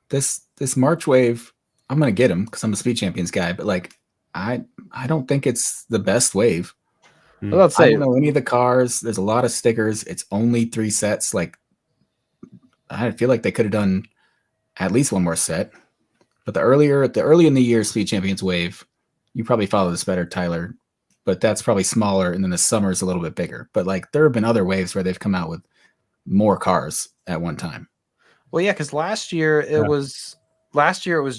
S2: this March wave, I'm gonna get him because I'm a Speed Champions guy. But like, I don't think it's the best wave. I don't know any of the cars. There's a lot of stickers. It's only 3 sets. Like, I feel like they could have done at least one more set. But the early in the year Speed Champions wave, you probably follow this better, Tyler. But that's probably smaller, and then the summer is a little bit bigger. But like, there have been other waves where they've come out with more cars at one time.
S1: Well, yeah, because last year it was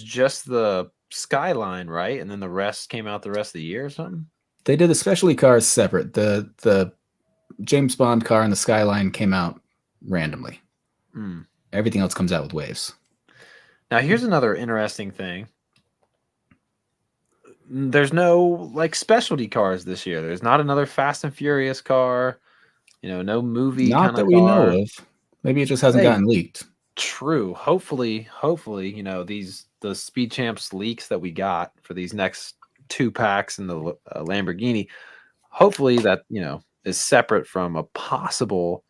S1: just the Skyline, right? And then the rest came out the rest of the year or something.
S2: They did the specialty cars separate. The James Bond car and the Skyline came out randomly. Everything else comes out with waves.
S1: Now, here's another interesting thing. There's no like specialty cars this year. There's not another Fast and Furious car. No movie.
S2: Not that we know of. Maybe it just hasn't gotten leaked.
S1: True. Hopefully, the Speed Champs leaks that we got for these next 2 packs in the Lamborghini, hopefully that is separate from a possible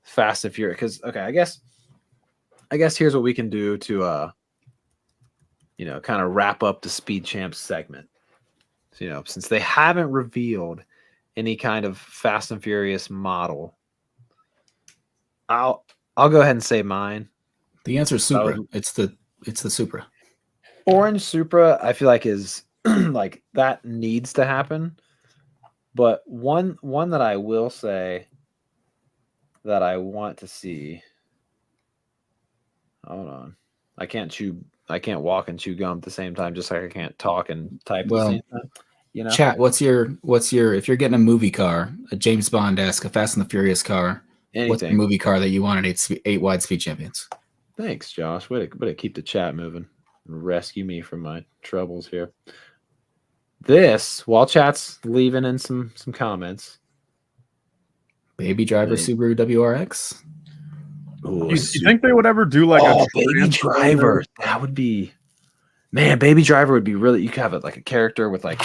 S1: Fast and Furious. Because I guess here's what we can do to kind of wrap up the Speed Champs segment. So, since they haven't revealed any kind of Fast and Furious model, I'll go ahead and say mine.
S2: The answer is Supra. It's the Supra.
S1: Orange Supra, I feel like is like that needs to happen. But one that I will say that I want to see. Hold on. I can't walk and chew gum at the same time, just like I can't talk and type at the same time.
S2: Chat, what's your if you're getting a movie car, a James Bond-esque, a Fast and the Furious car, what's the movie car that you want at 8 wide Speed Champions?
S1: Thanks, Josh. Way to keep the chat moving and rescue me from my troubles here. This, while chat's leaving in some comments.
S2: Baby Driver Subaru WRX.
S3: Ooh, you think they would ever do like a
S1: Baby Driver? That would be, man. Baby Driver would be really. You could have it like a character with like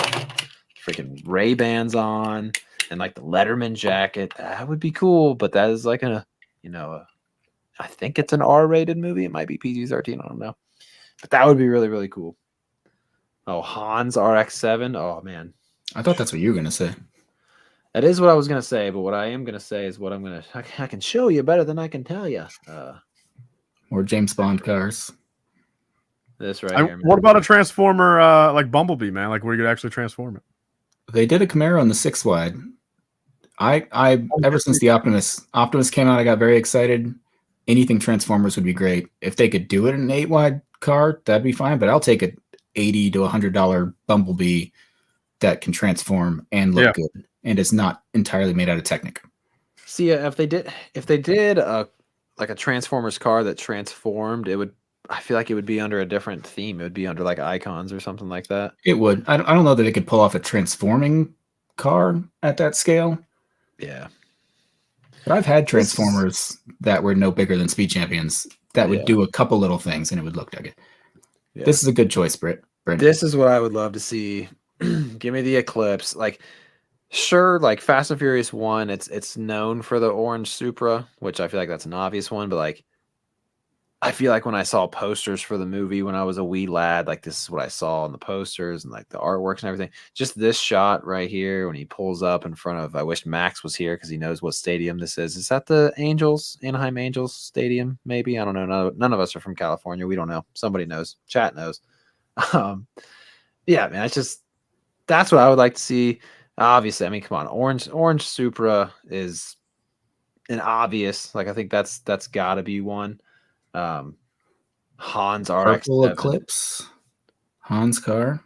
S1: freaking Ray-Bans on and like the Letterman jacket. That would be cool. But that is like I think it's an R-rated movie. It might be PG-13. I don't know. But that would be really, really cool. Oh, Hans RX-7. Oh man,
S2: I thought that's what you were gonna say.
S1: That is what I was going to say, but what I am going to say is what I can show you better than I can tell you.
S2: More James Bond cars.
S1: This right here. Man.
S3: What about a Transformer like Bumblebee, man? Like where you could actually transform it?
S2: They did a Camaro in the 6 wide. I ever since the Optimus came out, I got very excited. Anything Transformers would be great. If they could do it in an 8 wide car, that'd be fine. But I'll take a $80 to $100 Bumblebee that can transform and look good, and it's not entirely made out of Technic.
S1: See, if they did a Transformers car that transformed, I feel like it would be under a different theme. It would be under like Icons or something like that.
S2: It would. I don't know that it could pull off a transforming car at that scale.
S1: Yeah.
S2: But I've had Transformers that were no bigger than Speed Champions that would do a couple little things and it would look like it. Yeah. This is a good choice, Britt.
S1: This is what I would love to see. Give me the Eclipse. Like, sure, like Fast and Furious 1, it's known for the orange Supra, which I feel like that's an obvious one, but like I feel like when I saw posters for the movie when I was a wee lad, like this is what I saw in the posters and like the artworks and everything. Just this shot right here when he pulls up in front of, I wish Max was here because he knows what stadium this is. Is that the Anaheim Angels Stadium? Maybe. I don't know. None of us are from California. We don't know. Somebody knows. Chat knows. Yeah, man, that's what I would like to see. Obviously, I mean, come on. Orange Supra is an obvious, like I think that's gotta be one. Han's RX
S2: Purple Eclipse, Han's car.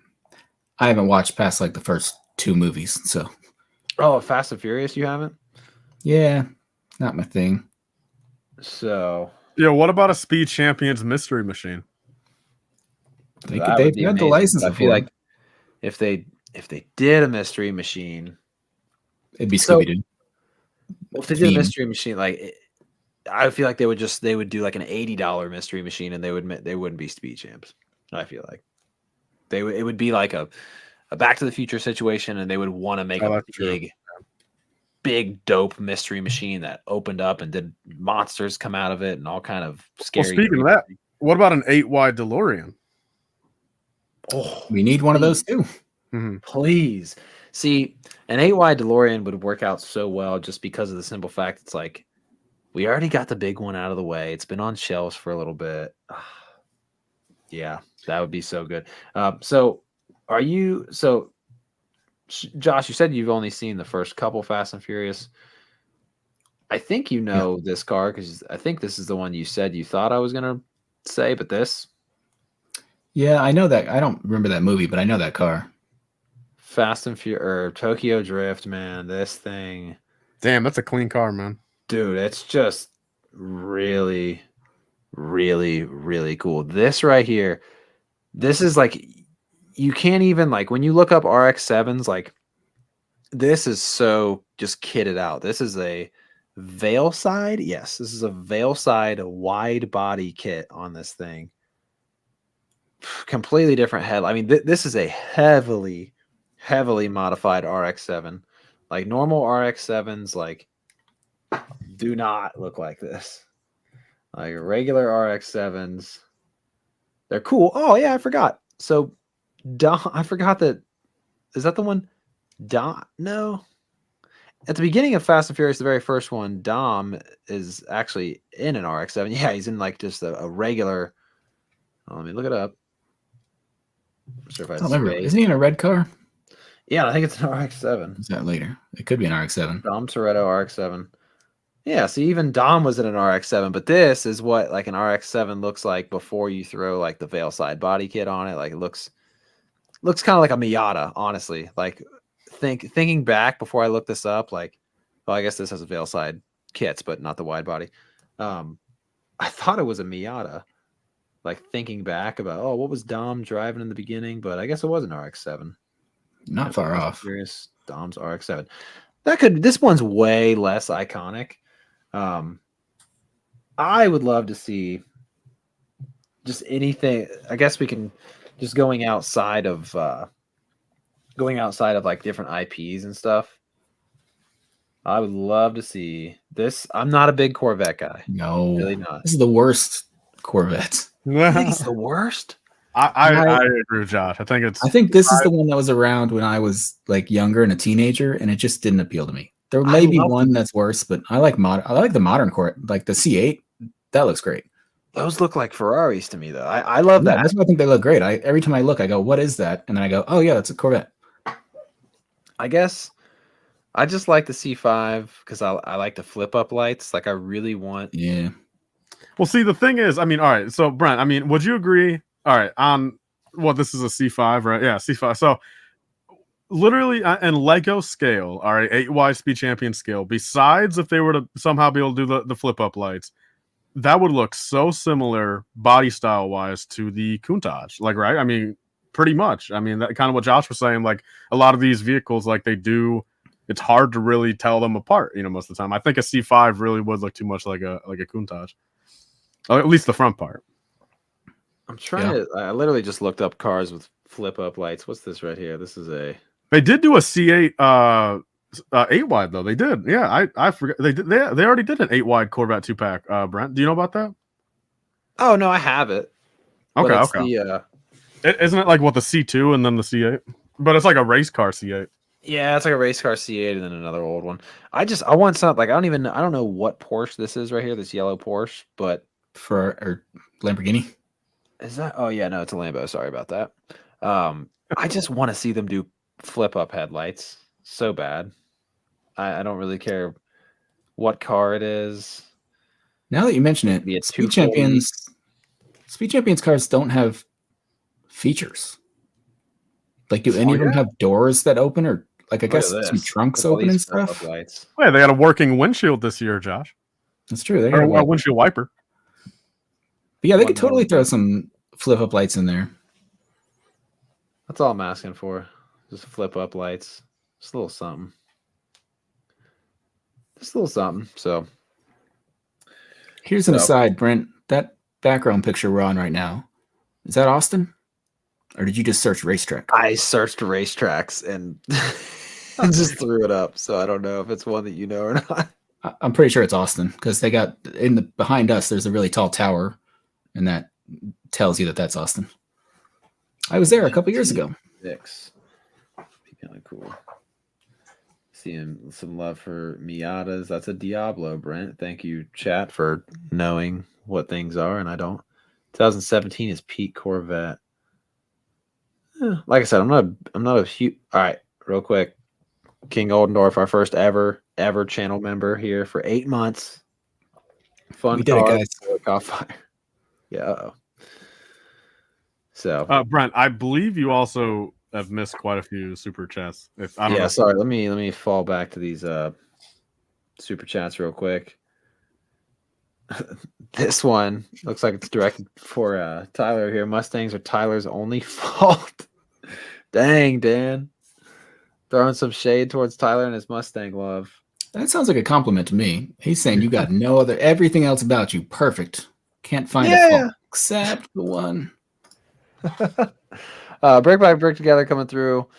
S2: I haven't watched past like the first 2 movies, so.
S1: Oh, Fast and Furious, you haven't?
S2: Yeah, not my thing.
S1: So.
S3: Yeah, what about a Speed Champions mystery machine?
S2: They've had the license.
S1: I feel like if they did a mystery machine,
S2: it'd be Scooby-Doo.
S1: If they did a mystery machine, like I feel like they would do like an $80 mystery machine, and they wouldn't be Speed Champs. I feel like it would be like a Back to the Future situation, and they would want to make a big dope mystery machine that opened up and did monsters come out of it and all kind of scary.
S3: Well, speaking of that, what about an 8 wide DeLorean?
S2: Oh, we need one of those too.
S3: Mm-hmm.
S1: Please. See, an 8 wide DeLorean would work out so well just because of the simple fact it's like we already got the big one out of the way. It's been on shelves for a little bit. Yeah, that would be so good. Josh, you said you've only seen the first couple Fast and Furious. I think you know this car because I think this is the one you said you thought I was going to say, but this.
S2: Yeah, I know that. I don't remember that movie, but I know that car.
S1: Fast and Furious or Tokyo Drift, man. This thing.
S3: Damn, that's a clean car, man.
S1: Dude, it's just really, really, really cool. This right here, this is like, you can't even, like, when you look up RX-7s, like, this is so just kitted out. This is a Veilside. Yes, this is a Veilside wide body kit on this thing. Completely different head. I mean, this is a heavily modified RX-7. Like, normal RX-7s, like, do not look like this. Like regular RX-7s, they're cool. Oh yeah, I forgot. So Dom, I forgot that. Is that the one? Dom? No. At the beginning of Fast and Furious, the very first one, Dom is actually in an RX-7. Yeah, he's in like just a regular. Oh, let me look it up.
S2: I don't remember. Isn't he in a red car?
S1: Yeah, I think it's an RX-7.
S2: Is that later? It could be an RX-7.
S1: Dom Toretto RX-7. Yeah, so even Dom was in an RX-7, but this is what like an RX-7 looks like before you throw like the Veilside body kit on it. Like it looks kind of like a Miata, honestly. Like thinking back before I looked this up, like, well, I guess this has a Veilside kits, but not the wide body. I thought it was a Miata. Like thinking back about, oh, what was Dom driving in the beginning? But I guess it was an RX-7.
S2: Not far off.
S1: Curious, Dom's RX-7. This one's way less iconic. I would love to see just anything. I guess we can just going outside of like different IPs and stuff. I would love to see this. I'm not a big Corvette guy.
S2: No,
S1: really not.
S2: This is the worst Corvette.
S1: I think it's the worst.
S3: I agree with Josh. I think
S2: this is the one that was around when I was like younger and a teenager, and it just didn't appeal to me. There may be one that's worse, but I like the modern Corvette, like the C8. That looks great.
S1: Those look like Ferraris to me, though. I love that.
S2: That's why I think they look great. Every time I look, I go, "What is that?" And then I go, "Oh yeah, that's a Corvette."
S1: I guess I just like the C5 because I like the flip up lights. Like I really want.
S2: Yeah.
S3: Well, see, the thing is, I mean, all right. So, Brent, I mean, would you agree? All right, on this is a C5, right? Yeah, C5. So, literally, in Lego scale, all right, 8Y Speed Champion scale. Besides, if they were to somehow be able to do the flip up lights, that would look so similar body style wise to the Countach. Like, right? I mean, pretty much. I mean, that kind of what Josh was saying. Like, a lot of these vehicles, like they do. It's hard to really tell them apart. Most of the time. I think a C5 really would look too much like a Countach. Or at least the front part.
S1: I'm trying to. I literally just looked up cars with flip up lights. What's this right here? This is a.
S3: They did do a C8 8 wide though. They did. Yeah, I forgot. They did. They already did an 8 wide Corvette 2-pack. Brent, do you know about that?
S1: Oh no, I have it.
S3: Okay, okay. Isn't it like what the C2 and then the C8? But it's like a race car C8.
S1: Yeah, it's like a race car C8 and then another old one. I want something like I don't know what Porsche this is right here. This yellow Porsche, but.
S2: Or Lamborghini.
S1: Is that? Oh yeah, no, it's a Lambo. Sorry about that. I just want to see them do flip up headlights so bad. I don't really care what car it is.
S2: Now that you mention it, Speed Champions cars don't have features. Like, do any of them have doors that open, or like I guess some trunks open and stuff?
S1: Lights.
S3: Well, they got a working windshield this year, Josh.
S2: That's true. They
S3: got a windshield wiper.
S2: But yeah, they could totally throw some flip up lights in there.
S1: That's all I'm asking for. Just flip up lights. Just a little something. Just a little something. So
S2: here's an aside, Brent. That background picture we're on right now, is that Austin? Or did you just search racetrack?
S1: I searched racetracks and just threw it up. So I don't know if it's one that you know or not.
S2: I'm pretty sure it's Austin because they got behind us. There's a really tall tower. And that tells you that that's Austin. I was there a couple years ago.
S1: Be kind of cool. Seeing some love for Miatas. That's a Diablo, Brent. Thank you, chat, for knowing what things are, and I don't. 2017 is peak Corvette. Like I said, I'm not a huge. All right, real quick. King Oldendorf, our first ever channel member here for 8 months. Fun.
S2: We did it, guys.
S1: Caught fire. Yeah. So,
S3: Brent, I believe you also have missed quite a few super chats.
S1: Sorry. Let me fall back to these super chats real quick. This one looks like it's directed for Tyler here. Mustangs are Tyler's only fault. Dang, Dan, throwing some shade towards Tyler and his Mustang love.
S2: That sounds like a compliment to me. He's saying you got everything else about you perfect. Can't find a fault except the one.
S1: Brick by Brick Together coming through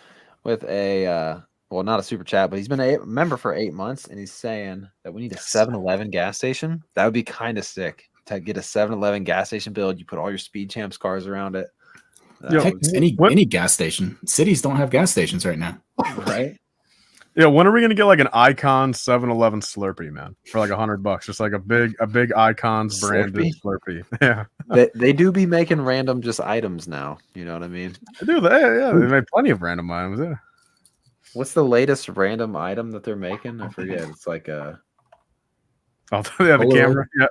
S1: with a not a super chat, but he's been a member for 8 months, and he's saying that we need a 7-Eleven gas station. That would be kind of sick to get a 7-Eleven gas station build. You put all your Speed Champs cars around it.
S2: Any gas station. Cities don't have gas stations right now,
S1: right?
S3: Yeah, when are we gonna get like an Icon 7-Eleven Slurpee, man, for like $100? Just like a big Icons branded Slurpee. Yeah,
S1: they do be making random just items now. You know what I mean?
S3: They do. They made plenty of random items. Yeah.
S1: What's the latest random item that they're making? I forget. It's like a.
S3: Oh, yeah, the camera. Yeah.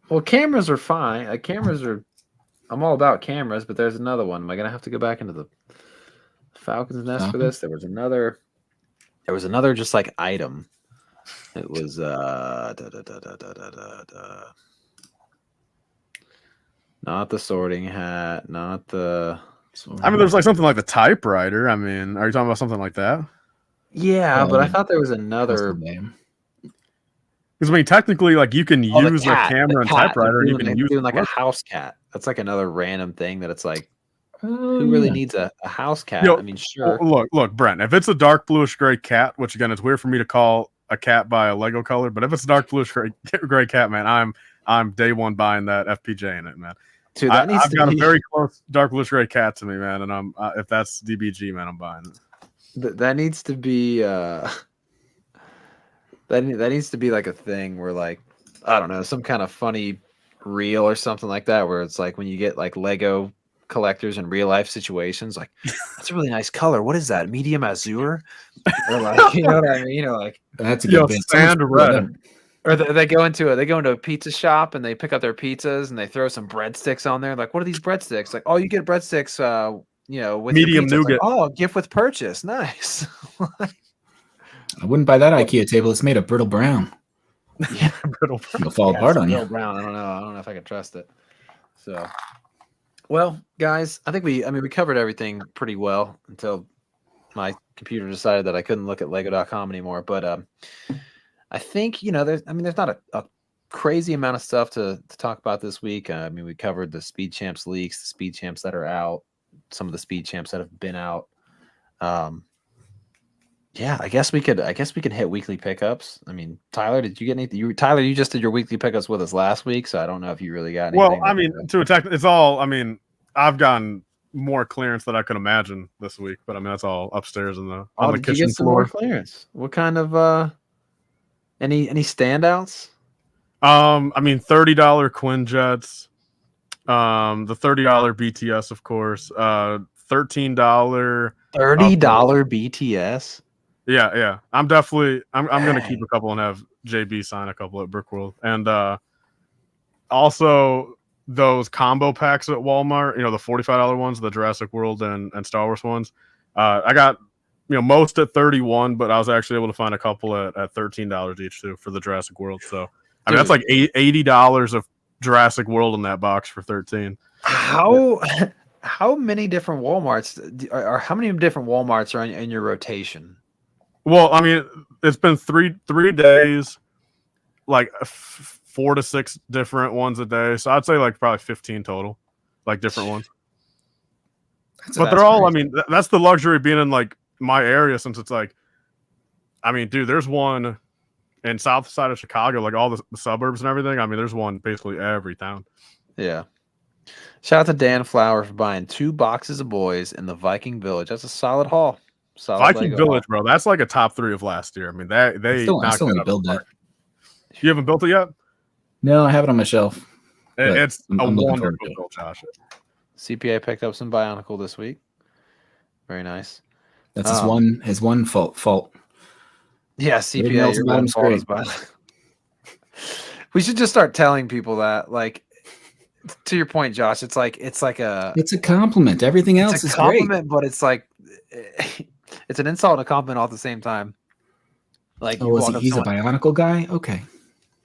S1: Well, cameras are fine. I'm all about cameras, but there's another one. Am I gonna have to go back into the Falcon's nest for this? There was another just like item. It was not the sorting hat, not the.
S3: I mean, there's like something like the typewriter. I mean, are you talking about something like that?
S1: Yeah, but I thought there was another
S2: name.
S3: Because I mean, technically, like you can use the camera and typewriter, and you can use
S1: like a house cat. That's like another random thing that it's like. Who really needs a house cat? I mean, sure.
S3: Look, Brent. If it's a dark bluish gray cat, which again, it's weird for me to call a cat by a Lego color, but if it's a dark bluish gray cat, man, I'm day one buying that FPJ in it, man.
S1: Dude,
S3: I've got a very close dark bluish gray cat to me, man, and I'm if that's DBG, man, I'm buying it.
S1: That needs to be that needs to be like a thing where like I don't know some kind of funny reel or something like that where it's like when you get like Lego collectors in real life situations. Like, that's a really nice color. What is that? Medium azure? Or like, you know what I mean? Like,
S2: that's a good bit.
S3: Sand red.
S1: Or they go into a pizza shop and they pick up their pizzas and they throw some breadsticks on there. Like, what are these breadsticks? Like, oh, you get breadsticks, with
S3: medium
S1: Like,
S3: nougat.
S1: oh, gift with purchase. Nice.
S2: I wouldn't buy that IKEA table. It's made of brittle brown.
S1: Yeah,
S3: brittle brown.
S2: It'll fall apart on you.
S1: Brown. I don't know if I can trust it. So, well, guys, I think we covered everything pretty well until my computer decided that I couldn't look at Lego.com anymore. But I think there's not a crazy amount of stuff to talk about this week. We covered the Speed Champs leaks, the Speed Champs that are out, some of the Speed Champs that have been out. Yeah, I guess we could hit weekly pickups. I mean, Tyler, did you get anything? Tyler, you just did your weekly pickups with us last week, so I don't know if you really got anything.
S3: Well, I mean, to attack, it's all. I mean, I've gotten more clearance than I could imagine this week, but I mean, that's all upstairs on the kitchen
S1: you get some
S3: floor.
S1: More clearance. What kind of any standouts?
S3: I mean, $30 Quinjets, the $30 BTS, of course, $13
S1: $30 BTS.
S3: Yeah. I'm gonna keep a couple and have JB sign a couple at Brickworld, and also those combo packs at Walmart. The $45 ones, the Jurassic World and Star Wars ones. I got most at 31, but I was actually able to find a couple at $13 each too for the Jurassic World. So I mean, that's like $80 of Jurassic World in that box for 13.
S1: How many different Walmarts or how many different Walmarts are in your rotation?
S3: Well, I mean, it's been three days, like 4 to 6 different ones a day. So I'd say like probably 15 total, like different ones. But they're all, crazy. I mean, that's the luxury of being in like my area, since it's like, I mean, dude, there's one in south side of Chicago, like all the suburbs and everything. I mean, there's one basically every town.
S1: Yeah. Shout out to Dan Flower for buying 2 boxes of boys in the Viking Village. That's a solid haul.
S3: Viking Village, bro. That's like a top 3 of last year. I mean, they
S2: I still need to build that.
S3: You haven't built it yet?
S2: No, I have it on my shelf.
S3: It's a wonderful build, Josh.
S1: CPA picked up some Bionicle this week. Very nice.
S2: That's his one fault.
S1: Yeah, CPA. Your one fault is Bionicle. We should just start telling people that, like, to your point, Josh. It's a
S2: compliment. Everything else is a compliment,
S1: but it's like it's an insult and a compliment all at the same time. Like,
S2: he's a Bionicle guy? Okay.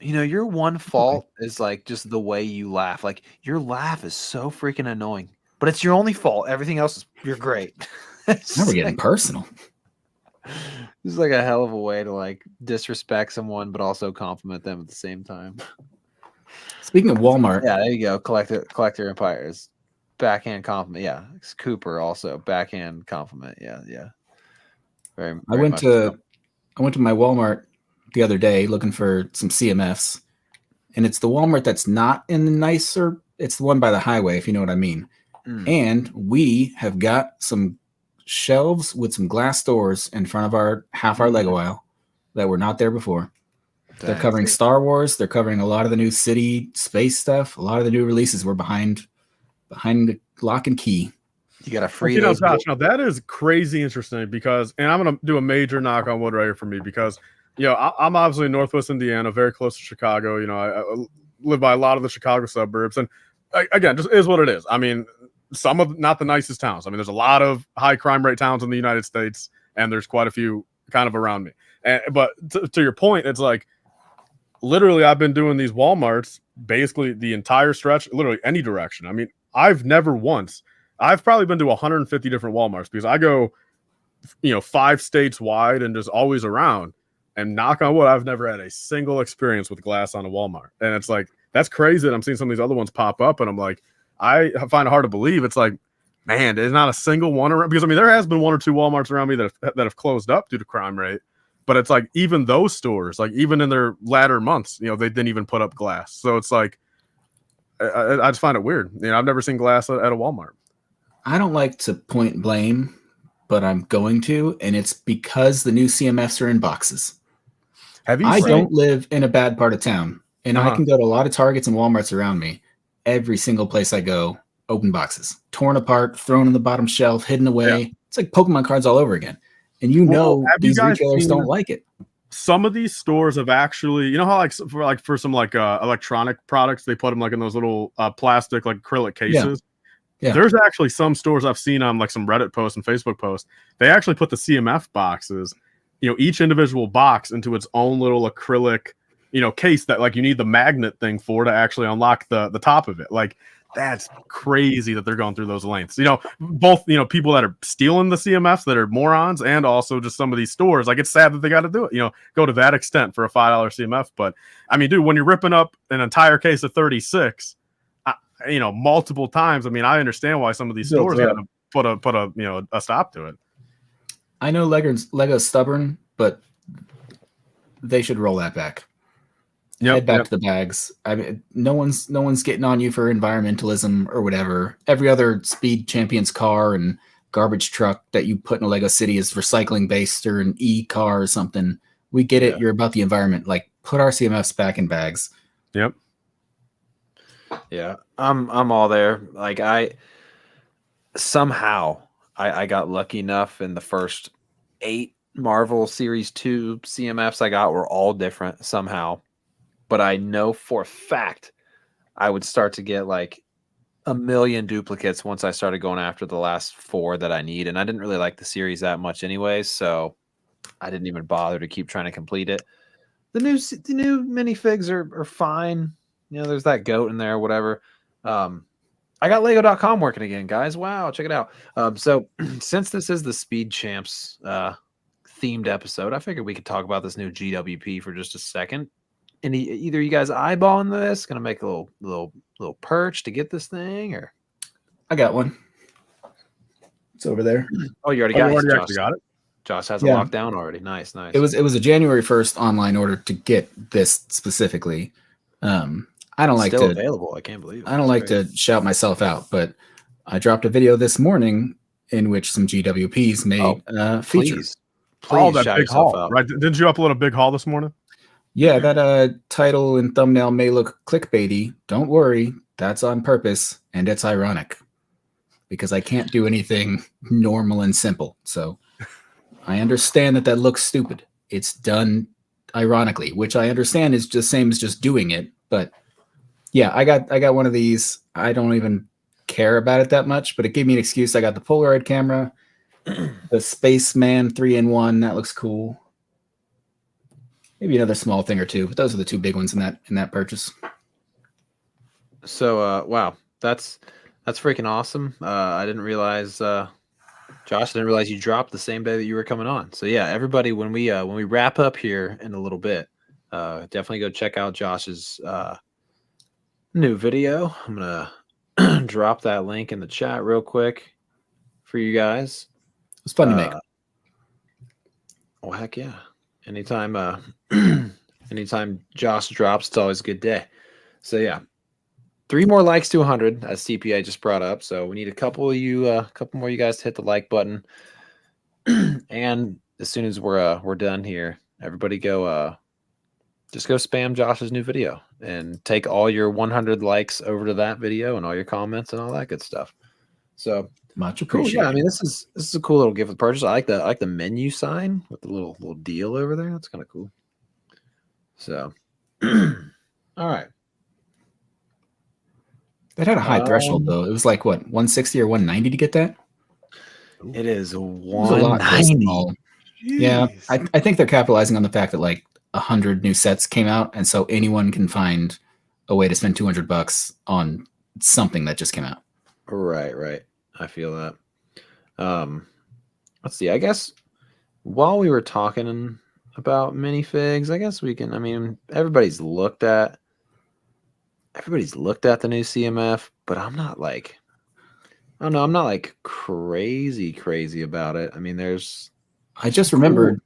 S1: Your one fault is like just the way you laugh. Like, your laugh is so freaking annoying, but it's your only fault. Everything else you're great.
S2: Now we're getting personal.
S1: This is like a hell of a way to like disrespect someone, but also compliment them at the same time.
S2: Speaking of Walmart,
S1: yeah, there you go. Collector Empires, backhand compliment. Yeah, it's Cooper also backhand compliment. Yeah. Very
S2: I went to my Walmart the other day looking for some CMFs, and it's the Walmart that's not in the nicer. It's the one by the highway, if you know what I mean. And we have got some shelves with some glass doors in front of half our Lego aisle that were not there before. They're covering Star Wars. They're covering a lot of the new city space stuff. A lot of the new releases were behind the lock and key.
S1: You got a free.
S3: Josh, now that is crazy interesting because, and I'm going to do a major knock on wood right here for me because, I'm obviously in Northwest Indiana, very close to Chicago. I live by a lot of the Chicago suburbs, and again, just is what it is. I mean, some of not the nicest towns. I mean, there's a lot of high crime rate towns in the United States, and there's quite a few kind of around me. But to your point, it's like, literally, I've been doing these Walmarts basically the entire stretch, literally any direction. I mean, I've probably been to 150 different Walmarts because I go, 5 states wide and just always around. And knock on wood, I've never had a single experience with glass on a Walmart. And it's like, that's crazy that I'm seeing some of these other ones pop up. And I'm like, I find it hard to believe. It's like, man, there's not a single one around. Because, I mean, there has been 1 or 2 Walmarts around me that have closed up due to crime rate. But it's like, even those stores, like even in their latter months, they didn't even put up glass. So it's like, I just find it weird. I've never seen glass at a Walmart.
S2: I don't like to point blame, but I'm going to, and it's because the new CMFs are in boxes. I don't live in a bad part of town, and I can go to a lot of Targets and Walmarts around me. Every single place I go, open boxes, torn apart, thrown on the bottom shelf, hidden away. Yeah. It's like Pokemon cards all over again. And these retailers don't like it.
S3: Some of these stores have actually, how for some electronic products, they put them like in those little plastic like acrylic cases. Yeah. There's actually some stores I've seen on like some Reddit posts and Facebook posts. They actually put the CMF boxes, each individual box into its own little acrylic, case that like you need the magnet thing for to actually unlock the top of it. Like that's crazy that they're going through those lengths. Both people that are stealing the CMFs that are morons, and also just some of these stores. Like it's sad that they got to do it. Go to that extent for a $5 CMF. But I mean, dude, when you're ripping up an entire case of 36. Multiple times. I mean, I understand why some of these stores got to put a stop to it.
S2: I know Lego's stubborn, but they should roll that back. Head back to the bags. I mean, no one's getting on you for environmentalism or whatever. Every other Speed Champions car and garbage truck that you put in a Lego city is recycling based or an e-car or something. We get it. You're about the environment. Like, put our CMFs back in bags.
S3: Yep.
S1: Yeah, I'm all there. Like I got lucky enough in the first 8 Marvel Series 2 CMFs I got were all different somehow. But I know for a fact I would start to get like a million duplicates once I started going after the last 4 that I need. And I didn't really like the series that much anyways, so I didn't even bother to keep trying to complete it. The new minifigs are fine. There's that goat in there, whatever. I got Lego.com working again, guys. Wow, check it out. So since this is the Speed Champs themed episode, I figured we could talk about this new GWP for just a second. And either you guys eyeballing this, gonna make a little perch to get this thing, or
S2: I got one. It's over there.
S1: Oh, you already got it.
S3: Actually got it.
S1: Josh has it locked down already. Nice.
S2: It was a January 1st online order to get this specifically. I don't like
S1: still available. I can't believe it.
S2: I don't like to shout myself out, but I dropped a video this morning in which some GWPs made features.
S3: Please that big haul, out. Right? Didn't you upload a big haul this morning?
S2: Yeah, that title and thumbnail may look clickbaity. Don't worry, that's on purpose, and it's ironic because I can't do anything normal and simple. So I understand that looks stupid. It's done ironically, which I understand is just same as just doing it, but yeah, I got one of these. I don't even care about it that much, but it gave me an excuse. I got the Polaroid camera, the Spaceman 3-in-1. That looks cool. Maybe another small thing or two, but those are the 2 big ones in that purchase.
S1: So, wow, that's freaking awesome. I didn't realize, Josh, I didn't realize you dropped the same day that you were coming on. So yeah, everybody, when we wrap up here in a little bit, definitely go check out Josh's new video. I'm gonna drop that link in the chat real quick for you guys.
S2: It's fun to make.
S1: Oh heck yeah! Anytime Josh drops, it's always a good day. So yeah, 3 more likes to 100, as CPA just brought up. So we need a couple more of you guys to hit the like button. And as soon as we're done here, everybody go just go spam Josh's new video and take all your 100 likes over to that video and all your comments and all that good stuff. So
S2: much
S1: Cool.
S2: appreciated.
S1: Yeah, I mean this is a cool little gift of purchase. I like the menu sign with the little deal over there. That's kind of cool. So all right.
S2: That had a high threshold though. It was like what, 160 or 190 to get that?
S1: It is 190.
S2: Yeah, I think they're capitalizing on the fact that like 100 new sets came out, and so anyone can find a way to spend $200 on something that just came out.
S1: Right. I feel that. Let's see. I guess while we were talking about minifigs, I guess we can. I mean, everybody's looked at the new CMF, but I'm not like, I don't know. I'm not like crazy about it. I mean,
S2: I just remembered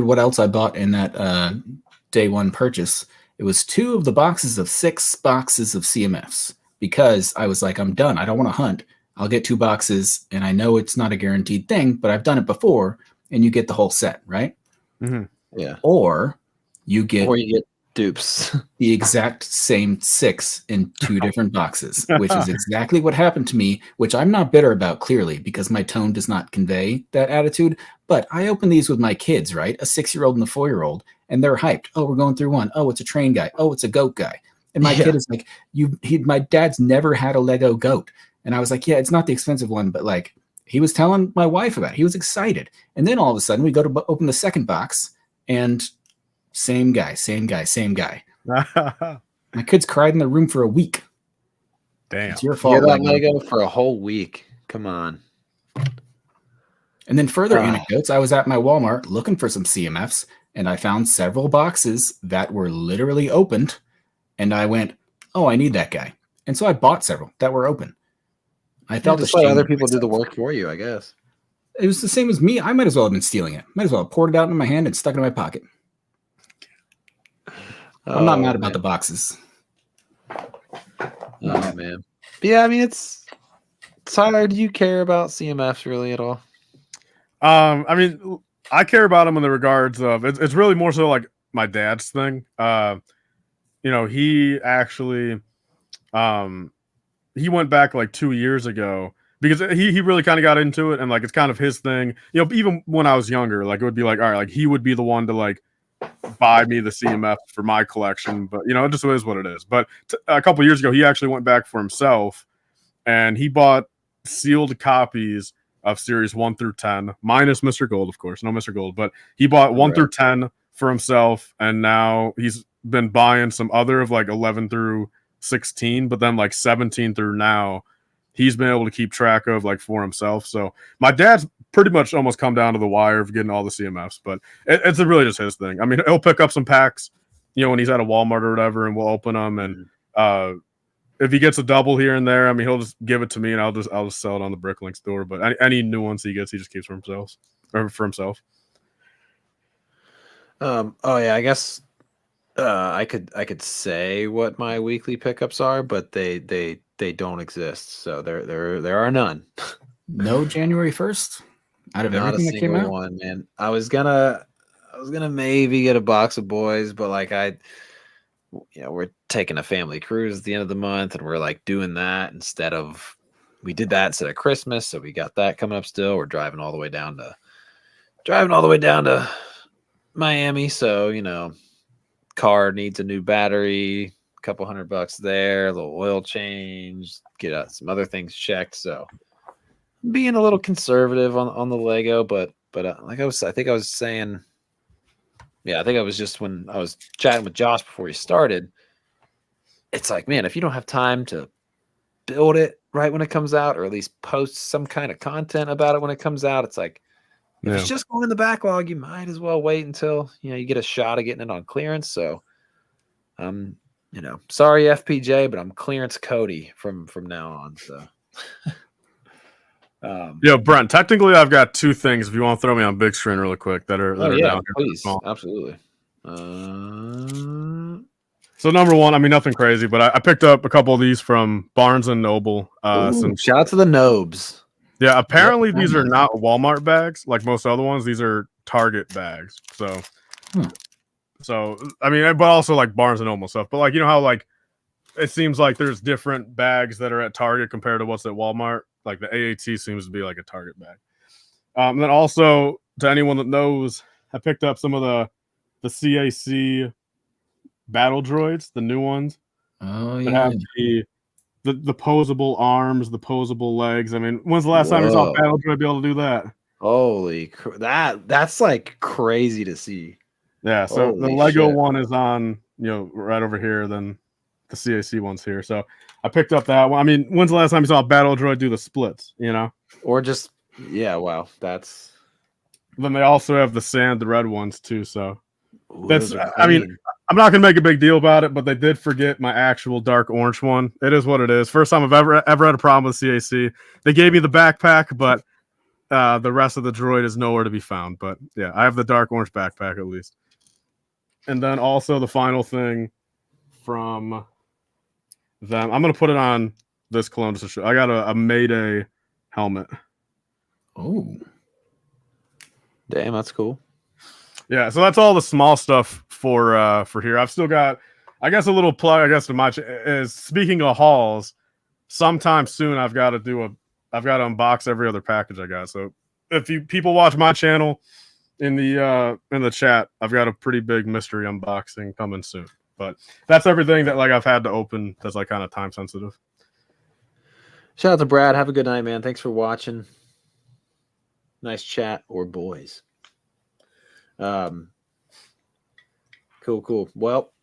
S2: what else I bought in that day one purchase. It was 2 of the boxes of 6 boxes of CMFs because I was like, I'm done. I don't want to hunt. I'll get 2 boxes, and I know it's not a guaranteed thing, but I've done it before, and you get the whole set, right?
S3: Mm-hmm.
S1: Yeah.
S2: Or you get
S1: dupes.
S2: The exact same 6 in 2 different boxes, which is exactly what happened to me, which I'm not bitter about, clearly, because my tone does not convey that attitude. But I open these with my kids, right? A 6-year-old and a 4-year-old, and they're hyped. Oh, we're going through one. Oh, it's a train guy. Oh, it's a goat guy. And my kid is like, my dad's never had a Lego goat. And I was like, yeah, it's not the expensive one, but like, he was telling my wife about it. He was excited. And then all of a sudden we go to open the second box and same guy. My kids cried in the room for a week.
S3: Damn.
S2: It's your fault.
S1: That Lego for a whole week. Come on.
S2: And then further anecdotes, I was at my Walmart looking for some CMFs, and I found several boxes that were literally opened. And I went, oh, I need that guy. And so I bought several that were open. I felt
S1: just let other people do the work for you, I guess.
S2: It was the same as me. I might as well have been stealing it. Might as well have poured it out into my hand and stuck it in my pocket. I'm not mad about the boxes.
S1: Oh, man. But yeah, I mean, it's hard. Do you care about CMFs really at all?
S3: I mean, I care about them in the regards of it's really more so like my dad's thing. You know, he actually he went back like 2 years ago because he really kind of got into it, and like it's kind of his thing. You know, even when I was younger, like it would be like, all right, like he would be the one to like buy me the CMF for my collection, but you know, it just is what it is. But a couple years ago, he actually went back for himself, and he bought sealed copies of series 1 through 10, minus Mr. Gold, of course, no Mr. Gold, but he bought 1 through 10 for himself, and now he's been buying some other of like 11 through 16, but then like 17 through now he's been able to keep track of like for himself. So my dad's pretty much almost come down to the wire of getting all the CMFs, but it's really just his thing. I mean, he'll pick up some packs, you know, when he's at a Walmart or whatever, and we'll open them, and if he gets a double here and there, I mean, he'll just give it to me, and I'll just sell it on the Bricklink store. But any new ones he gets, he just keeps for himself.
S1: Oh yeah, I guess I could say what my weekly pickups are, but they don't exist. So there are none.
S2: No January 1st out of
S1: Not
S2: everything that came out.
S1: One, man. I was gonna maybe get a box of boys, but like we're taking a family cruise at the end of the month, and we're like doing that instead of Christmas. So we got that coming up still. We're driving all the way down to Miami. So, you know, car needs a new battery, a couple $100 there, a little oil change, get out some other things checked. So being a little conservative on the Lego, but like I think I was saying, yeah, I think I was just when I was chatting with Josh before he started, it's like, man, if you don't have time to build it right when it comes out, or at least post some kind of content about it when it comes out, it's like, if it's just going in the backlog, you might as well wait until, you know, you get a shot of getting it on clearance. So, you know, sorry FPJ, but I'm clearance Cody from now on. So,
S3: yeah, Brent. Technically, I've got 2 things. If you want to throw me on big screen really quick, that are down here.
S1: Please, absolutely.
S3: So number one, I mean, nothing crazy, but I picked up a couple of these from Barnes and Noble.
S1: Shout out to the Nobes.
S3: Yeah, apparently these are not Walmart bags like most other ones. These are Target bags. So I mean, but also like Barnes and Noble stuff. But like, you know how like it seems like there's different bags that are at Target compared to what's at Walmart. Like the AAT seems to be like a Target bag. And then also, to anyone that knows, I picked up some of the CAC battle droids, the new ones.
S2: Oh
S3: that
S2: yeah.
S3: have the posable arms, the posable legs. I mean, when's the last time you saw a battle droid be able to do that?
S1: Holy that's like crazy to see.
S3: Yeah, so the Lego one is on, you know, right over here, then the CAC one's here. So I picked up that one. I mean, when's the last time you saw a battle droid do the splits, you know?
S1: Or just, yeah, wow. That's.
S3: Then they also have the red ones too. So that's, I mean, I'm not going to make a big deal about it, but they did forget my actual dark orange one. It is what it is. First time I've ever had a problem with CAC. They gave me the backpack, but the rest of the droid is nowhere to be found. But yeah, I have the dark orange backpack at least. And then also the final thing from them. I'm going to put it on this cologne to show. I got a Mayday helmet.
S2: Oh.
S1: Damn, that's cool.
S3: Yeah, so that's all the small stuff for here. I've still got, I guess, a little plug. I guess to my is speaking of hauls. Sometime soon, I've got to unbox every other package I got. So if you people watch my channel in the chat, I've got a pretty big mystery unboxing coming soon. But that's everything that like I've had to open that's like kind of time sensitive.
S1: Shout out to Brad. Have a good night, man. Thanks for watching. Nice chat, or boys. Cool. Well,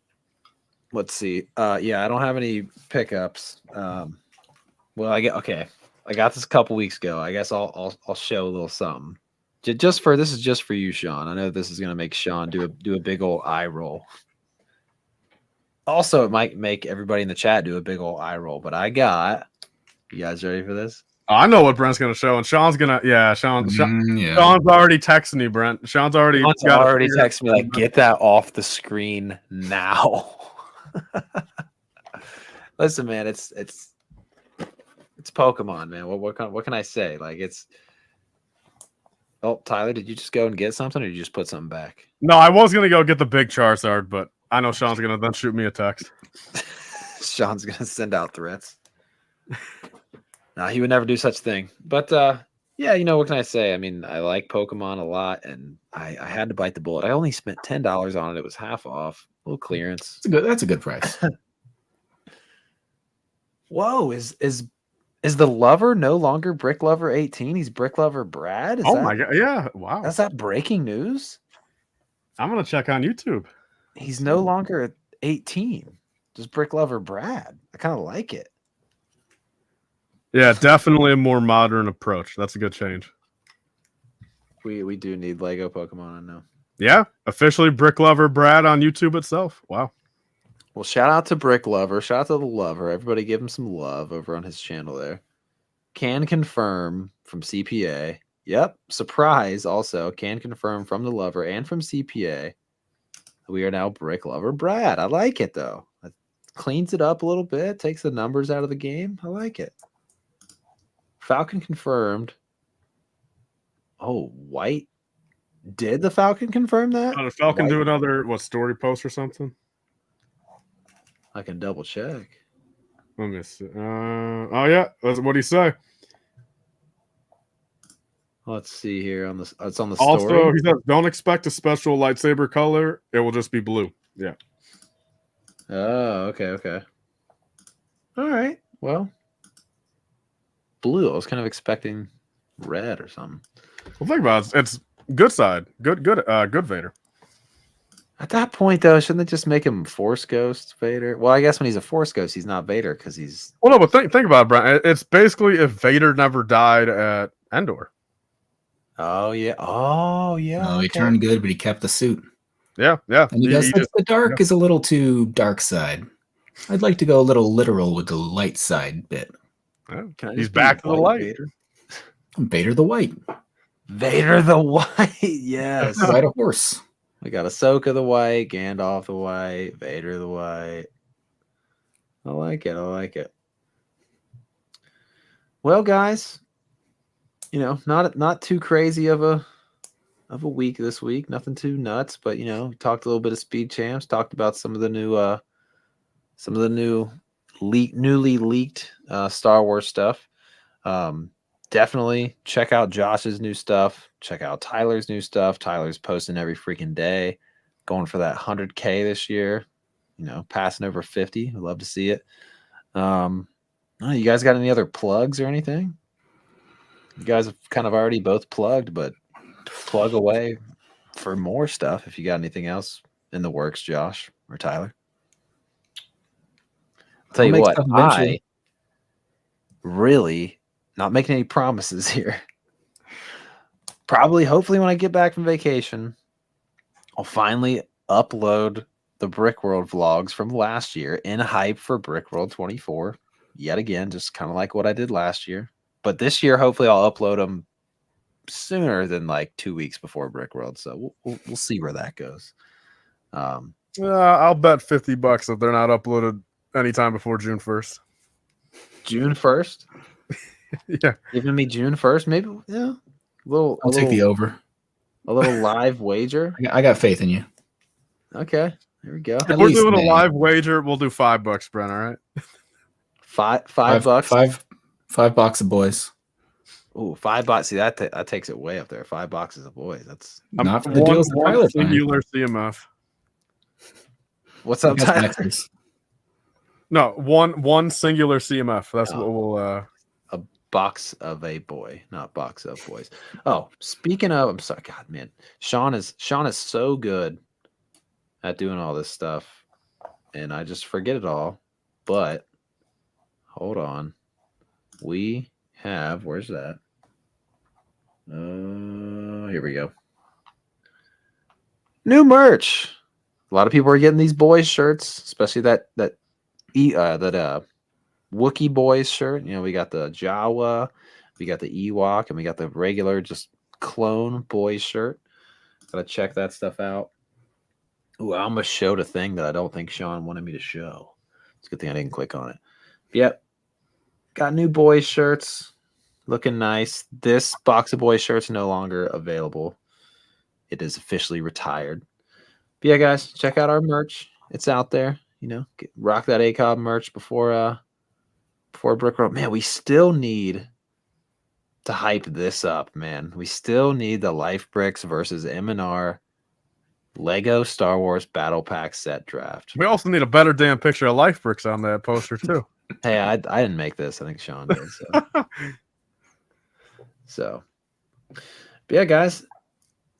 S1: let's see. Yeah, I don't have any pickups. Well, I got this a couple weeks ago. I guess I'll show a little something. This is just for you, Sean. I know this is gonna make Sean do a big old eye roll. Also, it might make everybody in the chat do a big old eye roll. But I got. You guys ready for this?
S3: I know what Brent's gonna show, and Sean's gonna. Yeah, Sean's already texting me, Brent. Sean's already
S1: texted me like, get that off the screen now. Listen, man, it's Pokemon, man. What can I say? Like it's. Oh, Tyler, did you just go and get something, or did you just put something back?
S3: No, I was gonna go get the big Charizard, but I know Sean's gonna then shoot me a text.
S1: Sean's gonna send out threats. No, he would never do such a thing. But yeah, what can I say? I mean, I like Pokemon a lot, and I had to bite the bullet. I only spent $10 on it. It was half off, a little clearance.
S2: That's a good price.
S1: Whoa, is the lover no longer Brick Lover 18? He's Brick Lover Brad?
S3: My god, yeah, wow.
S1: That's that breaking news?
S3: I'm gonna check on YouTube.
S1: He's no longer 18. Just Brick Lover Brad. I kind of like it.
S3: Yeah, definitely a more modern approach. That's a good change.
S1: We do need Lego Pokemon, I know.
S3: Yeah, officially Brick Lover Brad on YouTube itself. Wow.
S1: Well, shout out to Brick Lover. Shout out to the Lover. Everybody give him some love over on his channel there. Can confirm from CPA. Yep, surprise also. Can confirm from the Lover and from CPA. We are now Brick Lover Brad. I like it, though. It cleans it up a little bit. Takes the numbers out of the game. I like it. Falcon confirmed. Oh, White. Did the Falcon confirm that?
S3: Did Falcon do another story post or something?
S1: I can double check.
S3: Let me see. Oh yeah, that's what he say.
S1: Let's see here on this. It's on the
S3: also,
S1: story.
S3: He says, don't expect a special lightsaber color. It will just be blue. Yeah.
S1: Oh, okay. All right. Well, blue. I was kind of expecting red or something.
S3: Well, think about it. It's good side. Good Vader.
S1: At that point, though, shouldn't they just make him Force Ghost Vader? Well, I guess when he's a Force Ghost, he's not Vader because he's.
S3: Well, no, but think about it, Brian. It's basically if Vader never died at Endor.
S1: Oh yeah.
S2: No, he turned good, but he kept the suit.
S3: Yeah.
S2: And he goes, the dark is a little too dark side. I'd like to go a little literal with the light side bit.
S3: He's back to the light.
S2: Vader the White.
S1: Vader the White. Yes.
S2: Ride a horse.
S1: We got Ahsoka the White, Gandalf the White, Vader the White. I like it. Well, guys, not too crazy of a week this week. Nothing too nuts, but talked a little bit of Speed Champs. Talked about some of the newly leaked Star Wars stuff. Definitely check out Josh's new stuff. Check out Tyler's new stuff. Tyler's posting every freaking day, going for that 100K this year. Passing over 50. I'd love to see it. You guys got any other plugs or anything? You guys have kind of already both plugged, but plug away for more stuff if you got anything else in the works, Josh or Tyler. I'll tell you what, I really not making any promises here. Hopefully when I get back from vacation, I'll finally upload the Brickworld vlogs from last year in hype for Brickworld 24. Yet again, just kind of like what I did last year. But this year, hopefully I'll upload them sooner than like 2 weeks before Brickworld. So we'll see where that goes.
S3: I'll bet $50 if they're not uploaded anytime before June 1st.
S1: June 1st?
S3: Yeah.
S1: Giving me June 1st? Maybe, yeah.
S2: I'll take the over.
S1: A little live wager.
S2: I got faith in you.
S1: Okay. There we go.
S3: If we're doing a live wager, we'll do $5, Brent. All right.
S1: Five bucks.
S2: $5 of boys.
S1: Ooh, $5. See, that takes it way up there. $5 of boys. That's
S2: not for the deals the pilot
S3: singular CMF.
S1: What's up, Tyler?
S3: No, one singular CMF. That's what we'll
S1: a box of a boy, not box of boys. Oh, speaking of, I'm sorry, God, man, Sean is so good at doing all this stuff, and I just forget it all. But hold on, we have, where's that? Here we go. New merch. A lot of people are getting these boys shirts, especially that Wookiee boys shirt. You know, we got the Jawa, we got the Ewok, and we got the regular just clone boys shirt. Gotta check that stuff out. Ooh, I almost showed a thing that I don't think Sean wanted me to show. It's a good thing I didn't click on it. But yep. Got new boys shirts. Looking nice. This box of boys shirts no longer available. It is officially retired. But yeah, guys, check out our merch. It's out there. You know, rock that ACOB merch before Brick Road. Man, we still need to hype this up, man. We still need the Life Bricks versus M&R Lego Star Wars Battle Pack set draft.
S3: We also need a better damn picture of Life Bricks on that poster too.
S1: Hey, I didn't make this. I think Sean did. So, but yeah, guys,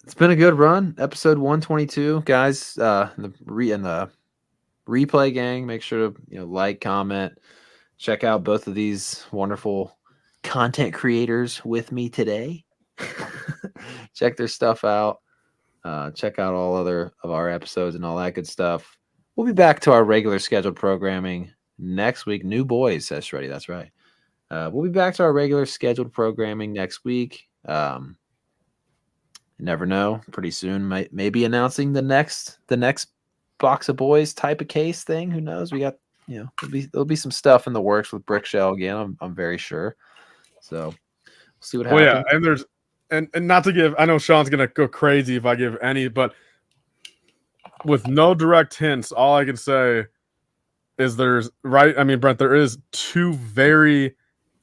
S1: it's been a good run. Episode 122, guys. In the replay gang, make sure to like, comment, check out both of these wonderful content creators with me today. Check their stuff out. Check out all other of our episodes and all that good stuff. We'll be back to our regular scheduled programming next week. New boys, that's ready. That's right. We'll be back to our regular scheduled programming next week. You never know. Pretty soon, maybe announcing the next box of boys type of case thing. Who knows? We got there'll be some stuff in the works with Brick Shell again. I'm very sure. So we'll see what happens.
S3: Well, yeah, and there's and not to give. I know Sean's gonna go crazy if I give any, but with no direct hints, all I can say is Brent, there is two very,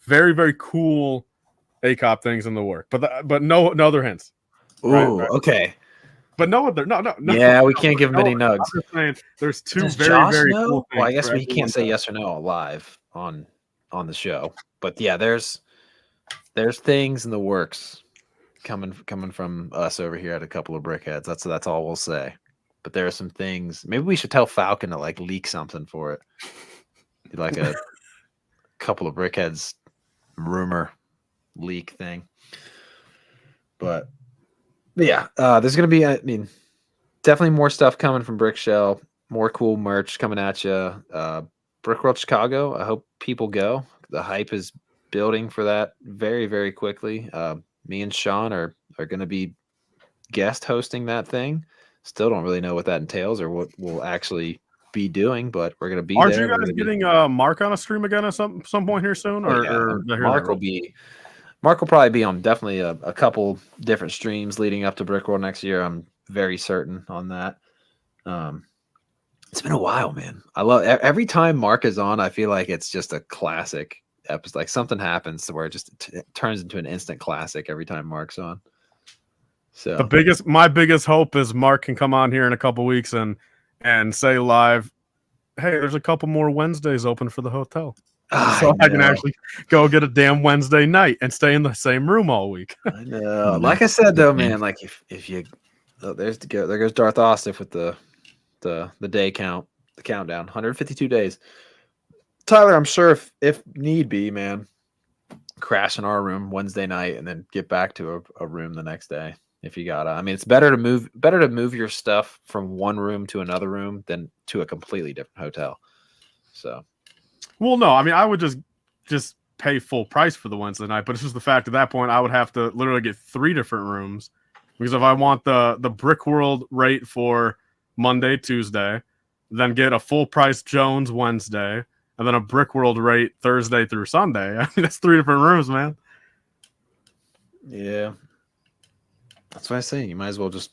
S3: very, very cool ACOP things in the work, but no other hints.
S1: Ooh, right. Okay.
S3: But no.
S1: Yeah, we can't give him any nugs.
S3: I'm just saying, there's two
S1: Does
S3: very,
S1: Josh
S3: very
S1: know?
S3: cool things.
S1: Well, I guess we can't say yes or no live on the show. But yeah, there's things in the works coming from us over here at a couple of brickheads. That's all we'll say. But there are some things. Maybe we should tell Falcon to leak something for it. Like a couple of brickheads rumor leak thing. But yeah, there's going to be, definitely more stuff coming from Brick Shell, more cool merch coming at you. Brick World Chicago, I hope people go. The hype is building for that very, very quickly. Me and Sean are going to be guest hosting that thing. Still don't really know what that entails or what we'll actually be doing, but we're going to be there.
S3: Aren't you guys getting Mark on a stream again at some point here soon?
S1: Mark will probably be on definitely a couple different streams leading up to Brickworld next year. I'm very certain on that. It's been a while, man. I love every time Mark is on. I feel like it's just a classic episode. Like something happens to where it just turns into an instant classic every time Mark's on. So
S3: my biggest hope is Mark can come on here in a couple weeks and say live, hey, there's a couple more Wednesdays open for the hotel. So I can actually go get a damn Wednesday night and stay in the same room all week.
S1: I know. Like I said though, man, like if you there goes Darth Austin with the day count, the countdown, 152 days. Tyler, I'm sure if need be, man, crash in our room Wednesday night and then get back to a room the next day if you gotta. I mean, it's better to move your stuff from one room to another room than to a completely different hotel. So,
S3: well, no, I mean, I would just pay full price for the Wednesday night, but it's just the fact at that point I would have to literally get 3 different rooms because if I want the Brick World rate for Monday, Tuesday, then get a full price Jones Wednesday, and then a Brick World rate Thursday through Sunday. I mean, that's 3 different rooms, man.
S1: Yeah. That's what I say. You might as well just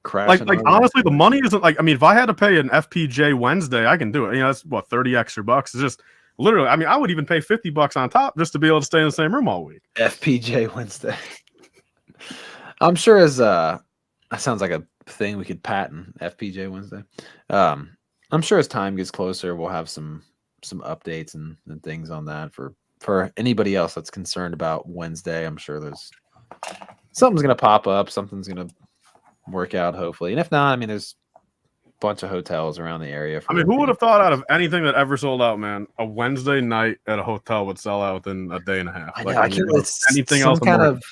S1: crashing.
S3: Like honestly, the money isn't like. I mean, if I had to pay an FPJ Wednesday, I can do it. You know, that's what 30 extra bucks. It's just literally. I mean, I would even pay $50 on top just to be able to stay in the same room all week.
S1: FPJ Wednesday. I'm sure as that sounds like a thing we could patent. FPJ Wednesday. I'm sure as time gets closer, we'll have some updates and things on that for anybody else that's concerned about Wednesday. I'm sure there's something's gonna pop up, something's gonna work out hopefully, and if not, I mean, there's a bunch of hotels around the area.
S3: I mean, who would have thought out of anything that ever sold out, man, a Wednesday night at a hotel would sell out within a day and a half?
S1: I can't, it's anything else kind of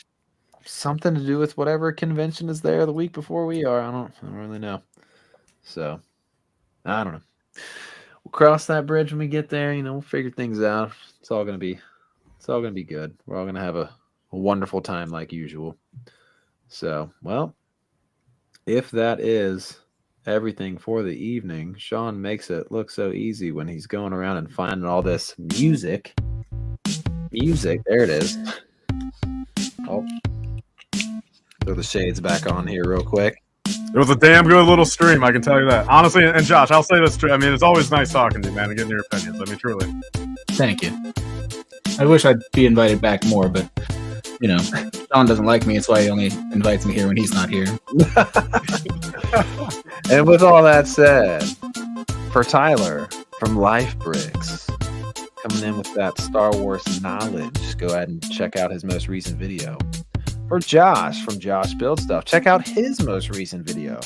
S1: something to do with whatever convention is there the week before we are. I don't really know. So I don't know. We'll cross that bridge when we get there. You know, we'll figure things out. It's all gonna be good. We're all gonna have a wonderful time like usual. So, well, if that is everything for the evening, Sean makes it look so easy when he's going around and finding all this music. There it is. Oh, throw the shades back on here real quick.
S3: It was a damn good little stream, I can tell you that. Honestly, and Josh, I'll say this. I mean, it's always nice talking to you, man, and getting your opinions. I mean, truly.
S2: Thank you. I wish I'd be invited back more, but, you know, Sean doesn't like me. It's why he only invites me here when he's not here.
S1: And with all that said, for Tyler from Life Bricks, coming in with that Star Wars knowledge, go ahead and check out his most recent video. For Josh from Josh Build Stuff, check out his most recent video.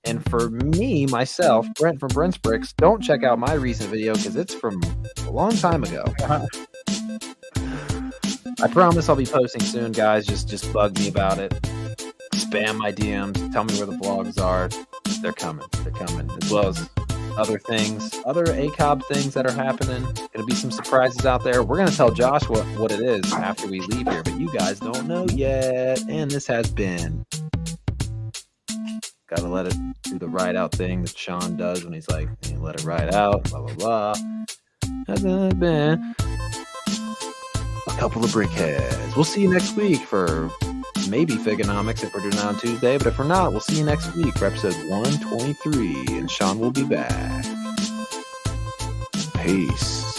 S1: And for me, myself, Brent from Brent's Bricks, don't check out my recent video because it's from a long time ago. I promise I'll be posting soon, guys. Just bug me about it. Spam my DMs. Tell me where the vlogs are. They're coming. As well as other things, other ACOB things that are happening. Gonna be some surprises out there. We're gonna tell Josh what it is after we leave here, but you guys don't know yet. And this has been, gotta let it do the ride out thing that Sean does when he's like, hey, let it ride out, blah blah blah. Hasn't been a couple of brickheads. We'll see you next week for maybe Figonomics if we're doing it on Tuesday, but if we're not, we'll see you next week for episode 123, and Sean will be back. Peace.